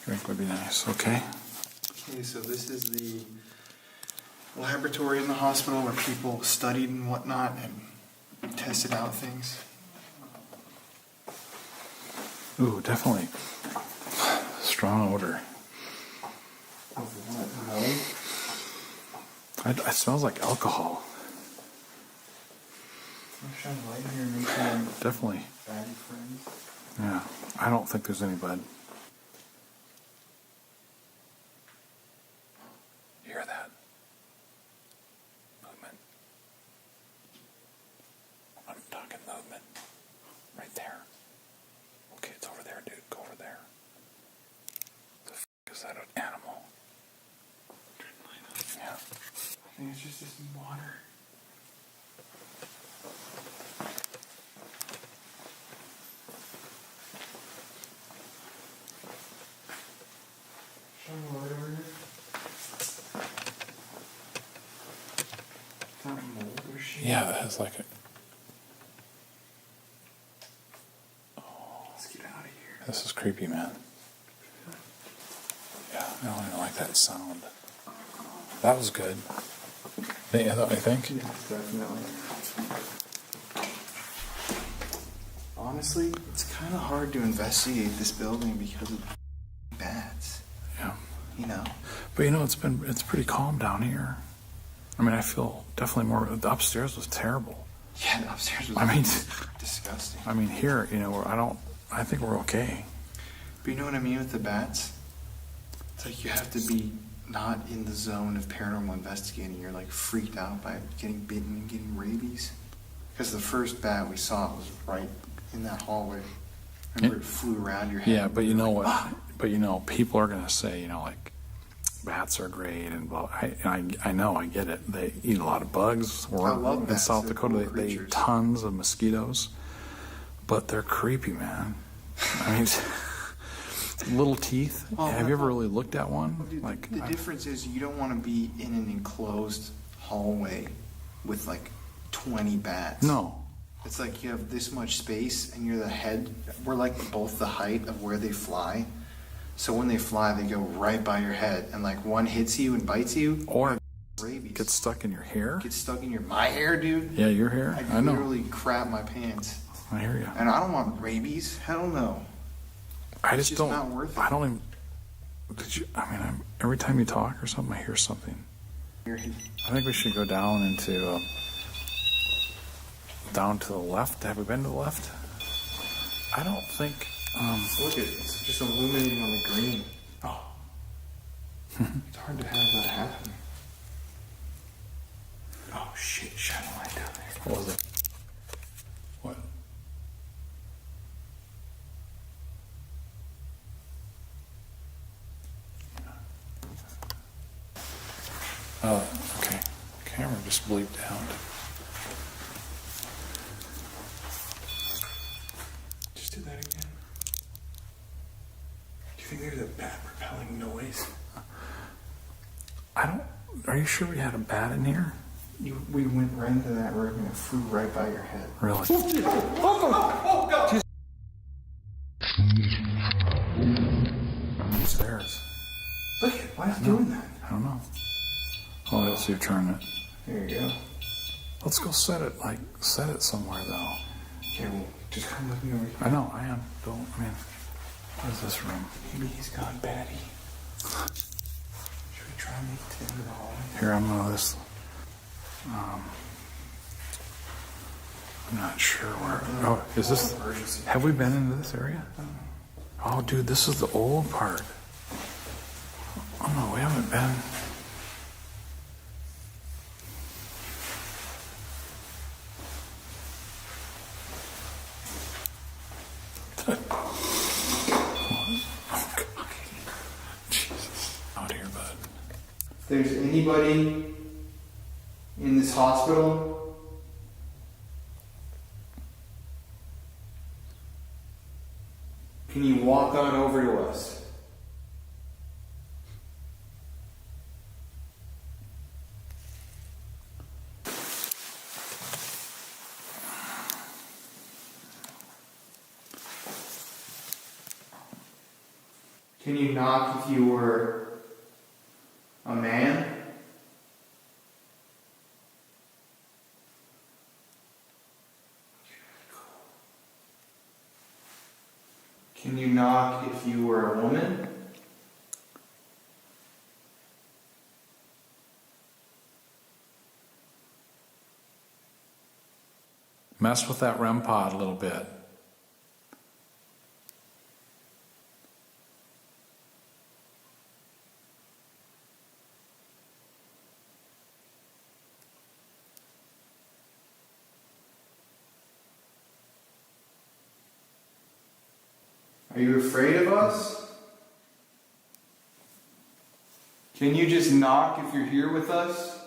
Drink would be nice, okay? Okay, so this is the laboratory in the hospital where people studied and whatnot and tested out things. Ooh, definitely. Strong odor. It smells like alcohol. I'm trying to light here and make some Definitely. fatty friends. Yeah. I don't think there's any bud. You hear that? Movement. I'm talking movement. Right there. Okay, it's over there, dude. Go over there. The f*** is that an animal? Yeah. I think it's just this water. Shine the light over here. Is that mold or shit? Yeah, it has like a... Let's get out of here. This is creepy, man. Yeah, I don't even like that sound. That was good. Yeah, I think. Yeah, definitely. Honestly, it's kind of hard to investigate this building because of bats. Yeah. You know? But you know, it's pretty calm down here. I mean, I feel definitely more... The upstairs was terrible. Yeah, the upstairs was disgusting. I mean, here, you know, I think we're okay. But you know what I mean with the bats? It's like you have to be not in the zone of paranormal investigating. You're like freaked out by getting bitten and getting rabies. Because the first bat we saw was right in that hallway. Remember, it flew around your head. Yeah, but you know what? But you know, people are going to say, you know, like, bats are great and blah. I know, I get it. They eat a lot of bugs. I love in bats. South They're Dakota, cool they eat creatures. tons of mosquitoes. But they're creepy, man. I mean, little teeth. Well, Have you ever really looked at one? Dude, Like, the difference is you don't want to be in an enclosed hallway with like 20 bats. no. It's like you have this much space and you're the head. We're like both the height of where they fly. So when they fly, they go right by your head, and like one hits you and bites you. Or rabies. get stuck in your hair. Get stuck in my hair, dude. Yeah, your hair. I I know. literally crap my pants. I hear you. And I don't want rabies. Hell no. I just just don't. not worth it. I don't even. Did you? I mean, every time you talk or something, I hear something. I think we should go down into down to the left. Have we been to the left? I don't think. Look at it. It's just illuminating on the green. Oh. It's hard to have that happen. Oh shit! Shine a light down there. What was it? What? Oh, okay. Camera just bleeped out. Just do that again. Do you think there's a bat repelling noise? I don't. Are you sure we had a bat in here? We went right into that room and it flew right by your head. Really? Oh God! Upstairs. Look at it. Why is it doing that? I don't know. Oh, let's see you turn it. There you go. Let's go set it somewhere though. Okay, well, just come with me over here. I know, I am. Don't, I mean, what is this room? Maybe he's gone batty. Should we try and make it into the hallway? Here, I'm gonna this. I'm not sure where. Oh, is this? Have we been into this area? Oh, dude, this is the old part. Oh no, we haven't been. If there's anybody in this hospital, can you walk on over to us? Can you knock if you were a man? Can you knock if you were a woman? Mess with that REM pod a little bit. Are you afraid of us? Can you just knock if you're here with us?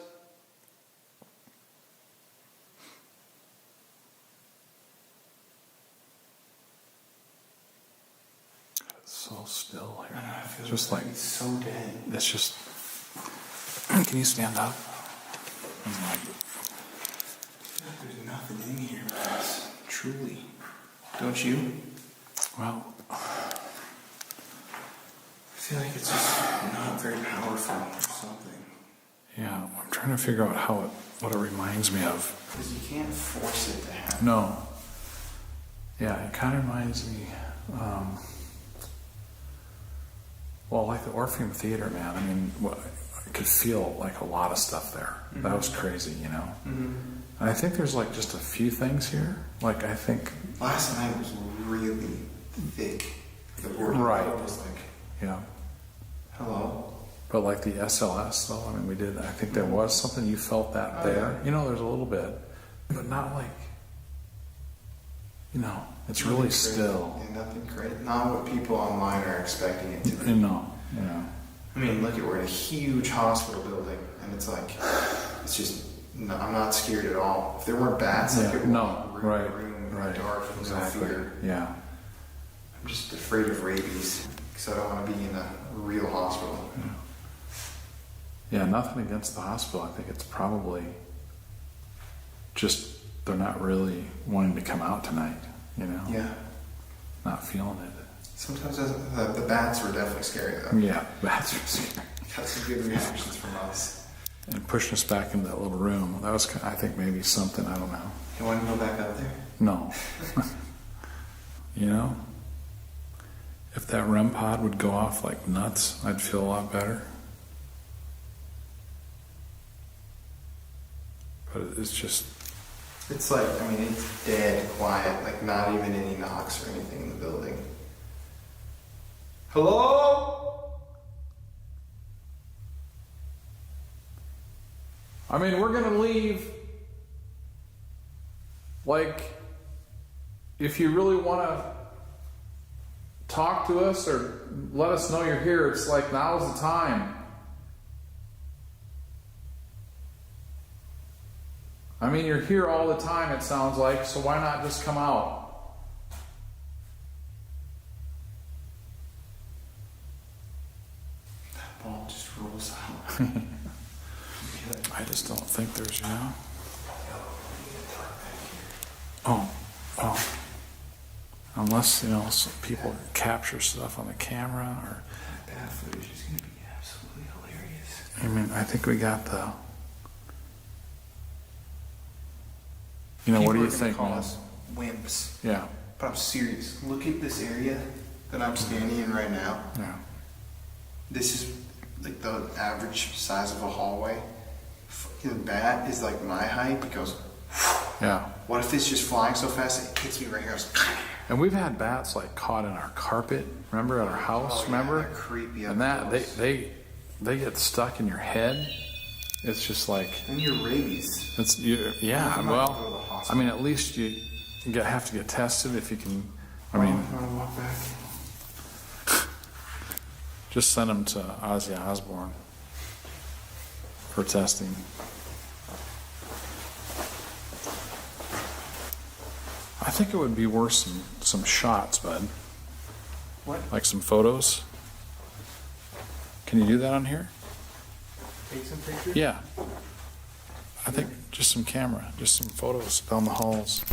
It's so still here. I feel Just like it's so dead. it's just. Can you stand up? There's nothing in here, guys. Truly. Don't you? Well, I feel like it's just not very powerful or something. yeah, I'm trying to figure out what it reminds me of. Because you can't force it to happen. No. Yeah, it kind of reminds me, well, like the Orpheum Theater, man. I mean, I could feel like a lot of stuff there. Mm-hmm. That was crazy, you know. Mm-hmm. And I think there's like just a few things here. Like I think last night was really thick. The word right was like, yeah. Hello. But like the SLS though, I mean, I think there was something you felt that there. Yeah. You know, there's a little bit, but not like, you know, it's nothing really crazy. Still. Yeah, nothing crazy. Not what people online are expecting it to be. You know, yeah. I mean, look at, we're in a huge hospital building, and it's like, it's just, no, I'm not scared at all. If there weren't bats, yeah. I could walk room right, dark, exactly. No fear. Yeah. I'm just afraid of rabies, because I don't want to be in a real hospital. Yeah, nothing against the hospital. I think it's probably just they're not really wanting to come out tonight, you know? Yeah. Not feeling it. Sometimes the bats were definitely scary though. Yeah, bats were scary. Got some good reactions from us. And pushing us back into that little room. That was, I think, maybe something, I don't know. You want to go back up there? No. You know? If that REM pod would go off like nuts, I'd feel a lot better. But it's just... It's like, I mean, it's dead quiet, like not even any knocks or anything in the building. Hello? I mean, we're gonna leave. Like, if you really wanna talk to us or let us know you're here, it's like now's the time. I mean, you're here all the time, it sounds like, so why not just come out? That ball just rolls out. I just don't think there's, you know? Oh. Unless, you know, some people capture stuff on the camera or... That footage is going to be absolutely hilarious. I mean, I think we got the... You know, what do you think, Call man? us wimps. Yeah. But I'm serious. Look at this area that I'm standing in right now. Yeah. This is like the average size of a hallway. Fucking bat is like my height. It goes. Yeah. What if it's just flying so fast it hits me right here? And we've had bats like caught in our carpet. Remember at our house? Oh, yeah, remember? they're creepy. And that they get stuck in your head. It's just like. And your rabies. It's yeah. Well, I mean, at least you have to get tested if you can. I mean. I'm gonna walk back. Just send them to Ozzy Osbourne for testing. I think it would be worth some shots, bud. What? Like some photos. Can you do that on here? Take some pictures? Yeah. I think just some camera, just some photos down the halls.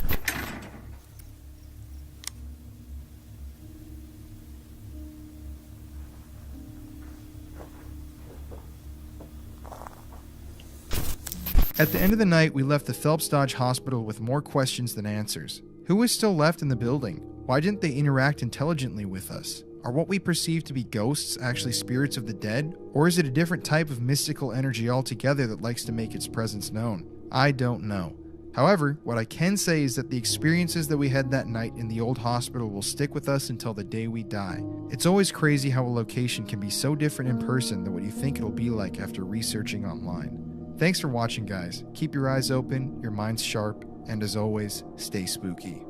At the end of the night, we left the Phelps Dodge Hospital with more questions than answers. Who was still left in the building? Why didn't they interact intelligently with us? Are what we perceive to be ghosts actually spirits of the dead? Or is it a different type of mystical energy altogether that likes to make its presence known? I don't know. However, what I can say is that the experiences that we had that night in the old hospital will stick with us until the day we die. It's always crazy how a location can be so different in person than what you think it'll be like after researching online. Thanks for watching, guys. Keep your eyes open, your minds sharp, and as always, stay spooky.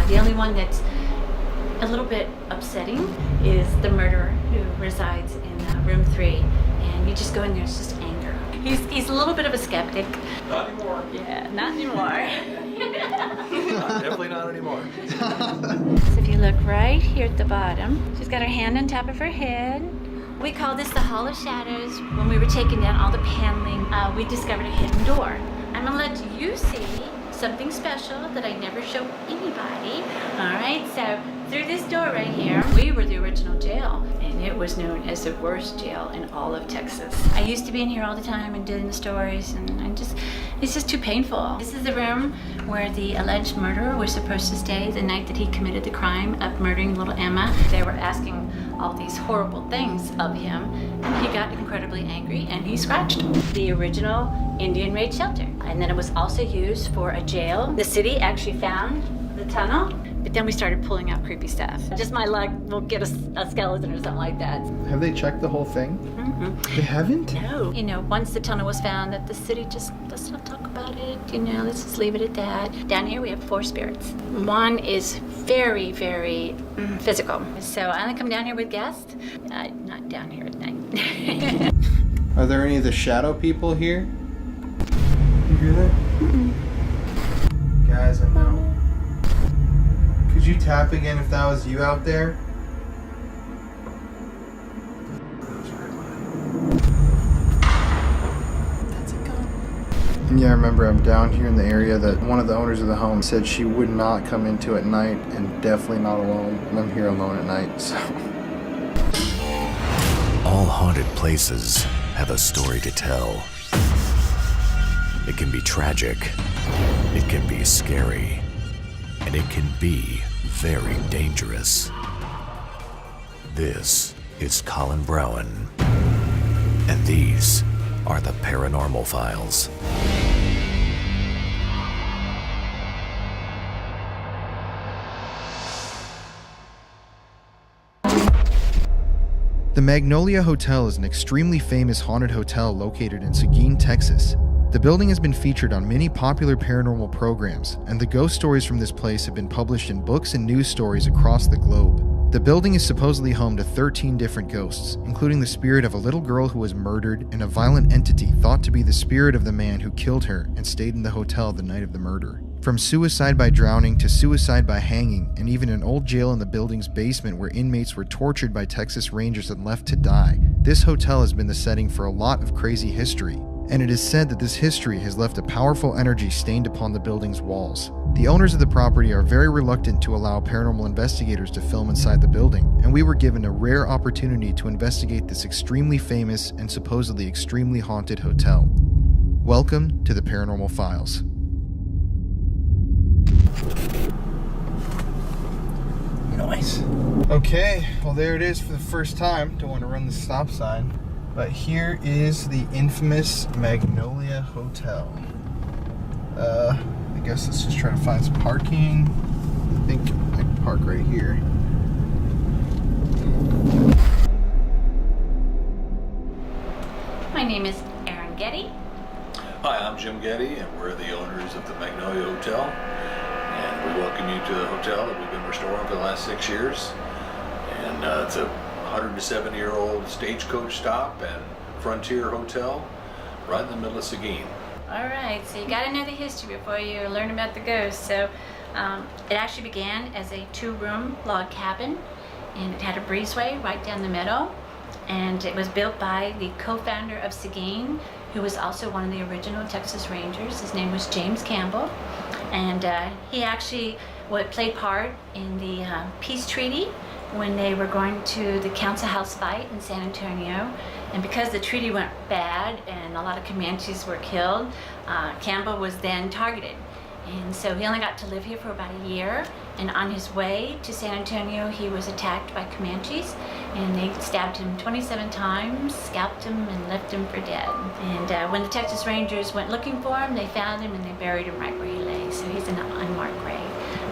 The only one that's a little bit upsetting is the murderer who resides in room 3, and you just go in there, it's just anger. He's a little bit of a skeptic. Not anymore. Yeah, not anymore. Definitely not anymore. So if you look right here at the bottom, she's got her hand on top of her head. We call this the Hall of Shadows. When we were taking down all the paneling, we discovered a hidden door. I'm gonna let you see something special that I never show anybody. All right, so through this door right here, we were the original jail, and it was known as the worst jail in all of Texas. I used to be in here all the time and doing the stories, and it's just too painful. This is the room where the alleged murderer was supposed to stay the night that he committed the crime of murdering little Emma. They were asking all these horrible things of him, and he got incredibly angry, and he scratched the original Indian raid shelter. And then it was also used for a jail. The city actually found the tunnel, but then we started pulling out creepy stuff. Just my luck, we'll get a skeleton or something like that. Have they checked the whole thing? Mm-hmm. They haven't? No. You know, once the tunnel was found, that the city just, let's not talk about it. You know, let's just leave it at that. Down here we have 4 spirits. One is very, very physical. So I only come down here with guests, not down here at night. Are there any of the shadow people here? hear that? Guys, I know. Could you tap again if that was you out there? And yeah, I remember I'm down here in the area that one of the owners of the home said she would not come into at night, and definitely not alone. And I'm here alone at night, so. All haunted places have a story to tell. It can be tragic, it can be scary, and it can be very dangerous. This is Colin Browen, and these are the Paranormal Files. The Magnolia Hotel is an extremely famous haunted hotel located in Seguin, Texas. The building has been featured on many popular paranormal programs, and the ghost stories from this place have been published in books and news stories across the globe. The building is supposedly home to 13 different ghosts, including the spirit of a little girl who was murdered and a violent entity thought to be the spirit of the man who killed her and stayed in the hotel the night of the murder. From suicide by drowning to suicide by hanging, and even an old jail in the building's basement where inmates were tortured by Texas Rangers and left to die, this hotel has been the setting for a lot of crazy history. And it is said that this history has left a powerful energy stained upon the building's walls. The owners of the property are very reluctant to allow paranormal investigators to film inside the building, and we were given a rare opportunity to investigate this extremely famous and supposedly extremely haunted hotel. Welcome to the Paranormal Files. Nice. Okay, well there it is for the first time. Don't want to run the stop sign. But here is the infamous Magnolia Hotel. I guess let's just try to find some parking. I think I can park right here. My name is Erin Getty. Hi, I'm Jim Getty, and we're the owners of the Magnolia Hotel. And we welcome you to the hotel that we've been restoring for the last 6 years. And it's a 107-year-old stagecoach stop and frontier hotel right in the middle of Seguin. All right, so you got to know the history before you learn about the ghosts. So it actually began as a 2-room log cabin, and it had a breezeway right down the middle. And it was built by the co-founder of Seguin, who was also one of the original Texas Rangers. His name was James Campbell. And he actually played part in the peace treaty when they were going to the council house fight in San Antonio. And because the treaty went bad and a lot of Comanches were killed, Campbell was then targeted. And so he only got to live here for about a year. And on his way to San Antonio, he was attacked by Comanches, and they stabbed him 27 times, scalped him, and left him for dead. And when the Texas Rangers went looking for him, they found him and they buried him right where he lay. So he's in an unmarked grave.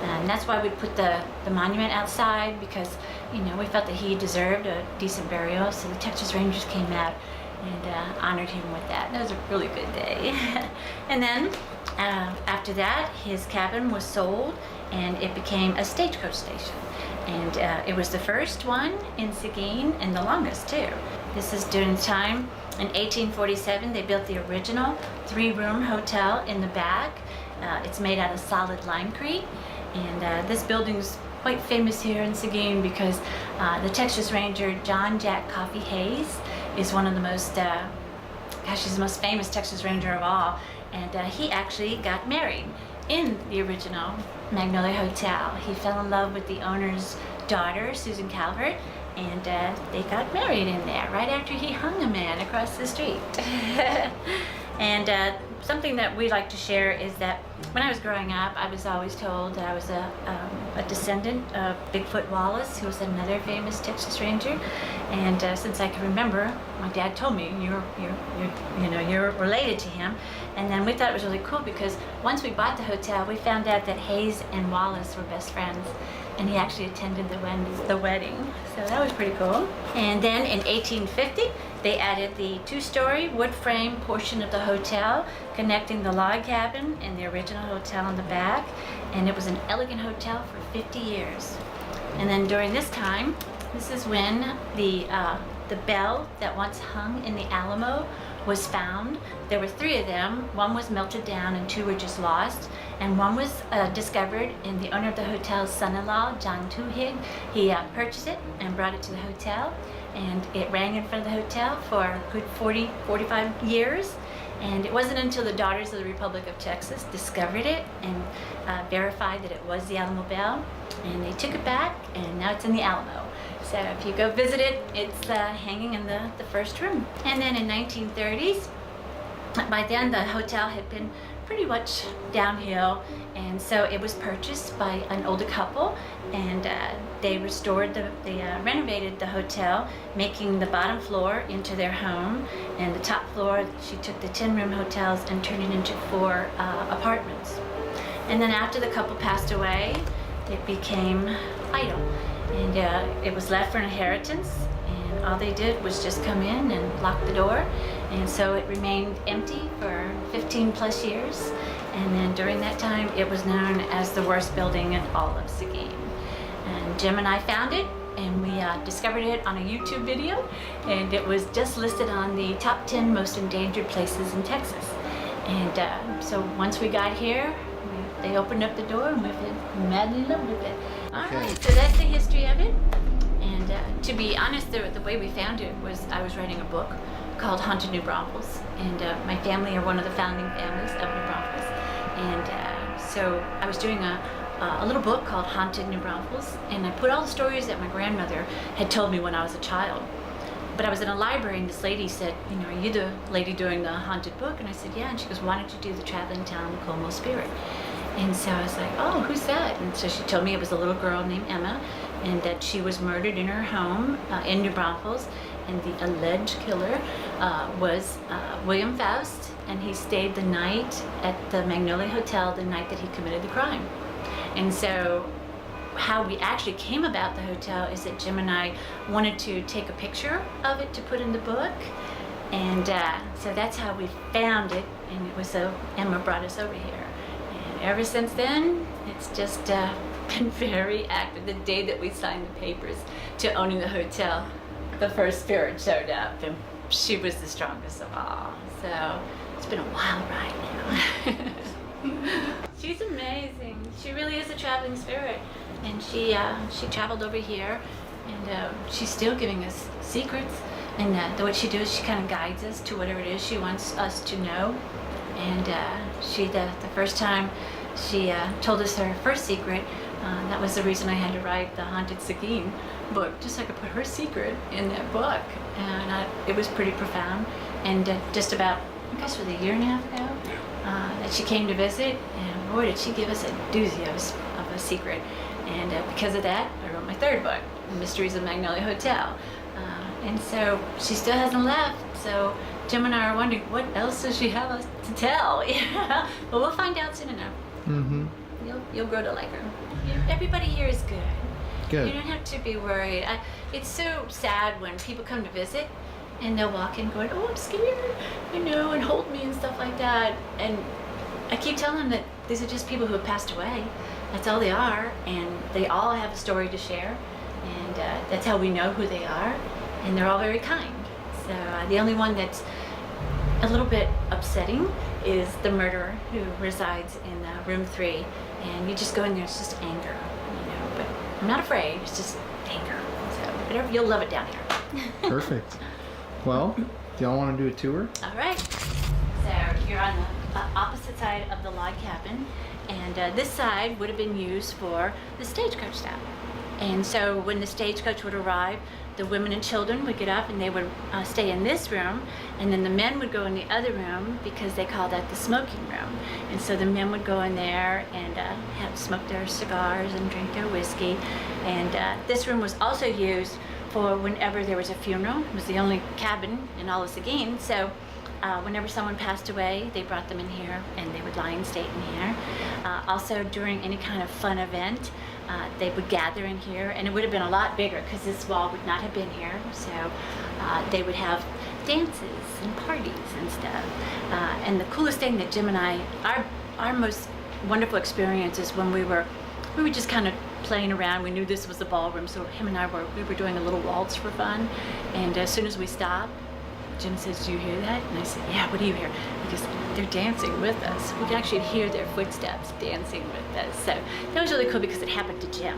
And that's why we put the monument outside, because, you know, we felt that he deserved a decent burial. So the Texas Rangers came out and honored him with that. That was a really good day. And then after that, his cabin was sold and it became a stagecoach station. And it was the first one in Seguin and the longest too. This is during the time in 1847 they built the original 3-room hotel in the back. It's made out of solid limecrete, and this building's quite famous here in Seguin because the Texas Ranger John Jack Coffee Hayes is one of the most, he's the most famous Texas Ranger of all, and he actually got married in the original Magnolia Hotel. He fell in love with the owner's daughter, Susan Calvert, and they got married in there right after he hung a man across the street. And something that we like to share is that when I was growing up, I was always told that I was a descendant of Bigfoot Wallace, who was another famous Texas Ranger. And since I can remember, my dad told me you're related to him. And then we thought it was really cool because once we bought the hotel, we found out that Hayes and Wallace were best friends. And he actually attended the wedding. So that was pretty cool. And then in 1850, they added the 2-story wood frame portion of the hotel, connecting the log cabin and the original hotel in the back. And it was an elegant hotel for 50 years. And then during this time, this is when the the bell that once hung in the Alamo was found. There were 3 of them. One was melted down and 2 were just lost. And one was discovered in the owner of the hotel's son-in-law, John Tuhig. He purchased it and brought it to the hotel. And it rang in front of the hotel for a good 40, 45 years. And it wasn't until the Daughters of the Republic of Texas discovered it and verified that it was the Alamo Bell. And they took it back, and now it's in the Alamo. So if you go visit it, it's hanging in the first room. And then in 1930s, by then the hotel had been pretty much downhill, and so it was purchased by an older couple, and they renovated the hotel, making the bottom floor into their home, and the top floor, she took the 10-room hotels and turned it into 4 apartments. And then after the couple passed away, it became idle, and it was left for inheritance, and all they did was just come in and lock the door, and so it remained empty for 15 plus years. And then during that time, it was known as the worst building in all of Seguin. And Jim and I found it, and we discovered it on a YouTube video, and it was just listed on the top 10 most endangered places in Texas. And so once we got here, they opened up the door, and we've been madly in love with it. All right, so that's the history of it. And to be honest, the way we found it was I was writing a book called Haunted New Braunfels, and my family are one of the founding families of New Braunfels. And so I was doing a little book called Haunted New Braunfels, and I put all the stories that my grandmother had told me when I was a child. But I was in a library, and this lady said, you know, are you the lady doing the haunted book? And I said, yeah. And she goes, why don't you do the Traveling Town Como Spirit? And so I was like, oh, who's that? And so she told me it was a little girl named Emma, and that she was murdered in her home in New Braunfels, and the alleged killer was William Faust, and he stayed the night at the Magnolia Hotel the night that he committed the crime. And so how we actually came about the hotel is that Jim and I wanted to take a picture of it to put in the book, and so that's how we found it, and it was so Emma brought us over here. And ever since then, it's just been very active. The day that we signed the papers to owning the hotel, the first spirit showed up, and she was the strongest of all. So it's been a wild ride now. She's amazing. She really is a traveling spirit, and she traveled over here, and she's still giving us secrets. And what she does, she kind of guides us to whatever it is she wants us to know. And the first time she told us her first secret, that was the reason I had to write the Haunted Seguin book, just so I could put her secret in that book. And it was pretty profound. And just about, I guess, it was a year and a half ago, that she came to visit, and boy, did she give us a doozy of a secret. And because of that, I wrote my 3rd book, Mysteries of Magnolia Hotel. And so she still hasn't left. So Jim and I are wondering, what else does she have us to tell? Yeah, but we'll find out soon enough. Mm-hmm. You'll grow to like her. Everybody here is good. Good. You don't have to be worried. It's so sad when people come to visit and they'll walk in going, oh, I'm scared, and hold me and stuff like that. And I keep telling them that these are just people who have passed away. That's all they are, and they all have a story to share, and that's how we know who they are, and they're all very kind. So the only one that's a little bit upsetting is the murderer who resides in room 3, and you just go in there, it's just anger, but I'm not afraid, it's just anger. So whatever, you'll love it down here. Perfect. Well, do y'all want to do a tour? All right. So you're on the opposite side of the log cabin, and this side would have been used for the stagecoach stop. And so when the stagecoach would arrive, the women and children would get up and they would stay in this room, and then the men would go in the other room because they called that the smoking room. And so the men would go in there and smoke their cigars and drink their whiskey. And this room was also used for whenever there was a funeral. It was the only cabin in all of Seguin. So whenever someone passed away, they brought them in here and they would lie in state in here. Also during any kind of fun event, they would gather in here, and it would have been a lot bigger because this wall would not have been here. So they would have dances and parties and stuff. And the coolest thing that Jim and I, our most wonderful experience is when we would just kind of playing around. We knew this was the ballroom, so him and I we were doing a little waltz for fun. And as soon as we stopped, Jim says, "Do you hear that?" And I said, "Yeah, what do you hear?" Because they're dancing with us. We could actually hear their footsteps dancing with us. So that was really cool because it happened to Jim.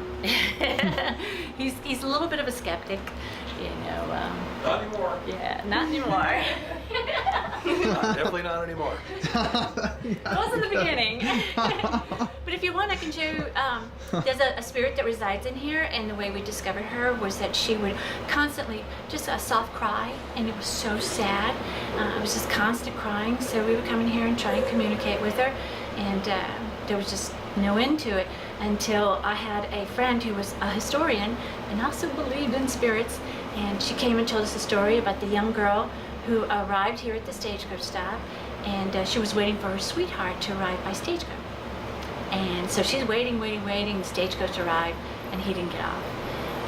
He's a little bit of a skeptic, you know. Not anymore. Yeah, not anymore. Definitely not anymore. It was in the beginning. But if you want, I can show you, there's a spirit that resides in here, and the way we discovered her was that she would constantly just a soft cry, and it was so sad. It was just constant crying, so we would come in here and try and communicate with her, and there was just no end to it until I had a friend who was a historian and also believed in spirits, and she came and told us a story about the young girl who arrived here at the stagecoach stop, and she was waiting for her sweetheart to arrive by stagecoach. And so she's waiting, the stagecoach arrived, and he didn't get off.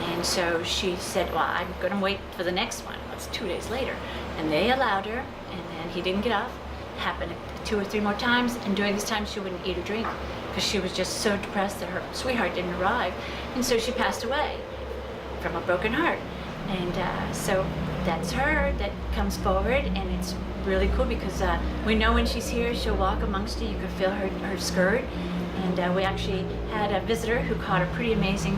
And so she said, "Well, I'm going to wait for the next one." That's 2 days later. And they allowed her, and then he didn't get off. It happened 2 or 3 more times, and during this time she wouldn't eat or drink because she was just so depressed that her sweetheart didn't arrive. And so she passed away from a broken heart. And so that's her that comes forward, and it's really cool because we know when she's here, she'll walk amongst you. You can feel her skirt. And we actually had a visitor who caught a pretty amazing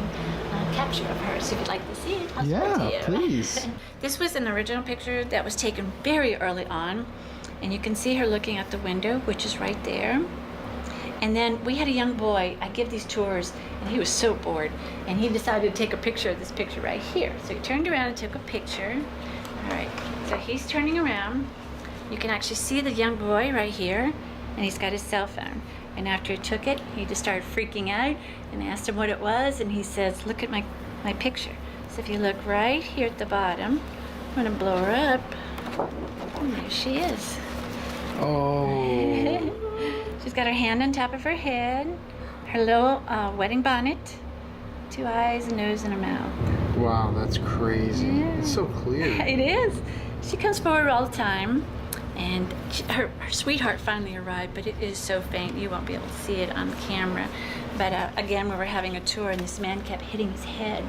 capture of her. So if you'd like to see it, I'll show it to you. Please. This was an original picture that was taken very early on. And you can see her looking out the window, which is right there. And then we had a young boy, I give these tours, and he was so bored. And he decided to take a picture of this picture right here. So he turned around and took a picture. All right, so he's turning around. You can actually see the young boy right here, and he's got his cell phone. And after he took it, he just started freaking out, and I asked him what it was, and he says, "Look at my picture." So if you look right here at the bottom, I'm gonna blow her up. And there she is. Oh. She's got her hand on top of her head, her little wedding bonnet, 2 eyes, a nose, and a mouth. Wow, that's crazy. Yeah. It's so clear. It is. She comes forward all the time. And her sweetheart finally arrived, but it is so faint you won't be able to see it on camera. But again, we were having a tour, and this man kept hitting his head.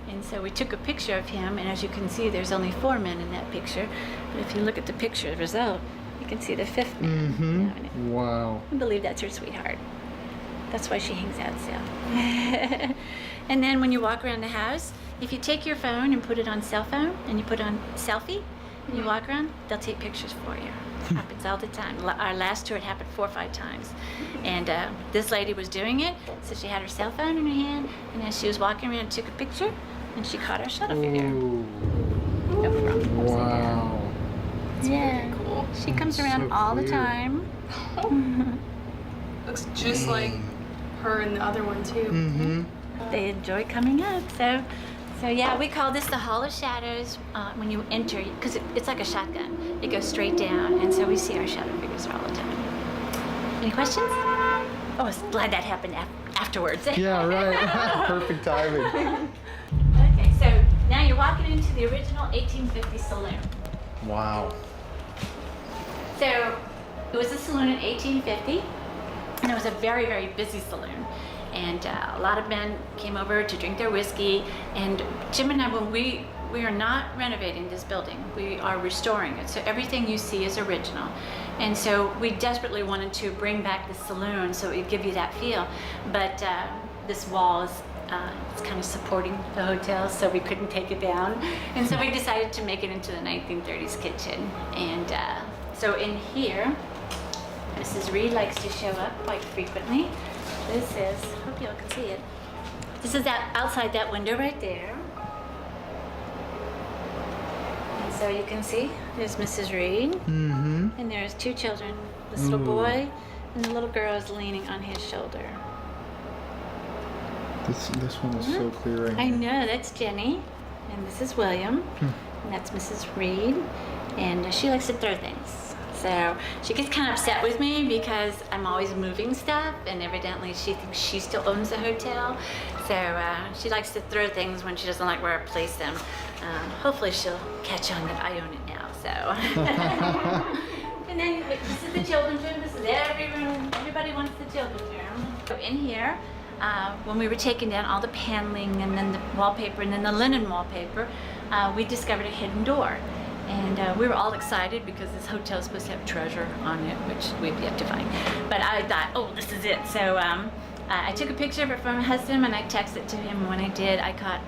And so we took a picture of him, and as you can see, there's only 4 men in that picture. But if you look at the picture result, you can see the 5th man. Mm-hmm. Wow. I believe that's her sweetheart. That's why she hangs out so. And then when you walk around the house, if you take your phone and put it on cell phone, and you put on selfie, and you walk around, they'll take pictures for you. It happens all the time. Our last tour, it happened 4 or 5 times. And this lady was doing it, so she had her cell phone in her hand, and as she was walking around, took a picture, and she caught our shuttle figure. No problem. Wow. That's very cool. She comes around so all the clear. time. Looks just like her and the other one too. Mm-hmm. They enjoy coming out, So yeah, we call this the Hall of Shadows when you enter, because it's like a shotgun. It goes straight down, and so we see our shadow figures all the time. Any questions? Oh, I was glad that happened afterwards. Yeah, right. Perfect timing. Okay, so now you're walking into the original 1850 saloon. Wow. So it was a saloon in 1850, and it was a very, very busy saloon. And a lot of men came over to drink their whiskey. And Jim and I, when we are not renovating this building, we are restoring it. So everything you see is original. And so we desperately wanted to bring back the saloon so it would give you that feel. But this wall is it's kind of supporting the hotel, so we couldn't take it down. And so we decided to make it into the 1930s kitchen. And so in here, Mrs. Reed likes to show up quite frequently. This is, hope y'all can see it. This is that outside that window right there. And so you can see, there's Mrs. Reed. Mm-hmm. And there's 2 children. This little boy and the little girl is leaning on his shoulder. This one is so clear right I now. know, that's Jenny. And this is William. And that's Mrs. Reed. And she likes to throw things. So she gets kind of upset with me because I'm always moving stuff, and evidently she thinks she still owns the hotel. So she likes to throw things when she doesn't like where I place them. Hopefully she'll catch on that I own it now. So. And then this is the children's room. This is every room. Everybody wants the children's room. So in here, when we were taking down all the paneling and then the wallpaper and then the linen wallpaper, we discovered a hidden door. And we were all excited because this hotel is supposed to have treasure on it, which we've yet to find. But I thought, oh, this is it. So I took a picture of it from my husband and I texted it to him. When I did, I caught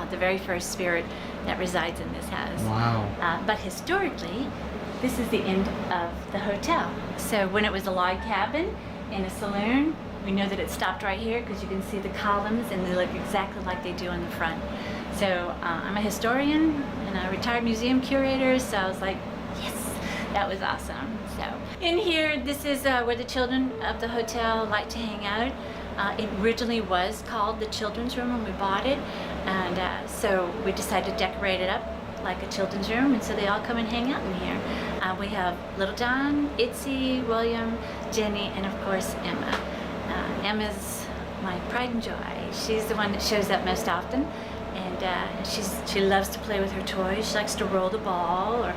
the very first spirit that resides in this house. Wow. But historically, this is the end of the hotel. So when it was a log cabin in a saloon, we know that it stopped right here because you can see the columns and they look exactly like they do on the front. So I'm a historian and a retired museum curator, so I was like, yes, that was awesome. So in here, this is where the children of the hotel like to hang out. It originally was called the children's room when we bought it, and so we decided to decorate it up like a children's room, and so they all come and hang out in here. We have Little John, Itzy, William, Jenny, and of course Emma. Emma's my pride and joy. She's the one that shows up most often, and she loves to play with her toys. She likes to roll the ball, or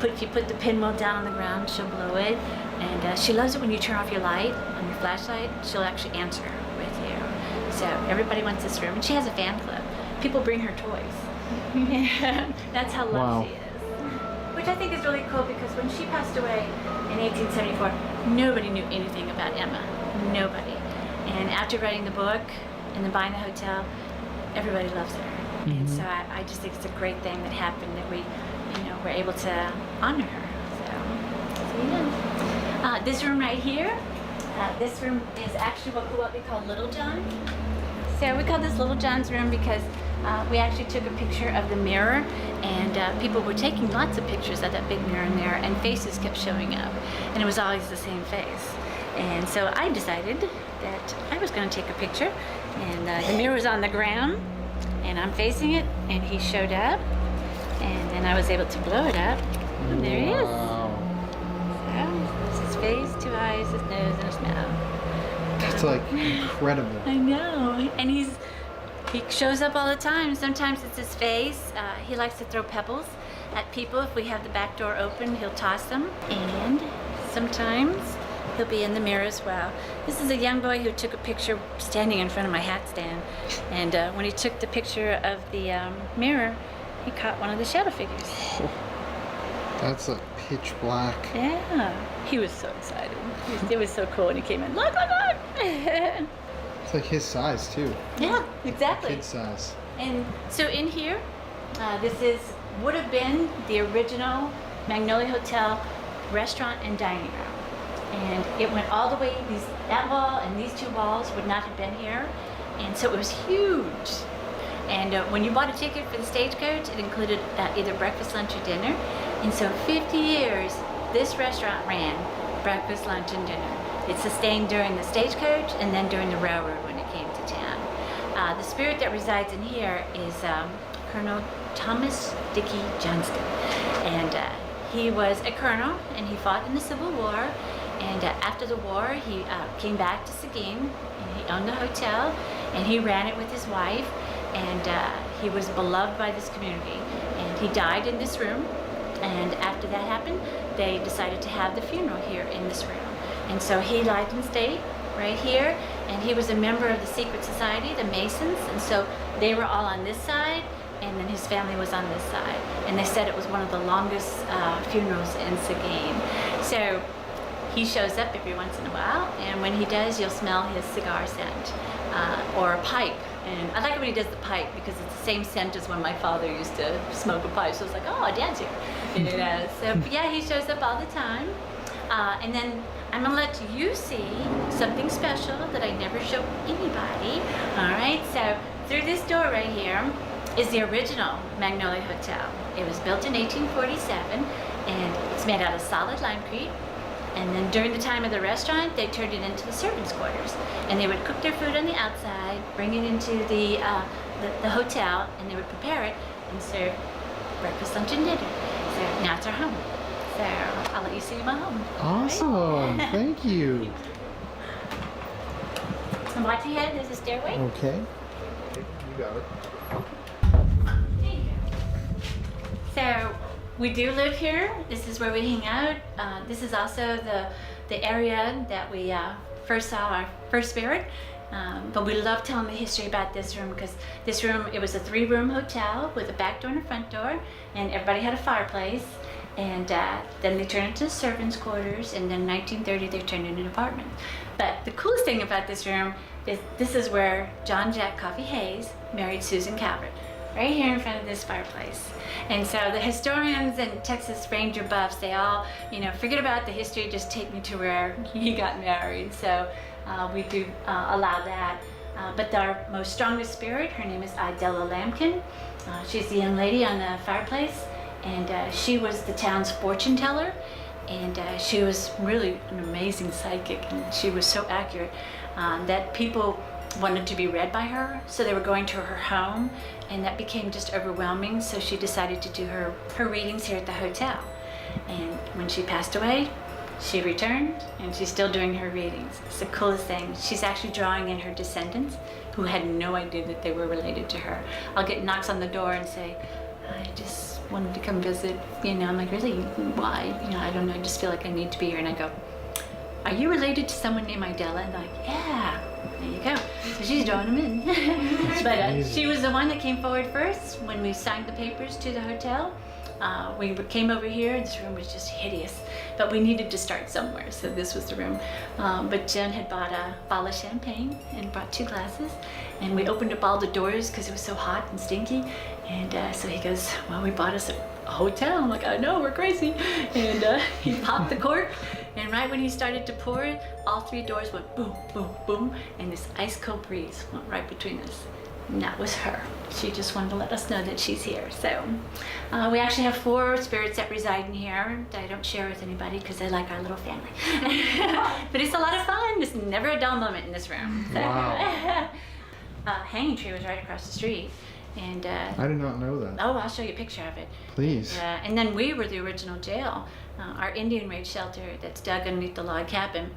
if you put the pinwheel down on the ground, she'll blow it. And she loves it when you turn off your light on your flashlight. She'll actually answer with you. So everybody wants this room, and she has a fan club. People bring her toys. That's how loved she is. Which I think is really cool because when she passed away in 1874, nobody knew anything about Emma. Nobody. And after writing the book and then buying the hotel, everybody loves her. And so I just think it's a great thing that happened that we, were able to honor her. So yeah. This room right here, this room is actually what we call Little John. So we call this Little John's room because we actually took a picture of the mirror, and people were taking lots of pictures of that big mirror in there, and faces kept showing up, and it was always the same face. And so I decided that I was going to take a picture, and the mirror was on the ground, and I'm facing it, and he showed up, and then I was able to blow it up, and there he is. So this is his face, 2 eyes, his nose, and his mouth. That's like incredible. I know, and he shows up all the time. Sometimes it's his face. He likes to throw pebbles at people. If we have the back door open, he'll toss them. And sometimes he'll be in the mirror as well. This is a young boy who took a picture standing in front of my hat stand. And when he took the picture of the mirror, he caught one of the shadow figures. That's like pitch black. Yeah, he was so excited. It was so cool when he came in. Look, look, look! It's like his size too. Yeah, exactly. Kid size. And so in here, would have been the original Magnolia Hotel restaurant and dining room. And it went all the way, that wall and these 2 walls would not have been here. And so it was huge. And when you bought a ticket for the stagecoach, it included either breakfast, lunch, or dinner. And so 50 years, this restaurant ran breakfast, lunch, and dinner. It sustained during the stagecoach and then during the railroad when it came to town. The spirit that resides in here is Colonel Thomas Dickey Johnston. And he was a colonel, and he fought in the Civil War. And after the war, he came back to Seguin, and he owned the hotel, and he ran it with his wife. And he was beloved by this community. And he died in this room. And after that happened, they decided to have the funeral here in this room. And so he lied in state right here, and he was a member of the secret society, the Masons, and so they were all on this side, and then his family was on this side. And they said it was one of the longest funerals in Seguin. So he shows up every once in a while, and when he does, you'll smell his cigar scent or a pipe. And I like it when he does the pipe because it's the same scent as when my father used to smoke a pipe. So it's like, oh, Dad's here. So yeah, he shows up all the time. And then I'm gonna let you see something special that I never show anybody. All right, so through this door right here is the original Magnolia Hotel. It was built in 1847, and it's made out of solid limecrete. And then during the time of the restaurant, they turned it into the servants' quarters. And they would cook their food on the outside, bring it into the hotel, and they would prepare it and serve breakfast, lunch, and dinner. So now it's our home. So I'll let you see my home. Awesome. Right? Thank you. And watch ahead, there's a stairway. Okay. You got it. So we do live here. This is where we hang out. This is also the area that we first saw our first spirit. But we love telling the history about this room because this room, it was a 3-room hotel with a back door and a front door, and everybody had a fireplace. And then they turned it to servants' quarters, and then in 1930 they turned it into an apartment. But the coolest thing about this room is this is where John Jack Coffee Hayes married Susan Calvert, right here in front of this fireplace. And so the historians and Texas Ranger buffs, they all, forget about the history, just take me to where he got married. So we do allow that. But our most strongest spirit, her name is Idella Lampkin. She's the young lady on the fireplace. And she was the town's fortune teller, and she was really an amazing psychic, and she was so accurate that people wanted to be read by her, so they were going to her home, and that became just overwhelming, so she decided to do her readings here at the hotel. And when she passed away, she returned, and she's still doing her readings. It's the coolest thing. She's actually drawing in her descendants who had no idea that they were related to her. I'll get knocks on the door and say, I just wanted to come visit, I'm like, really, why? I don't know, I just feel like I need to be here. And I go, are you related to someone named Idella? And they're like, yeah, there you go. So she's drawing them in. But she was the one that came forward first when we signed the papers to the hotel. We came over here, and this room was just hideous, but we needed to start somewhere, so this was the room. But Jen had bought a bottle of champagne and brought 2 glasses, and we opened up all the doors because it was so hot and stinky. And so he goes, well, we bought us a hotel. I'm like, I know, we're crazy. And he popped the cork, and right when he started to pour it, all 3 doors went boom, boom, boom, and this ice cold breeze went right between us. And that was her. She just wanted to let us know that she's here. So we actually have 4 spirits that reside in here that I don't share with anybody because they like our little family. But it's a lot of fun. There's never a dull moment in this room. So. Wow. Hanging tree was right across the street. And I did not know that. Oh, I'll show you a picture of it. Please. And then we were the original jail. Our Indian raid shelter that's dug underneath the log cabin.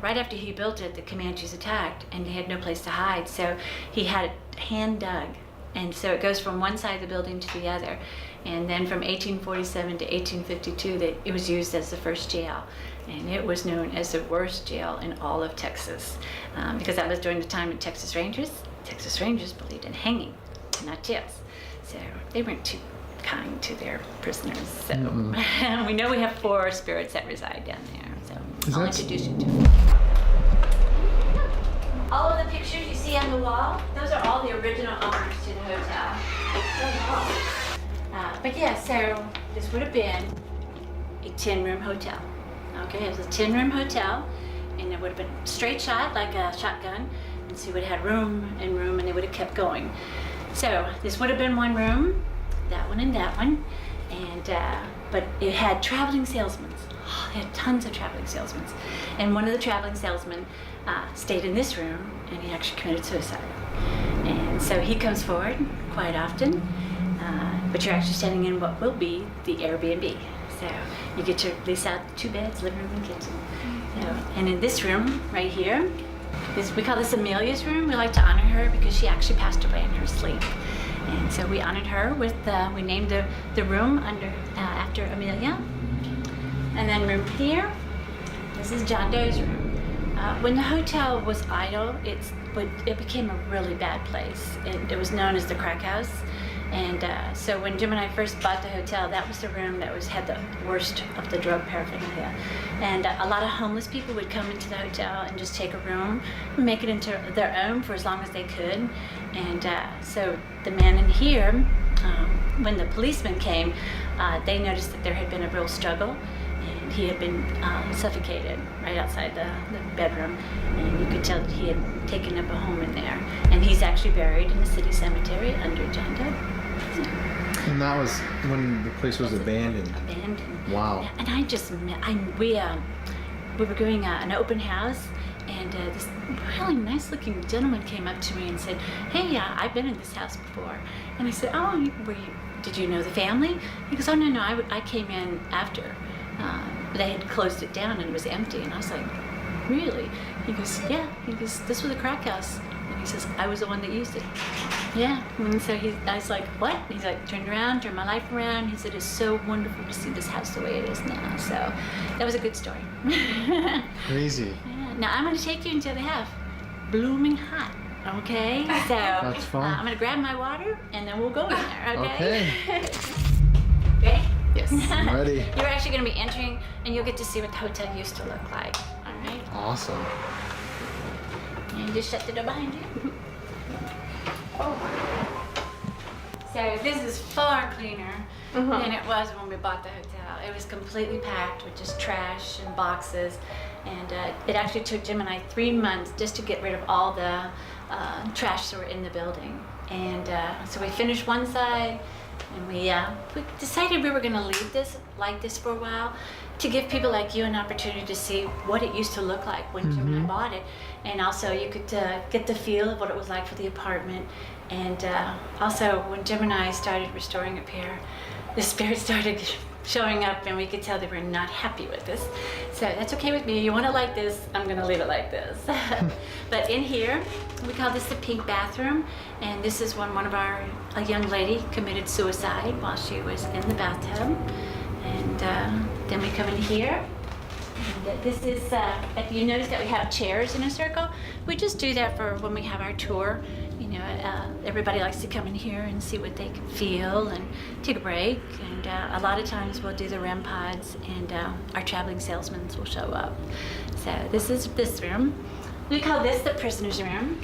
Right after he built it, the Comanches attacked, and they had no place to hide. So he had it hand dug, and so it goes from one side of the building to the other. And then from 1847 to 1852, it was used as the first jail, and it was known as the worst jail in all of Texas, because that was during the time of Texas Rangers. Texas Rangers believed in hanging, not jails, so they weren't too kind to their prisoners. So we know we have 4 spirits that reside down there. So I'll introduce you to them. All of the pictures you see on the wall, those are all the original owners to the hotel. But yeah, so this would have been a 10-room hotel. Okay, it was a 10-room hotel, and it would have been straight shot like a shotgun, and so it would have had room and room, and they would have kept going. So this would have been 1 room, that one and that one, and but it had traveling salesmen. Oh, they had tons of traveling salesmen, and one of the traveling salesmen stayed in this room, and he actually committed suicide. And so he comes forward quite often, but you're actually standing in what will be the Airbnb. So you get to lease out 2 beds, living room and kitchen. So, and in this room right here, we call this Amelia's room. We like to honor her because she actually passed away in her sleep. And so we honored her with, we named the room after Amelia. And then room here, this is John Doe's room. When the hotel was idle, it became a really bad place. It was known as the crack house. And so when Jim and I first bought the hotel, that was the room that had the worst of the drug paraphernalia. And a lot of homeless people would come into the hotel and just take a room and make it into their own for as long as they could. And so the man in here, when the policemen came, they noticed that there had been a real struggle. And he had been suffocated right outside the bedroom. And you could tell that he had taken up a home in there. And he's actually buried in the city cemetery under John Doe. And that was when the place was abandoned. Abandoned. Wow. And we were doing an open house, and this really nice-looking gentleman came up to me and said, "Hey, I've been in this house before." And I said, "Oh, did you know the family?" He goes, "Oh, no, I came in after. They had closed it down and it was empty." And I was like, "Really?" He goes, "Yeah." He goes, "This was a crack house." And he says, "I was the one that used it." Yeah. And so I was like, "What?" And he's like, turned my life around. He said, "It's so wonderful to see this house the way it is now." So that was a good story. Crazy. Yeah. Now I'm going to take you into the half. blooming hot. Okay, so That's fun. I'm gonna grab my water and then we'll go in there. Okay. Ready? Yes. I'm ready. You're actually gonna be entering, and you'll get to see what the hotel used to look like. All right. Awesome. And just shut the door behind you. So this is far cleaner than it was when we bought the hotel. It was completely packed with just trash and boxes, and it actually took Jim and I 3 months just to get rid of all the trash that were in the building. And so we finished one side, and we decided we were going to leave this like this for a while to give people like you an opportunity to see what it used to look like when Jim and I bought it. And also you could get the feel of what it was like for the apartment. And also when Jim and I started restoring up here, the spirits started showing up and we could tell they were not happy with this. So that's okay with me. You want it like this, I'm gonna leave it like this. But in here, we call this the pink bathroom. And this is when a young lady committed suicide while she was in the bathtub. And then we come in here. And this is, if you notice that we have chairs in a circle, we just do that for when we have our tour. You know, everybody likes to come in here and see what they can feel and take a break. And a lot of times we'll do the REM pods, and our traveling salesmen will show up. So this is this room. We call this the prisoner's room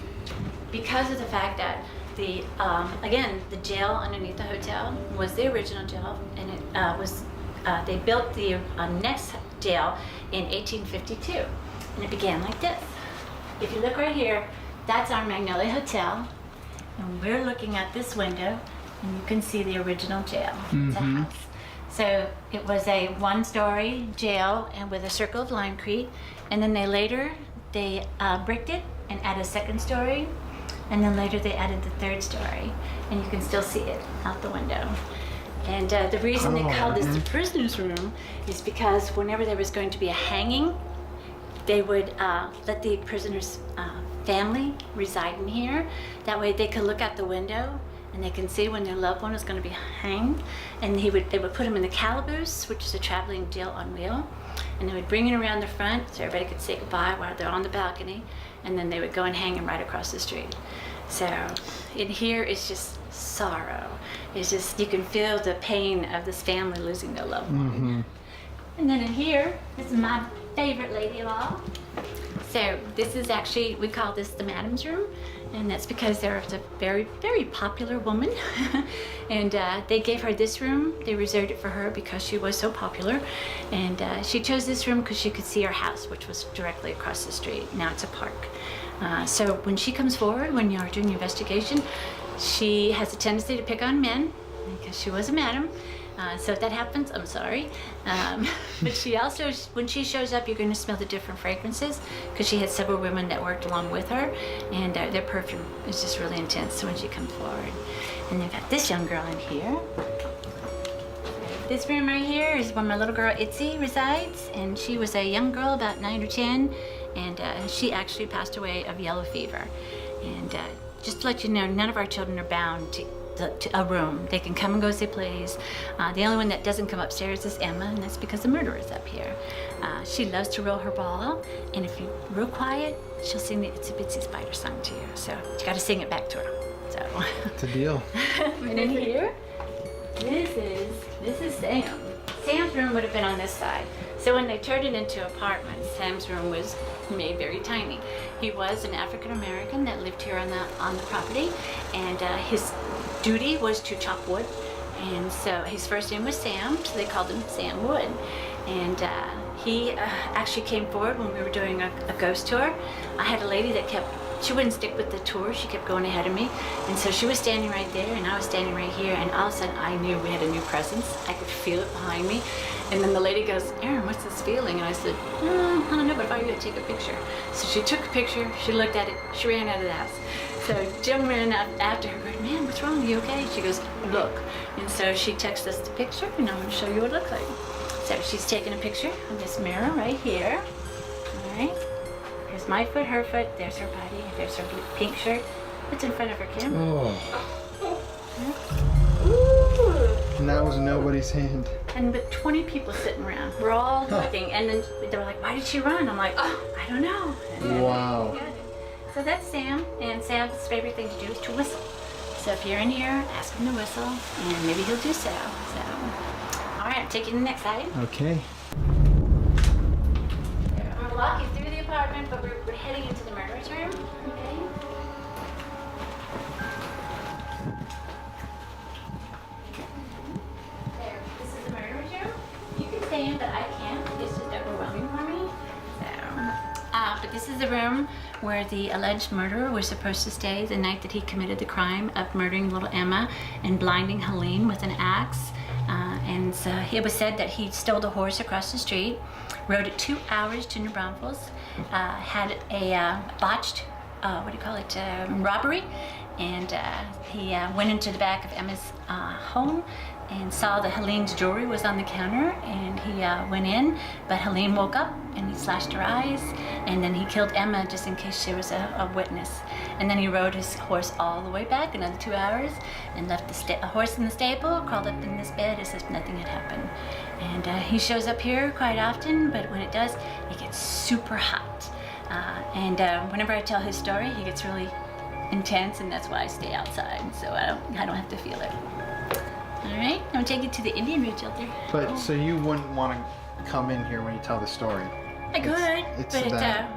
because of the fact that again, the jail underneath the hotel was the original jail, and it was they built the next jail in 1852, and it began like this. If you look right here, that's our Magnolia Hotel, and we're looking at this window, and you can see the original jail. It's a house. So it was a one-story jail and with a circle of limecrete, and then they bricked it and added a second story, and then later they added the third story, and you can still see it out the window. And the reason they called this the prisoner's room is because whenever there was going to be a hanging, they would let the prisoner's family reside in here. That way they could look out the window and they can see when their loved one is going to be hanged. And they would put them in the calaboose, which is a traveling jail on wheel, and they would bring it around the front so everybody could say goodbye while they're on the balcony, and then they would go and hang them right across the street. So in here it's just sorrow. It's just, you can feel the pain of this family losing their loved one. And then in here, this is my favorite lady of all. So this is actually, we call this the Madam's Room, and that's because there was a very, very popular woman, and they gave her this room. They reserved it for her because she was so popular, and she chose this room because she could see her house, which was directly across the street. Now it's a park. So when she comes forward, when you're doing your investigation, she has a tendency to pick on men because she was a madam. So if that happens, I'm sorry. But she also, when she shows up, you're going to smell the different fragrances because she had several women that worked along with her, and their perfume is just really intense when she comes forward. And they've got this young girl in here. This room right here is where my little girl Itzy resides, and she was a young girl, about 9 or 10, and she actually passed away of yellow fever. And just to let you know, none of our children are bound to a room. They can come and go as they please. The only one that doesn't come upstairs is Emma, and that's because the murderer's up here. She loves to roll her ball, and if you're real quiet, she'll sing the Itsy Bitsy Spider song to you. So you got to sing it back to her. So it's a deal. And in here, this is Sam. Sam's room would have been on this side. So when they turned it into apartments, Sam's room was made very tiny. He was an African American that lived here on the property, and his duty was to chop wood. And so his first name was Sam, so they called him Sam Wood. And he actually came forward when we were doing a ghost tour. I had a lady that she wouldn't stick with the tour, she kept going ahead of me. And so she was standing right there, and I was standing right here, and all of a sudden I knew we had a new presence. I could feel it behind me. And then the lady goes, "Erin, what's this feeling?" And I said, "I don't know, but if I were going to take a picture." So she took a picture, she looked at it, she ran out of the house. So Jim ran out after her, going, "Man, what's wrong? Are you okay?" She goes, "Look." And so she texted us the picture, and I'm going to show you what it looks like. So she's taking a picture of this mirror right here. All right. Here's my foot, her foot, there's her body, there's her pink shirt. It's in front of her camera. And that was nobody's hand. And with 20 people sitting around, we're all looking, and then they were like, "Why did she run?" I'm like, "I don't know." Wow. So that's Sam, and Sam's favorite thing to do is to whistle. So if you're in here, ask him to whistle, and maybe he'll do so. All right, take you to the next side. Okay. I'm gonna walk you through the apartment, but we're heading into the murderer's room. Okay. There, this is the murderer's room. You can stay in, but I can't. It's just overwhelming for me. But this is the room where the alleged murderer was supposed to stay the night that he committed the crime of murdering little Emma and blinding Helene with an axe. And so it was said that he stole the horse across the street, rode it 2 hours to New Braunfels, had a botched, robbery, and he went into the back of Emma's home and saw that Helene's jewelry was on the counter, and he went in, but Helene woke up and he slashed her eyes, and then he killed Emma just in case she was a witness. And then he rode his horse all the way back another 2 hours and left the horse in the stable, crawled up in this bed as if nothing had happened. And he shows up here quite often, but when it does, it gets super hot. And whenever I tell his story, he gets really intense, and that's why I stay outside, so I don't have to feel it. All right, I'm gonna take you to the Indian Ridge shelter. But so you wouldn't want to come in here when you tell the story? I could,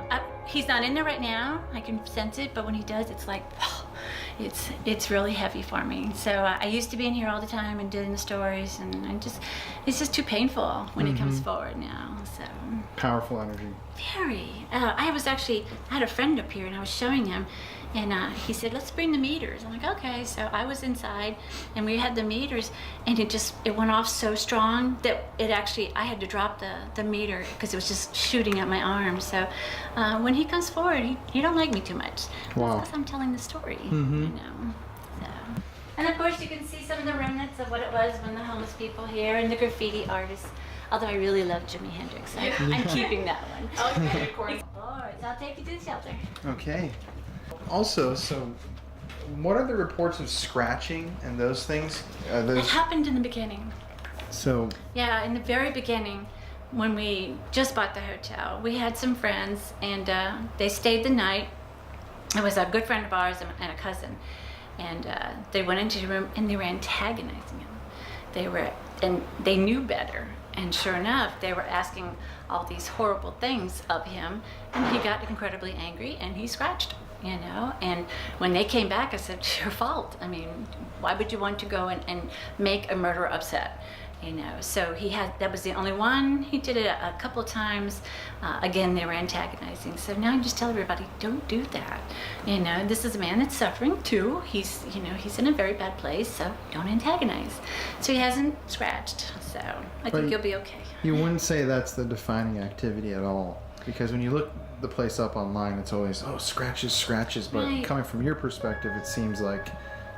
but he's not in there right now. I can sense it, but when he does, it's like, it's really heavy for me. So I used to be in here all the time and doing the stories, and it's just too painful when he comes forward now. So powerful energy. Very. I had a friend up here, and I was showing him. And he said, let's bring the meters. I'm like, okay. So I was inside, and we had the meters, and it went off so strong that I had to drop the meter because it was just shooting at my arm. So when he comes forward, he don't like me too much. Wow. That's because I'm telling the story, you know. So. And of course, you can see some of the remnants of what it was when the homeless people here and the graffiti artists. Although I really love Jimi Hendrix. I'm keeping that one. Okay, of course. All right, so I'll take you to the shelter. Okay. Also, so what are the reports of scratching and those things? It happened in the beginning. So. Yeah, in the very beginning, when we just bought the hotel, we had some friends, and they stayed the night. It was a good friend of ours and a cousin, and they went into the room and they were antagonizing him. They knew better, and sure enough, they were asking all these horrible things of him, and he got incredibly angry and he scratched. You know, and when they came back, I said, it's your fault. I mean, why would you want to go and make a murderer upset? You know, so that was the only one. He did it a couple times. Again, they were antagonizing. So now I just tell everybody, don't do that. You know, this is a man that's suffering too. He's in a very bad place, so don't antagonize. So he hasn't scratched, so I think he'll be okay. You wouldn't say that's the defining activity at all, because when you look the place up online, it's always scratches, but right. Coming from your perspective, it seems like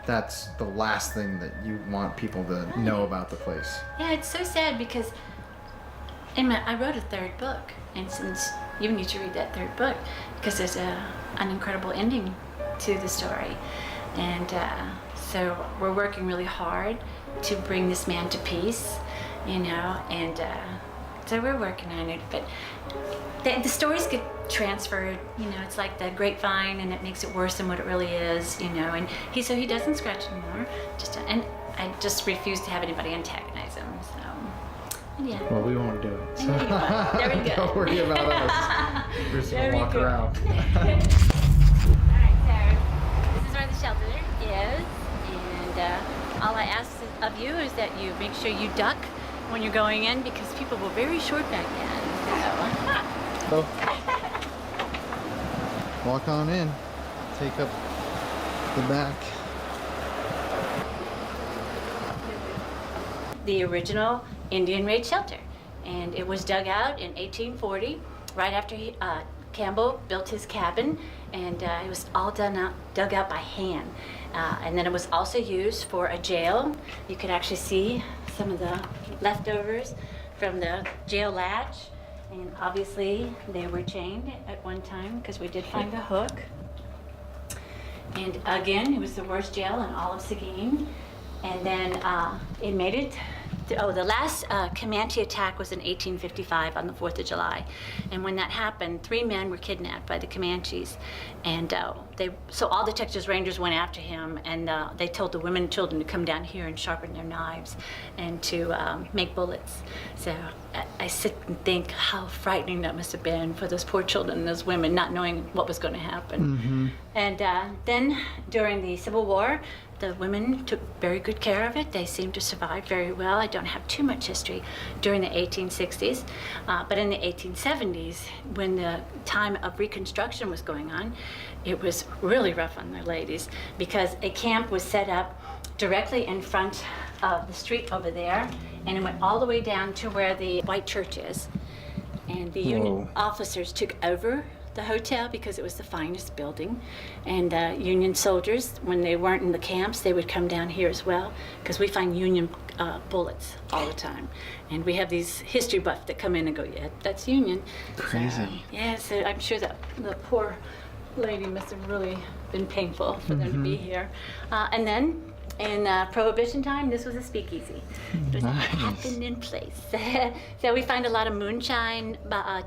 that's the last thing that you want people to know about the place. Yeah, it's so sad because I wrote a third book, and since you need to read that third book because there's an incredible ending to the story, and so we're working really hard to bring this man to peace, you know, and so we're working on it, but the stories get transferred, you know, it's like the grapevine, and it makes it worse than what it really is, you know, and he doesn't scratch anymore, and I just refuse to have anybody antagonize him, so, yeah. Well, we won't do it. So. Very good. Don't worry about us. We're just going to walk around. Alright, so this is where the shelter is, and all I ask of you is that you make sure you duck when you're going in, because people were very short back then, so. Walk on in. Take up the back. The original Indian raid shelter, and it was dug out in 1840, right after Campbell built his cabin, and it was all dug out by hand. And then it was also used for a jail. You could actually see some of the leftovers from the jail latch. And obviously, they were chained at one time because we did find a hook. And again, it was the worst jail in all of Seguin. And then it made it The last Comanche attack was in 1855 on the 4th of July. And when that happened, 3 men were kidnapped by the Comanches. And so all the Texas Rangers went after him, and they told the women and children to come down here and sharpen their knives and to make bullets. So I sit and think how frightening that must have been for those poor children and those women, not knowing what was going to happen. And then during the Civil War, the women took very good care of it. They seemed to survive very well. I don't have too much history during the 1860s, but in the 1870s, when the time of Reconstruction was going on, it was really rough on the ladies because a camp was set up directly in front of the street over there, and it went all the way down to where the white church is. And the Union officers took over the hotel because it was the finest building, and Union soldiers, when they weren't in the camps, they would come down here as well because we find Union bullets all the time, and we have these history buffs that come in and go, yeah, that's Union. Crazy. So I'm sure that the poor lady must have really been painful for them to be here. And then in Prohibition time, this was a speakeasy. It was happened in place. So we find a lot of moonshine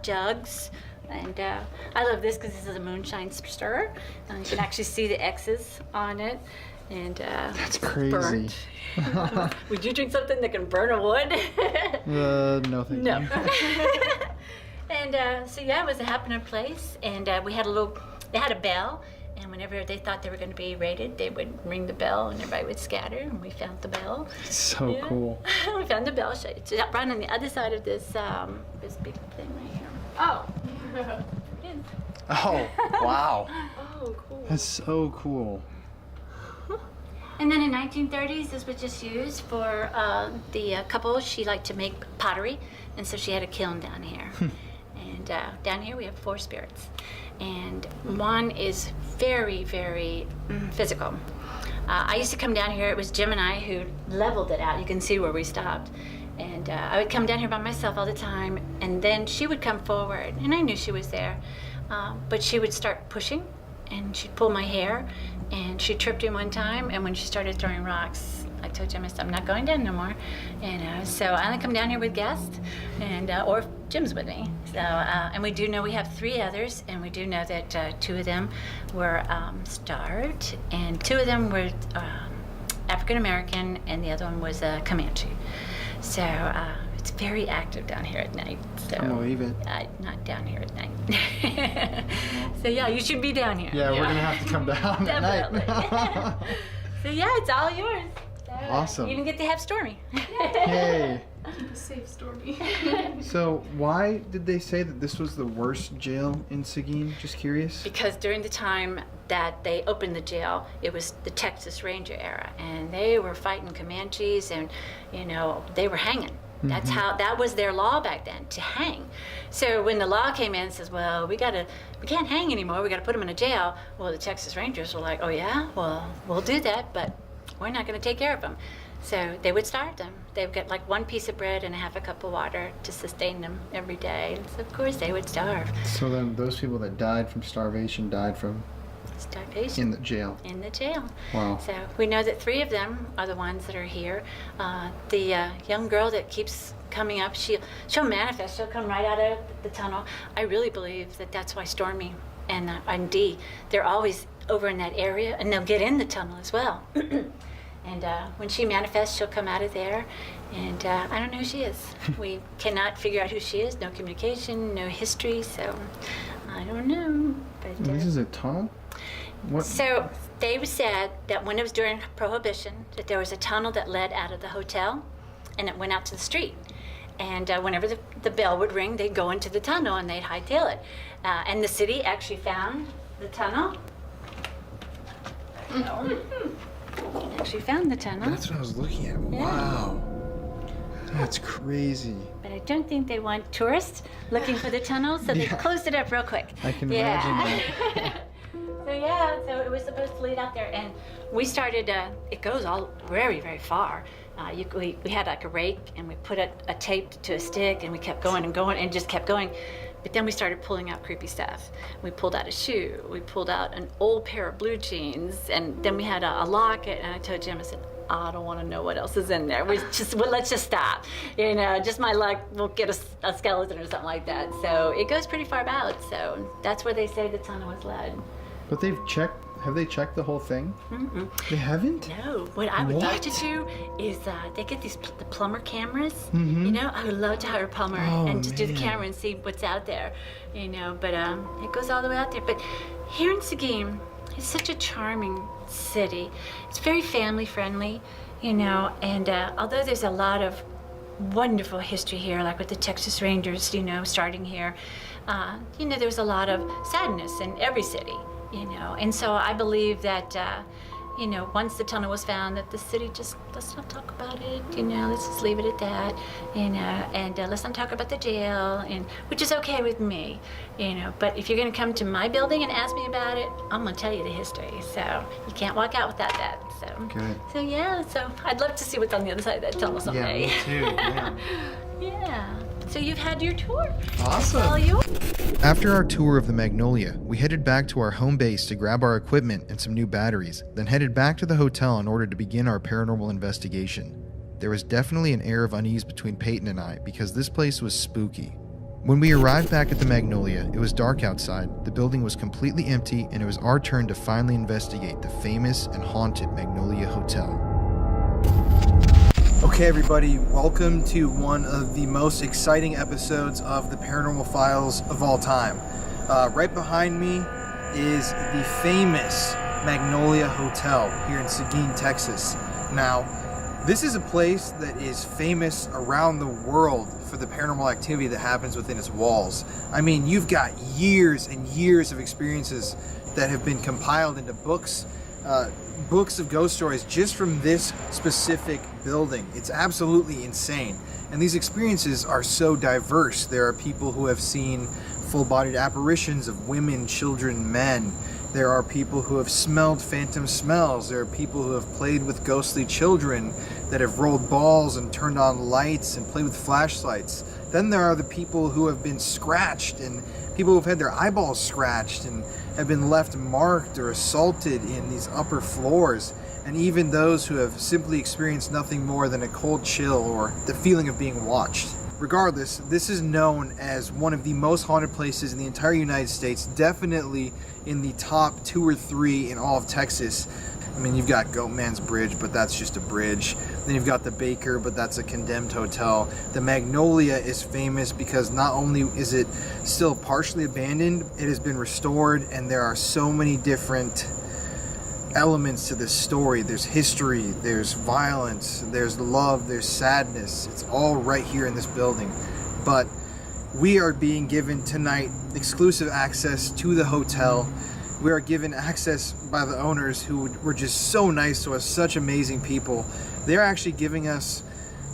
jugs. And I love this because this is a moonshine stirrer. You can actually see the X's on it. And that's crazy. Burnt. Would you drink something that can burn a wood? No, thank you. And so yeah, it was a happening place. And they had a bell. And whenever they thought they were going to be raided, they would ring the bell and everybody would scatter. And we found the bell. So cool. We found the bell. It's right on the other side of this big thing right here. Oh. Oh, wow. Oh, cool. That's so cool. And then in 1930s, this was just used for the couple. She liked to make pottery, and so she had a kiln down here. And down here we have 4 spirits. And one is very, very physical. I used to come down here. It was Jim and I who leveled it out. You can see where we stopped. And I would come down here by myself all the time, and then she would come forward, and I knew she was there, but she would start pushing, and she'd pull my hair, and she tripped me one time, and when she started throwing rocks, I told Jim, I said, I'm not going down no more. And so I only come down here with guests, and or if Jim's with me. So, and we do know we have 3 others, and we do know that 2 of them were starved, and 2 of them were African American, and the other one was Comanche. So it's very active down here at night. So I believe it. Not down here at night. So yeah, you should be down here. Yeah, we're gonna have to come down at night. So yeah, it's all yours. So, awesome. You even get to have Stormy. Yay. Keep a safe, Stormy. So why did they say that this was the worst jail in Seguin? Just curious. Because during the time that they opened the jail, it was the Texas Ranger era, and they were fighting Comanches, and they were hanging. That's how, that was their law back then, to hang. So when the law came in and says, well, we can't hang anymore, we gotta put them in a jail. Well, the Texas Rangers were like, oh yeah, well, we'll do that, but we're not gonna take care of them. So they would starve them. They would get like 1 piece of bread and half a cup of water to sustain them every day. So of course they would starve. So then those people that died from starvation died from starvation. In the jail. In the jail. Wow. So we know that 3 of them are the ones that are here. The young girl that keeps coming up, she'll manifest. She'll come right out of the tunnel. I really believe that that's why Stormy and Dee, they're always over in that area, and they'll get in the tunnel as well. And when she manifests, she'll come out of there, and I don't know who she is. We cannot figure out who she is. No communication, no history, so I don't know. But this is a tunnel? What? So they said that when it was during Prohibition, that there was a tunnel that led out of the hotel, and it went out to the street. And whenever the bell would ring, they'd go into the tunnel and they'd hightail it. And the city actually found the tunnel. Actually found the tunnel. That's what I was looking at. Yeah. Wow. That's crazy. But I don't think they want tourists looking for the tunnel, so they closed it up real quick. I can imagine that. So it was supposed to lead out there, and we started, it goes all very, very far. We had like a rake, and we put a tape to a stick, and we kept going and going, and just kept going. But then we started pulling out creepy stuff. We pulled out a shoe, we pulled out an old pair of blue jeans, and then we had a locket, and I told Jim, I said, I don't want to know what else is in there. Let's just stop. You know, just my luck, we'll get a skeleton or something like that. So it goes pretty far out. So that's where they say the tunnel was led. But have they checked the whole thing? Mm-mm. They haven't? No. What I would love to do is they get the plumber cameras. Mm-hmm. You know, I would love to hire a plumber and just do the camera and see what's out there. You know, but it goes all the way out there. But here in Seguin, it's such a charming city. It's very family friendly, you know, and although there's a lot of wonderful history here, like with the Texas Rangers, you know, starting here, you know, there's a lot of sadness in every city. You know, and so I believe that, you know, once the tunnel was found, that the city just, let's not talk about it, you know, let's just leave it at that, you know, and let's not talk about the jail, and which is okay with me, you know, but if you're going to come to my building and ask me about it, I'm going to tell you the history, so you can't walk out without that, so. Good. So, yeah, so I'd love to see what's on the other side of that tunnel someday. Yeah, me too, yeah. Yeah. So you've had your tour. Awesome. All yours. After our tour of the Magnolia, we headed back to our home base to grab our equipment and some new batteries, then headed back to the hotel in order to begin our paranormal investigation. There was definitely an air of unease between Peyton and I because this place was spooky. When we arrived back at the Magnolia, it was dark outside, the building was completely empty, and it was our turn to finally investigate the famous and haunted Magnolia Hotel. Okay, everybody, welcome to one of the most exciting episodes of the Paranormal Files of all time. Right behind me is the famous Magnolia Hotel here in Seguin, Texas. Now, this is a place that is famous around the world for the paranormal activity that happens within its walls. I mean, you've got years and years of experiences that have been compiled into books of ghost stories just from this specific building. It's absolutely insane. And these experiences are so diverse. There are people who have seen full-bodied apparitions of women, children, men. There are people who have smelled phantom smells. There are people who have played with ghostly children, that have rolled balls and turned on lights and played with flashlights. Then there are the people who have been scratched, and people who have had their eyeballs scratched and have been left marked or assaulted in these upper floors, and even those who have simply experienced nothing more than a cold chill or the feeling of being watched. Regardless, this is known as one of the most haunted places in the entire United States, definitely in the top 2 or 3 in all of Texas. I mean, you've got Goatman's Bridge, but that's just a bridge. Then you've got the Baker, but that's a condemned hotel. The Magnolia is famous because not only is it still partially abandoned, it has been restored, and there are so many different elements to this story. There's history, there's violence, there's love, there's sadness. It's all right here in this building. But we are being given tonight exclusive access to the hotel. We are given access by the owners, who were just so nice to us, such amazing people. They're actually giving us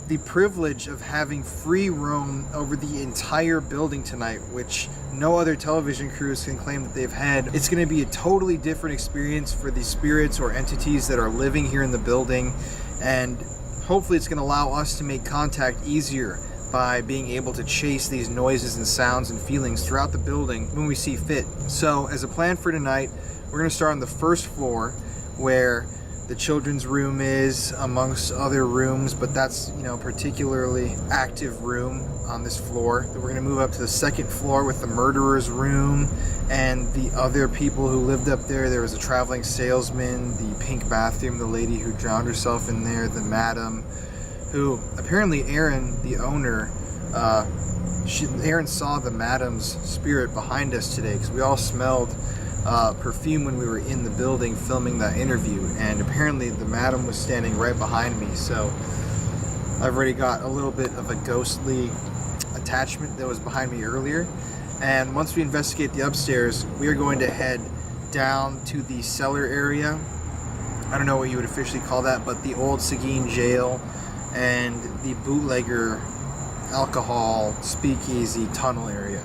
the privilege of having free roam over the entire building tonight, which no other television crews can claim that they've had. It's going to be a totally different experience for the spirits or entities that are living here in the building, and hopefully it's going to allow us to make contact easier by being able to chase these noises and sounds and feelings throughout the building when we see fit. So as a plan for tonight, we're going to start on the first floor where the children's room is, amongst other rooms, but that's, you know, particularly active room on this floor. We're going to move up to the second floor with the murderer's room and the other people who lived up there. There was a traveling salesman, the pink bathroom, the lady who drowned herself in there, the madam, who apparently Aaron, the owner, Aaron saw the madam's spirit behind us today, because we all smelled perfume when we were in the building filming that interview, and apparently the madam was standing right behind me. So I've already got a little bit of a ghostly attachment that was behind me earlier. And once we investigate the upstairs, we are going to head down to the cellar area. I don't know what you would officially call that, but the old Seguin jail and the bootlegger alcohol speakeasy tunnel area.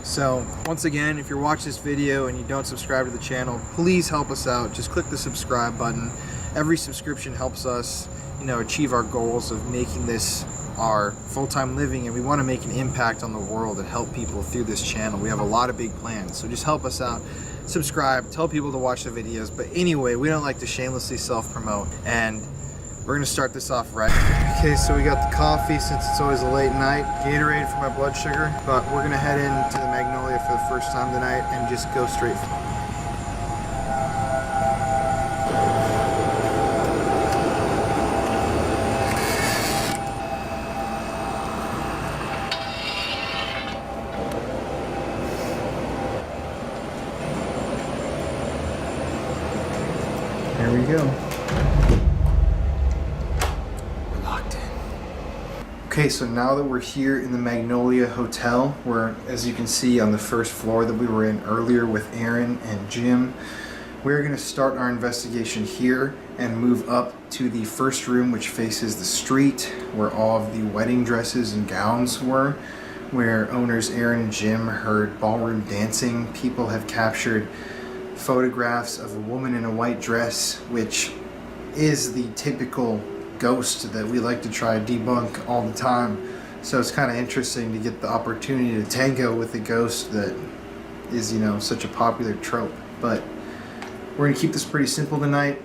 So once again, if you're watching this video and you don't subscribe to the channel, please help us out. Just click the subscribe button. Every subscription helps us, you know, achieve our goals of making this our full-time living, and we want to make an impact on the world and help people through this channel. We have a lot of big plans, so just help us out. Subscribe, tell people to watch the videos. But anyway, we don't like to shamelessly self-promote, and We're gonna start this off right. Okay, so we got the coffee since it's always a late night. Gatorade for my blood sugar. But we're gonna head into the Magnolia for the first time tonight and just go straight for Here we go. We're locked in. Okay, so now that we're here in the Magnolia Hotel, we're, as you can see, on the first floor that we were in earlier with Aaron and Jim. We're going to start our investigation here and move up to the first room, which faces the street, where all of the wedding dresses and gowns were, where owners Aaron and Jim heard ballroom dancing. People have captured photographs of a woman in a white dress, which is the typical ghost that we like to try to debunk all the time. So it's kind of interesting to get the opportunity to tango with a ghost that is, you know, such a popular trope. But we're going to keep this pretty simple tonight.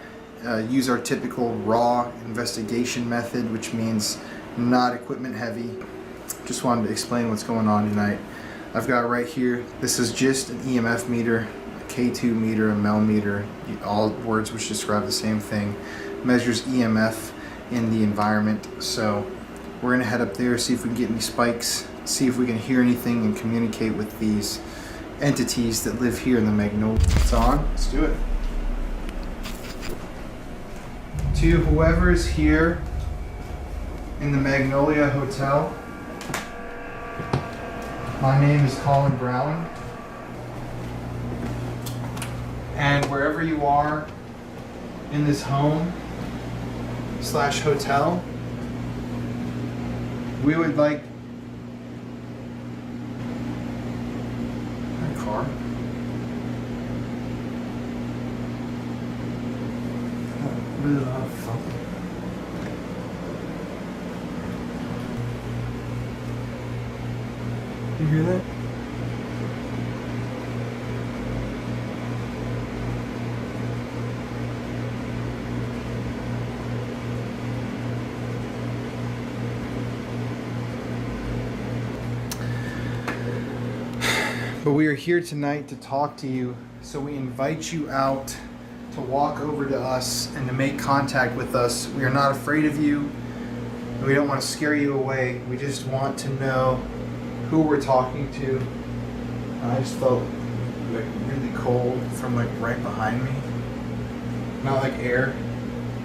Use our typical raw investigation method, which means not equipment heavy. Just wanted to explain what's going on tonight. I've got right here, this is just an EMF meter, K2 meter, a Mel meter, all words which describe the same thing. Measures EMF in the environment. So we're gonna head up there, see if we can get any spikes, see if we can hear anything and communicate with these entities that live here in the Magnolia. It's on, let's do it. To whoever is here in the Magnolia Hotel, my name is Colin Browen. And wherever you are in this home / hotel, we would like a car. Really loud phone. You hear that? But we are here tonight to talk to you, so we invite you out to walk over to us and to make contact with us. We are not afraid of you. We don't want to scare you away. We just want to know who we're talking to. I just felt like really cold from like right behind me. Not like air.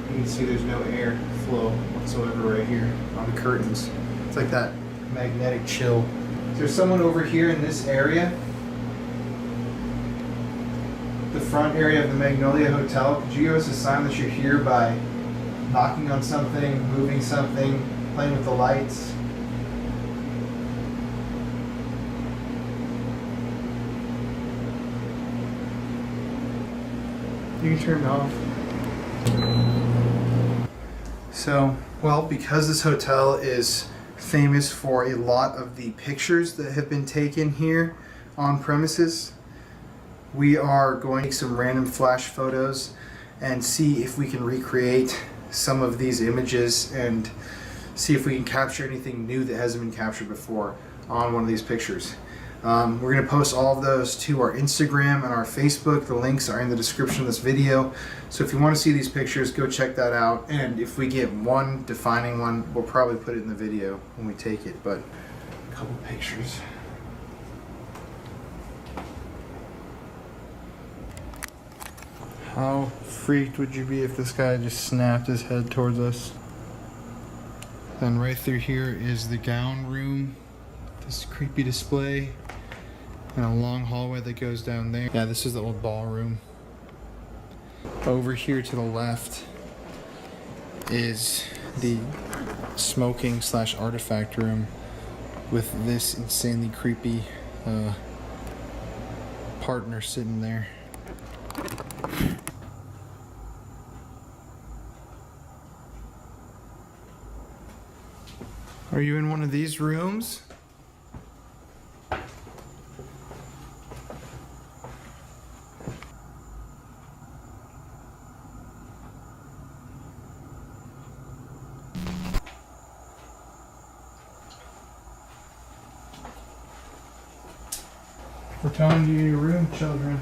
You can see there's no air flow whatsoever right here on the curtains. It's like that magnetic chill. Is there someone over here in this area? The front area of the Magnolia Hotel. Could you give us a sign that you're here by knocking on something, moving something, playing with the lights? You can turn it off. So, well, because this hotel is famous for a lot of the pictures that have been taken here on premises, we are going to take some random flash photos and see if we can recreate some of these images and see if we can capture anything new that hasn't been captured before on one of these pictures. We're going to post all of those to our Instagram and our Facebook. The links are in the description of this video. So if you want to see these pictures, go check that out. And if we get one defining one, we'll probably put it in the video when we take it. But a couple pictures. How freaked would you be if this guy just snapped his head towards us? Then right through here is the gown room. This creepy display. And a long hallway that goes down there. Yeah, this is the old ballroom. Over here to the left is the smoking / artifact room with this insanely creepy partner sitting there. Are you in one of these rooms? We're telling you your room, children.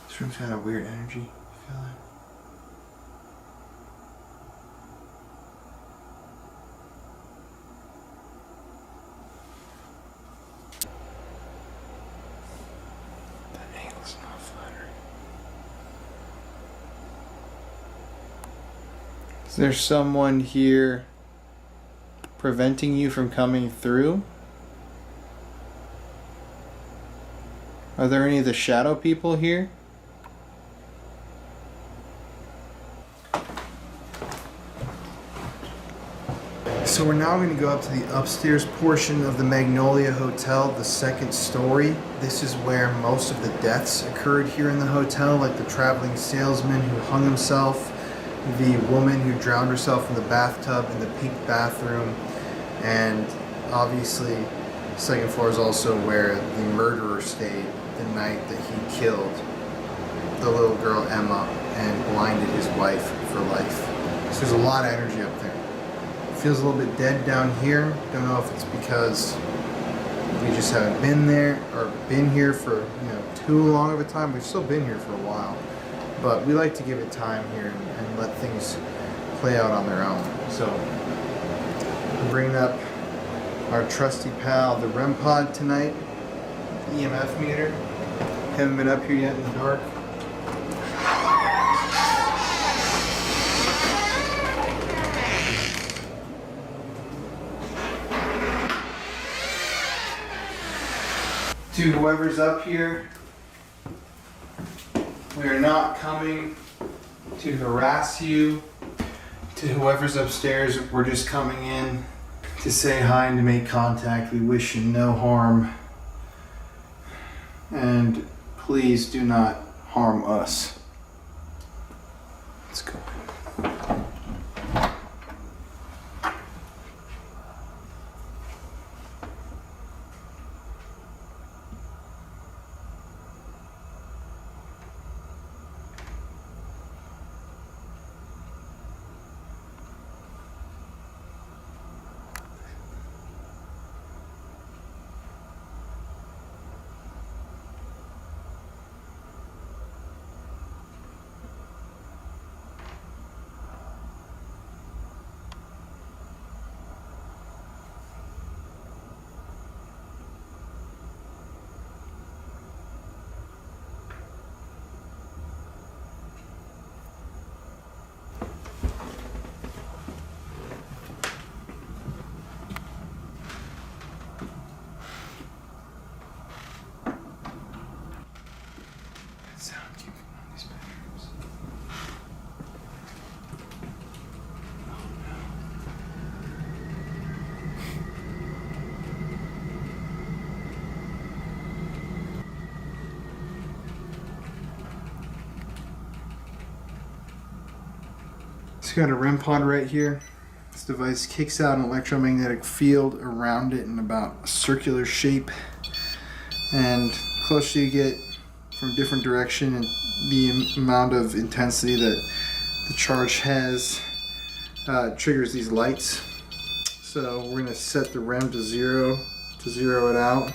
This room's got a weird energy. Feel it? That angle's not flattering. Is there someone here preventing you from coming through? Are there any of the shadow people here? So we're now going to go up to the upstairs portion of the Magnolia Hotel, the second story. This is where most of the deaths occurred here in the hotel, like the traveling salesman who hung himself, the woman who drowned herself in the bathtub in the pink bathroom, and obviously the second floor is also where the murderer stayed the night that he killed the little girl Emma and blinded his wife for life. So there's a lot of energy up there. It feels a little bit dead down here. Don't know if it's because we just haven't been there or been here for too long of a time. We've still been here for a while, but we like to give it time here and let things play out on their own. So bringing up our trusty pal, the REM pod tonight, the EMF meter. Haven't been up here yet in the dark. To whoever's up here, we are not coming to harass you. To whoever's upstairs, we're just coming in to say hi and to make contact. We wish you no harm. And please do not harm us. Let's go. It's got a REM pod right here. This device kicks out an electromagnetic field around it in about a circular shape. And the closer you get from different direction and the amount of intensity that the charge has triggers these lights. So we're going to set the REM to zero it out.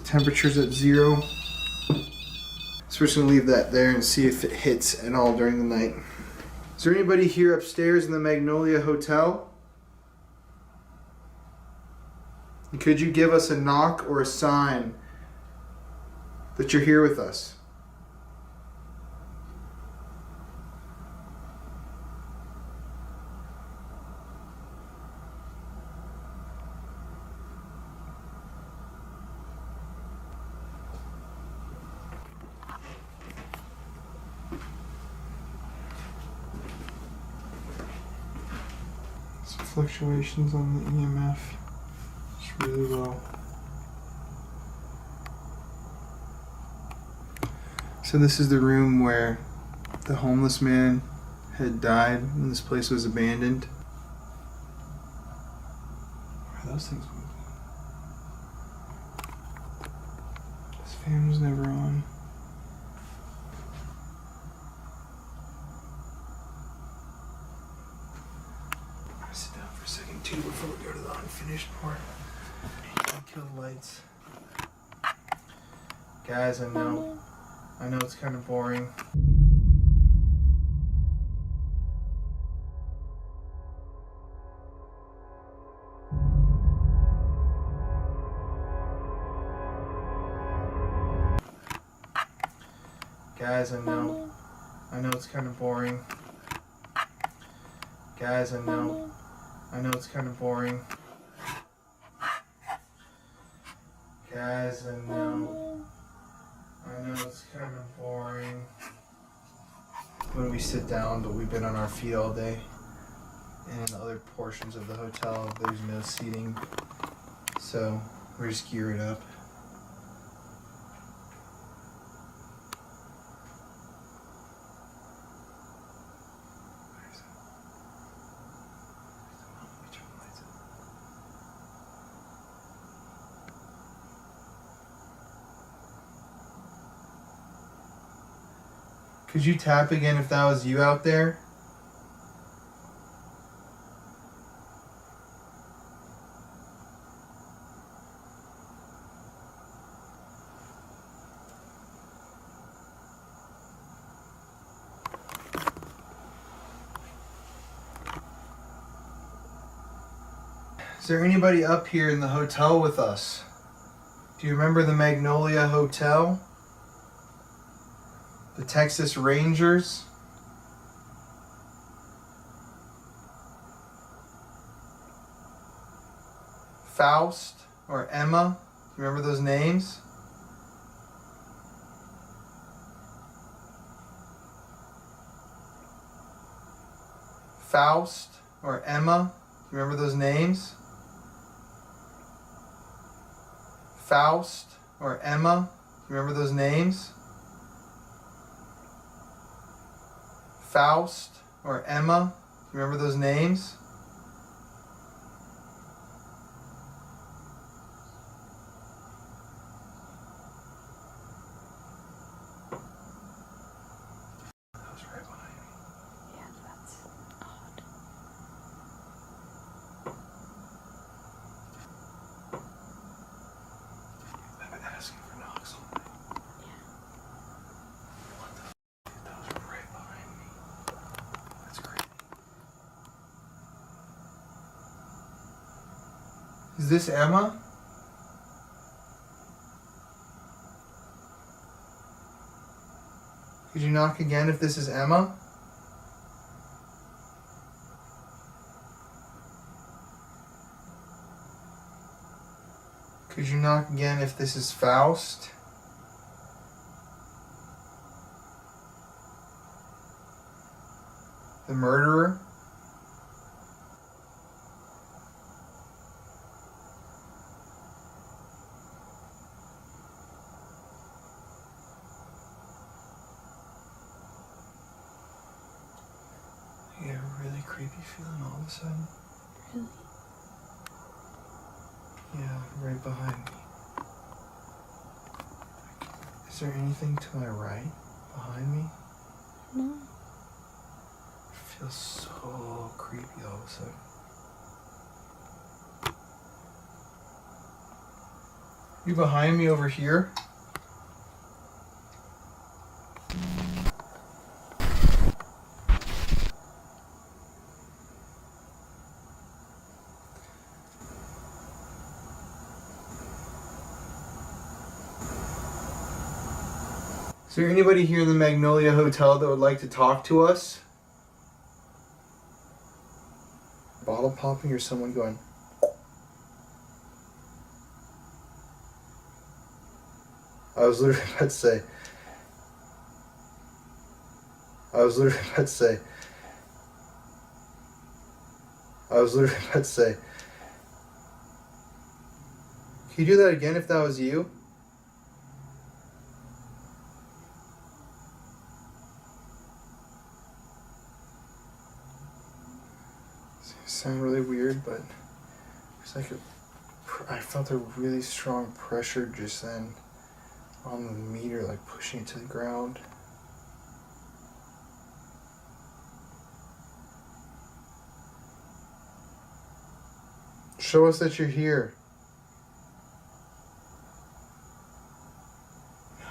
Temperature's at 0. So we're just going to leave that there and see if it hits at all during the night. Is there anybody here upstairs in the Magnolia Hotel? And could you give us a knock or a sign that you're here with us? Fluctuations on the EMF. It's really low. So this is the room where the homeless man had died when this place was abandoned. Why are those things moving? This fan was never on. Sit down for a second. too before we go to the unfinished part. Kill the lights. Guys, I know it's kind of boring. Guys, I know it's kind of boring. Guys, I know it's kind of boring. Guys, I know it's kind of boring when we sit down, but we've been on our feet all day. And in other portions of the hotel, there's no seating, so we're just geared up. Could you tap again if that was you out there? Is there anybody up here in the hotel with us? Do you remember the Magnolia Hotel? The Texas Rangers? Faust or Emma? Remember those names? Faust or Emma? Remember those names? Faust or Emma? Remember those names? Faust or Emma? Remember those names? That was right behind me. Yeah, that's odd. I've been asking for knocks all night. Yeah. What the f***? That was right behind me. That's crazy. Is this Emma? Could you knock again if this is Emma? Could you knock again if this is Faust? The murderer? You get a really creepy feeling all of a sudden. Really? Yeah, right behind me. Is there anything to my right behind me? No. It feels so creepy all of a sudden. You behind me over here? Is there anybody here in the Magnolia Hotel that would like to talk to us? Bottle popping or someone going? I was literally about to say. Can you do that again if that was you? Sound really weird, but it's like I felt a really strong pressure just then on the meter, like pushing it to the ground. Show us that you're here.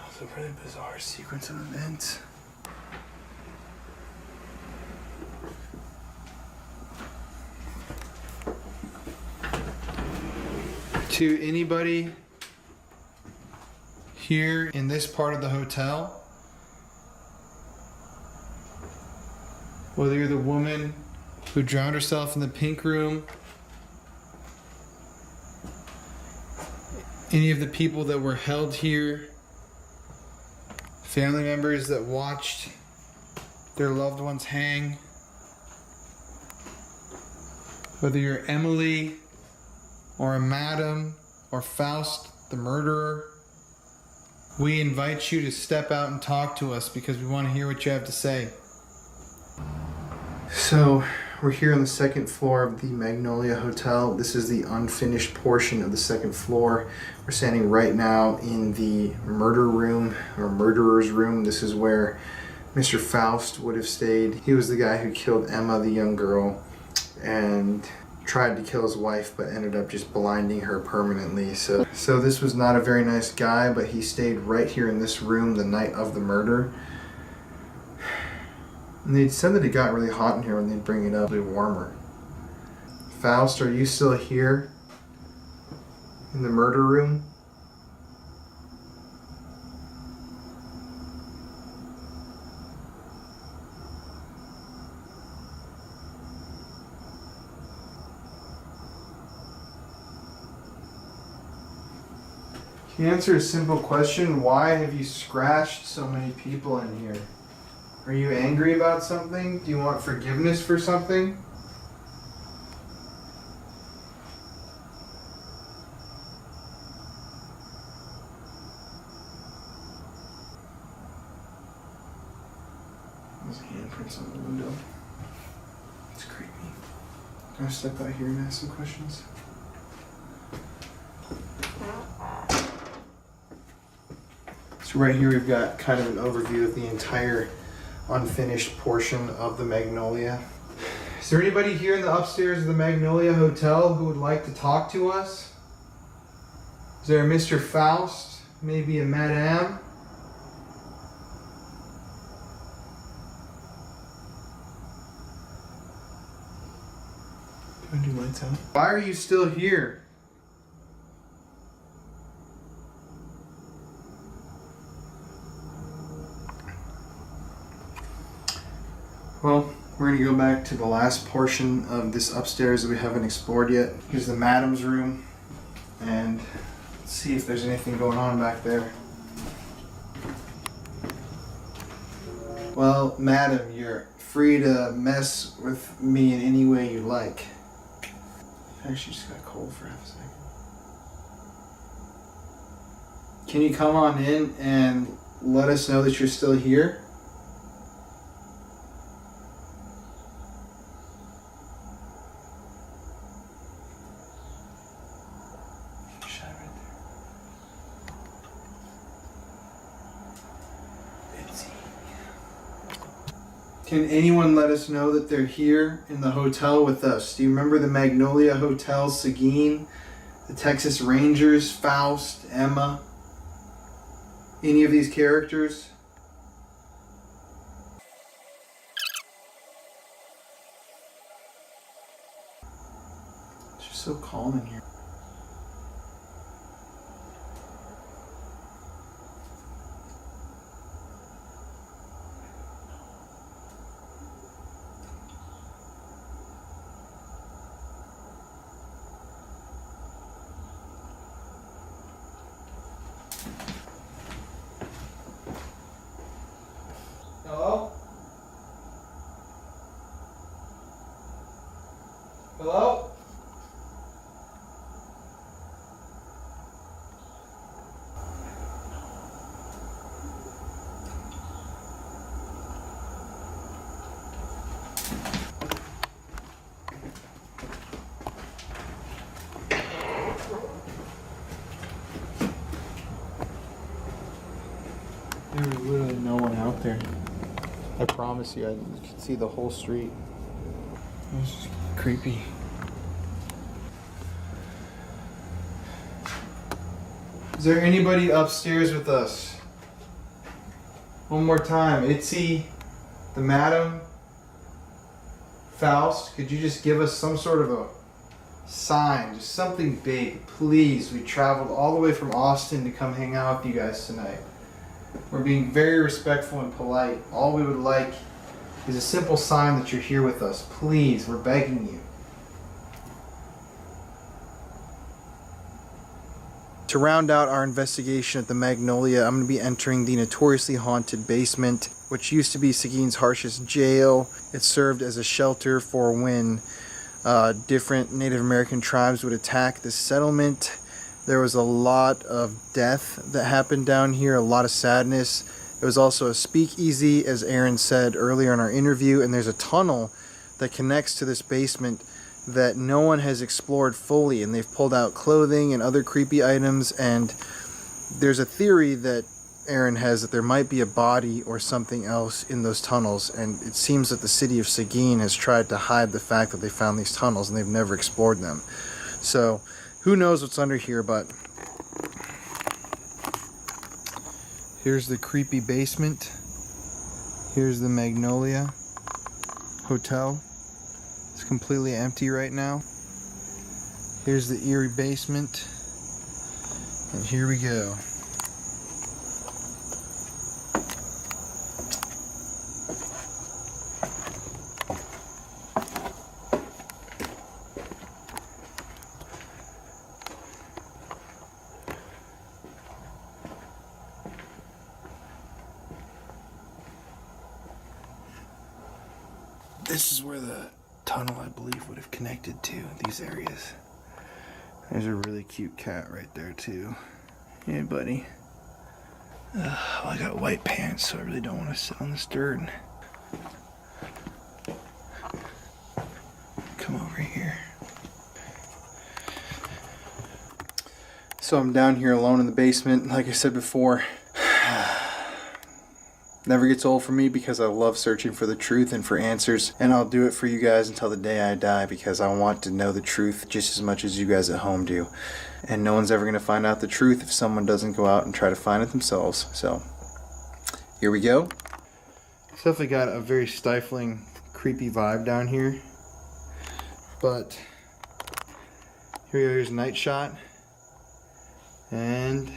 It's a really bizarre sequence of events. To anybody here in this part of the hotel, whether you're the woman who drowned herself in the pink room, any of the people that were held here, family members that watched their loved ones hang, whether you're Emily or a Madam or Faust, the murderer, we invite you to step out and talk to us because we want to hear what you have to say. So, we're here on the second floor of the Magnolia Hotel. This is the unfinished portion of the second floor. We're standing right now in the murder room, or murderer's room. This is where Mr. Faust would have stayed. He was the guy who killed Emma, the young girl, and tried to kill his wife, but ended up just blinding her permanently. So this was not a very nice guy, but he stayed right here in this room the night of the murder. And they said that it got really hot in here when they'd bring it up, a bit warmer. Faust, are you still here in the murder room? Can you answer a simple question? Why have you scratched so many people in here? Are you angry about something? Do you want forgiveness for something? There's handprints on the window. It's creepy. Can I step out here and ask some questions? So right here we've got kind of an overview of the entire unfinished portion of the Magnolia. Is there anybody here in the upstairs of the Magnolia Hotel who would like to talk to us? Is there a Mr. Faust? Maybe a Madame? Do I do lights out? Why are you still here? Well, we're going to go back to the last portion of this upstairs that we haven't explored yet. Here's the Madam's room, and let's see if there's anything going on back there. Well, Madam, you're free to mess with me in any way you like. I actually just got cold for half a second. Can you come on in and let us know that you're still here? Can anyone let us know that they're here in the hotel with us? Do you remember the Magnolia Hotel, Seguin, the Texas Rangers, Faust, Emma? Any of these characters? It's just so calm in here. Hello? Hello? There was literally no one out there. I promise you, I could see the whole street. It was just creepy. Is there anybody upstairs with us? One more time. Itzy, the madam, Faust, could you just give us some sort of a sign, just something big, please? We traveled all the way from Austin to come hang out with you guys tonight. We're being very respectful and polite. All we would like is a simple sign that you're here with us. Please, we're begging you. To round out our investigation at the Magnolia, I'm going to be entering the notoriously haunted basement, which used to be Seguin's harshest jail. It served as a shelter for when different Native American tribes would attack this settlement. There was a lot of death that happened down here, a lot of sadness. It was also a speakeasy, as Aaron said earlier in our interview, and there's a tunnel that connects to this basement that no one has explored fully, and they've pulled out clothing and other creepy items, and there's a theory that Aaron has that there might be a body or something else in those tunnels, and it seems that the city of Seguin has tried to hide the fact that they found these tunnels and they've never explored them. So who knows what's under here, but here's the creepy basement. Here's the Magnolia Hotel. It's completely empty right now. Here's the eerie basement. And here we go. This is where the tunnel, I believe, would have connected to these areas. There's a really cute cat right there too. Hey buddy. Well, I got white pants, so I really don't want to sit on this dirt. Come over here. So I'm down here alone in the basement, like I said before. Never gets old for me because I love searching for the truth and for answers, and I'll do it for you guys until the day I die because I want to know the truth just as much as you guys at home do. And no one's ever going to find out the truth if someone doesn't go out and try to find it themselves. So, here we go. It's definitely got a very stifling, creepy vibe down here. But, here we go, here's a night shot. And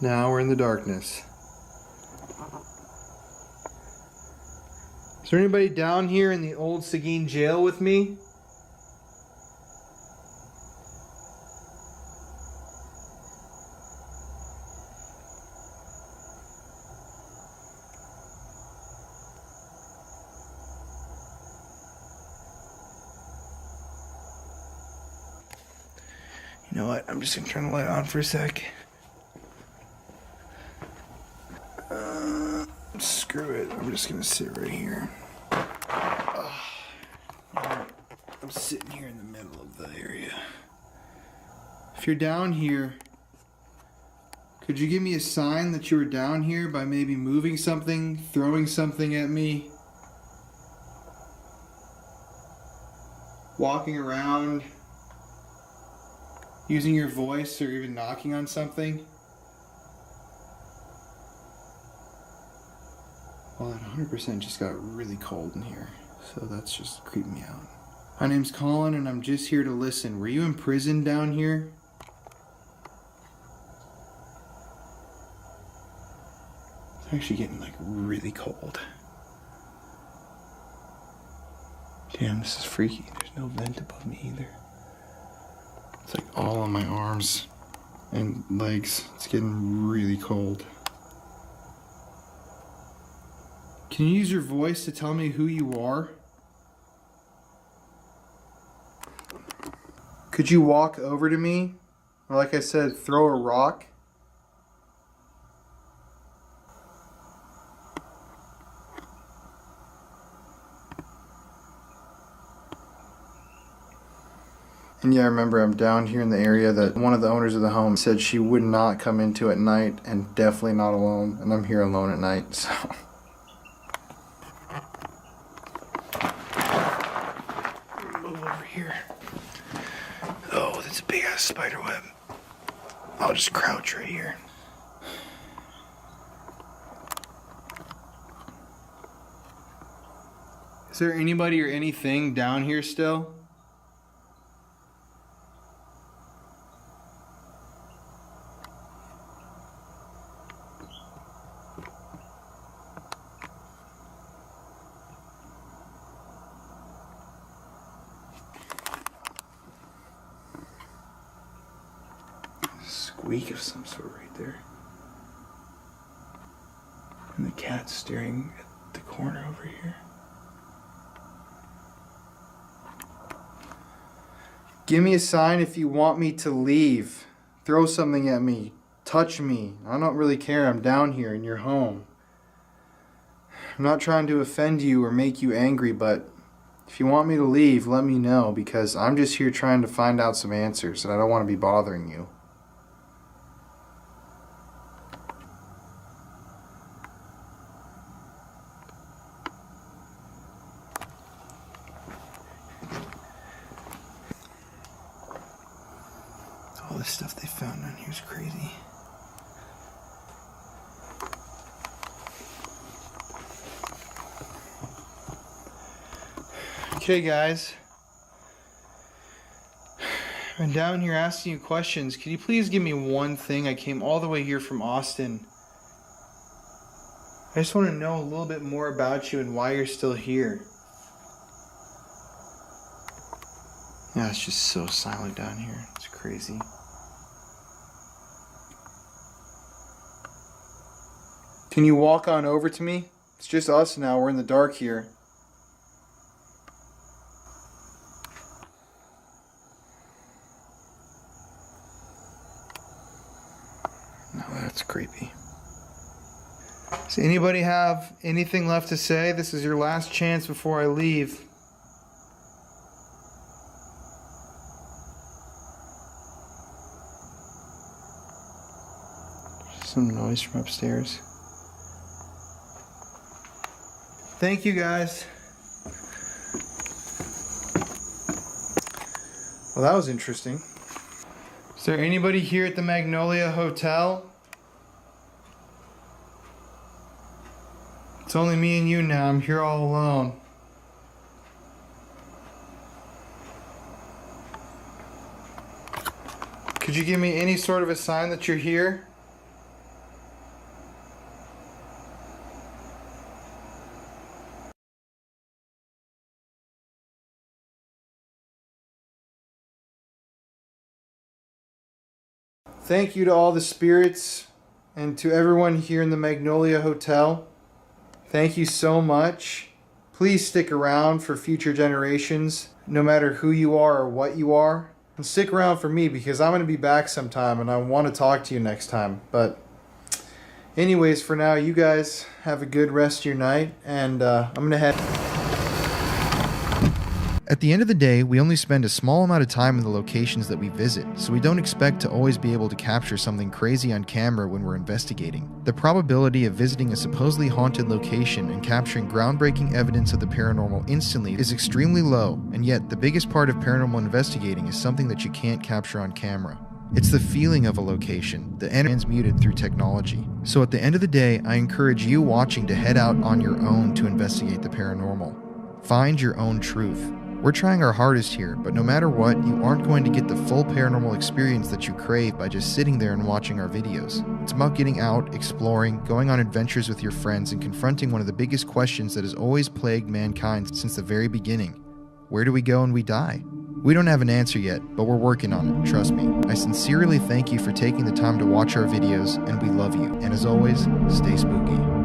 now we're in the darkness. Is there anybody down here in the old Seguin jail with me? You know what? I'm just gonna turn the light on for a sec. Screw it. I'm just gonna sit right here. I'm sitting here in the middle of the area. If you're down here, could you give me a sign that you were down here by maybe moving something, throwing something at me, walking around, using your voice, or even knocking on something? Well, it 100% just got really cold in here, so that's just creeping me out. My name's Colin, and I'm just here to listen. Were you imprisoned down here? It's actually getting, like, really cold. Damn, this is freaky. There's no vent above me either. It's like all on my arms and legs. It's getting really cold. Can you use your voice to tell me who you are? Could you walk over to me? Or like I said, throw a rock? And yeah, I remember I'm down here in the area that one of the owners of the home said she would not come into at night, and definitely not alone. And I'm here alone at night, so... Move over here. Oh, that's a big ass spider web. I'll just crouch right here. Is there anybody or anything down here still? Squeak of some sort right there. And the cat staring at the corner over here. Give me a sign if you want me to leave. Throw something at me. Touch me. I don't really care. I'm down here in your home. I'm not trying to offend you or make you angry, but if you want me to leave, let me know, because I'm just here trying to find out some answers and I don't want to be bothering you. All this stuff they found down here is crazy. Okay, guys. I've been down here asking you questions. Can you please give me one thing? I came all the way here from Austin. I just want to know a little bit more about you and why you're still here. Yeah, it's just so silent down here. It's crazy. Can you walk on over to me? It's just us now. We're in the dark here. No, that's creepy. Does anybody have anything left to say? This is your last chance before I leave. Some noise from upstairs. Thank you, guys. Well, that was interesting. Is there anybody here at the Magnolia Hotel? It's only me and you now. I'm here all alone. Could you give me any sort of a sign that you're here? Thank you to all the spirits and to everyone here in the Magnolia Hotel. Thank you so much. Please stick around for future generations, no matter who you are or what you are. And stick around for me, because I'm going to be back sometime and I want to talk to you next time. But anyways, for now, you guys have a good rest of your night, and I'm going to head... At the end of the day, we only spend a small amount of time in the locations that we visit, so we don't expect to always be able to capture something crazy on camera when we're investigating. The probability of visiting a supposedly haunted location and capturing groundbreaking evidence of the paranormal instantly is extremely low, and yet the biggest part of paranormal investigating is something that you can't capture on camera. It's the feeling of a location, the energy transmuted through technology. So at the end of the day, I encourage you watching to head out on your own to investigate the paranormal. Find your own truth. We're trying our hardest here, but no matter what, you aren't going to get the full paranormal experience that you crave by just sitting there and watching our videos. It's about getting out, exploring, going on adventures with your friends, and confronting one of the biggest questions that has always plagued mankind since the very beginning. Where do we go when we die? We don't have an answer yet, but we're working on it, trust me. I sincerely thank you for taking the time to watch our videos, and we love you. And as always, stay spooky.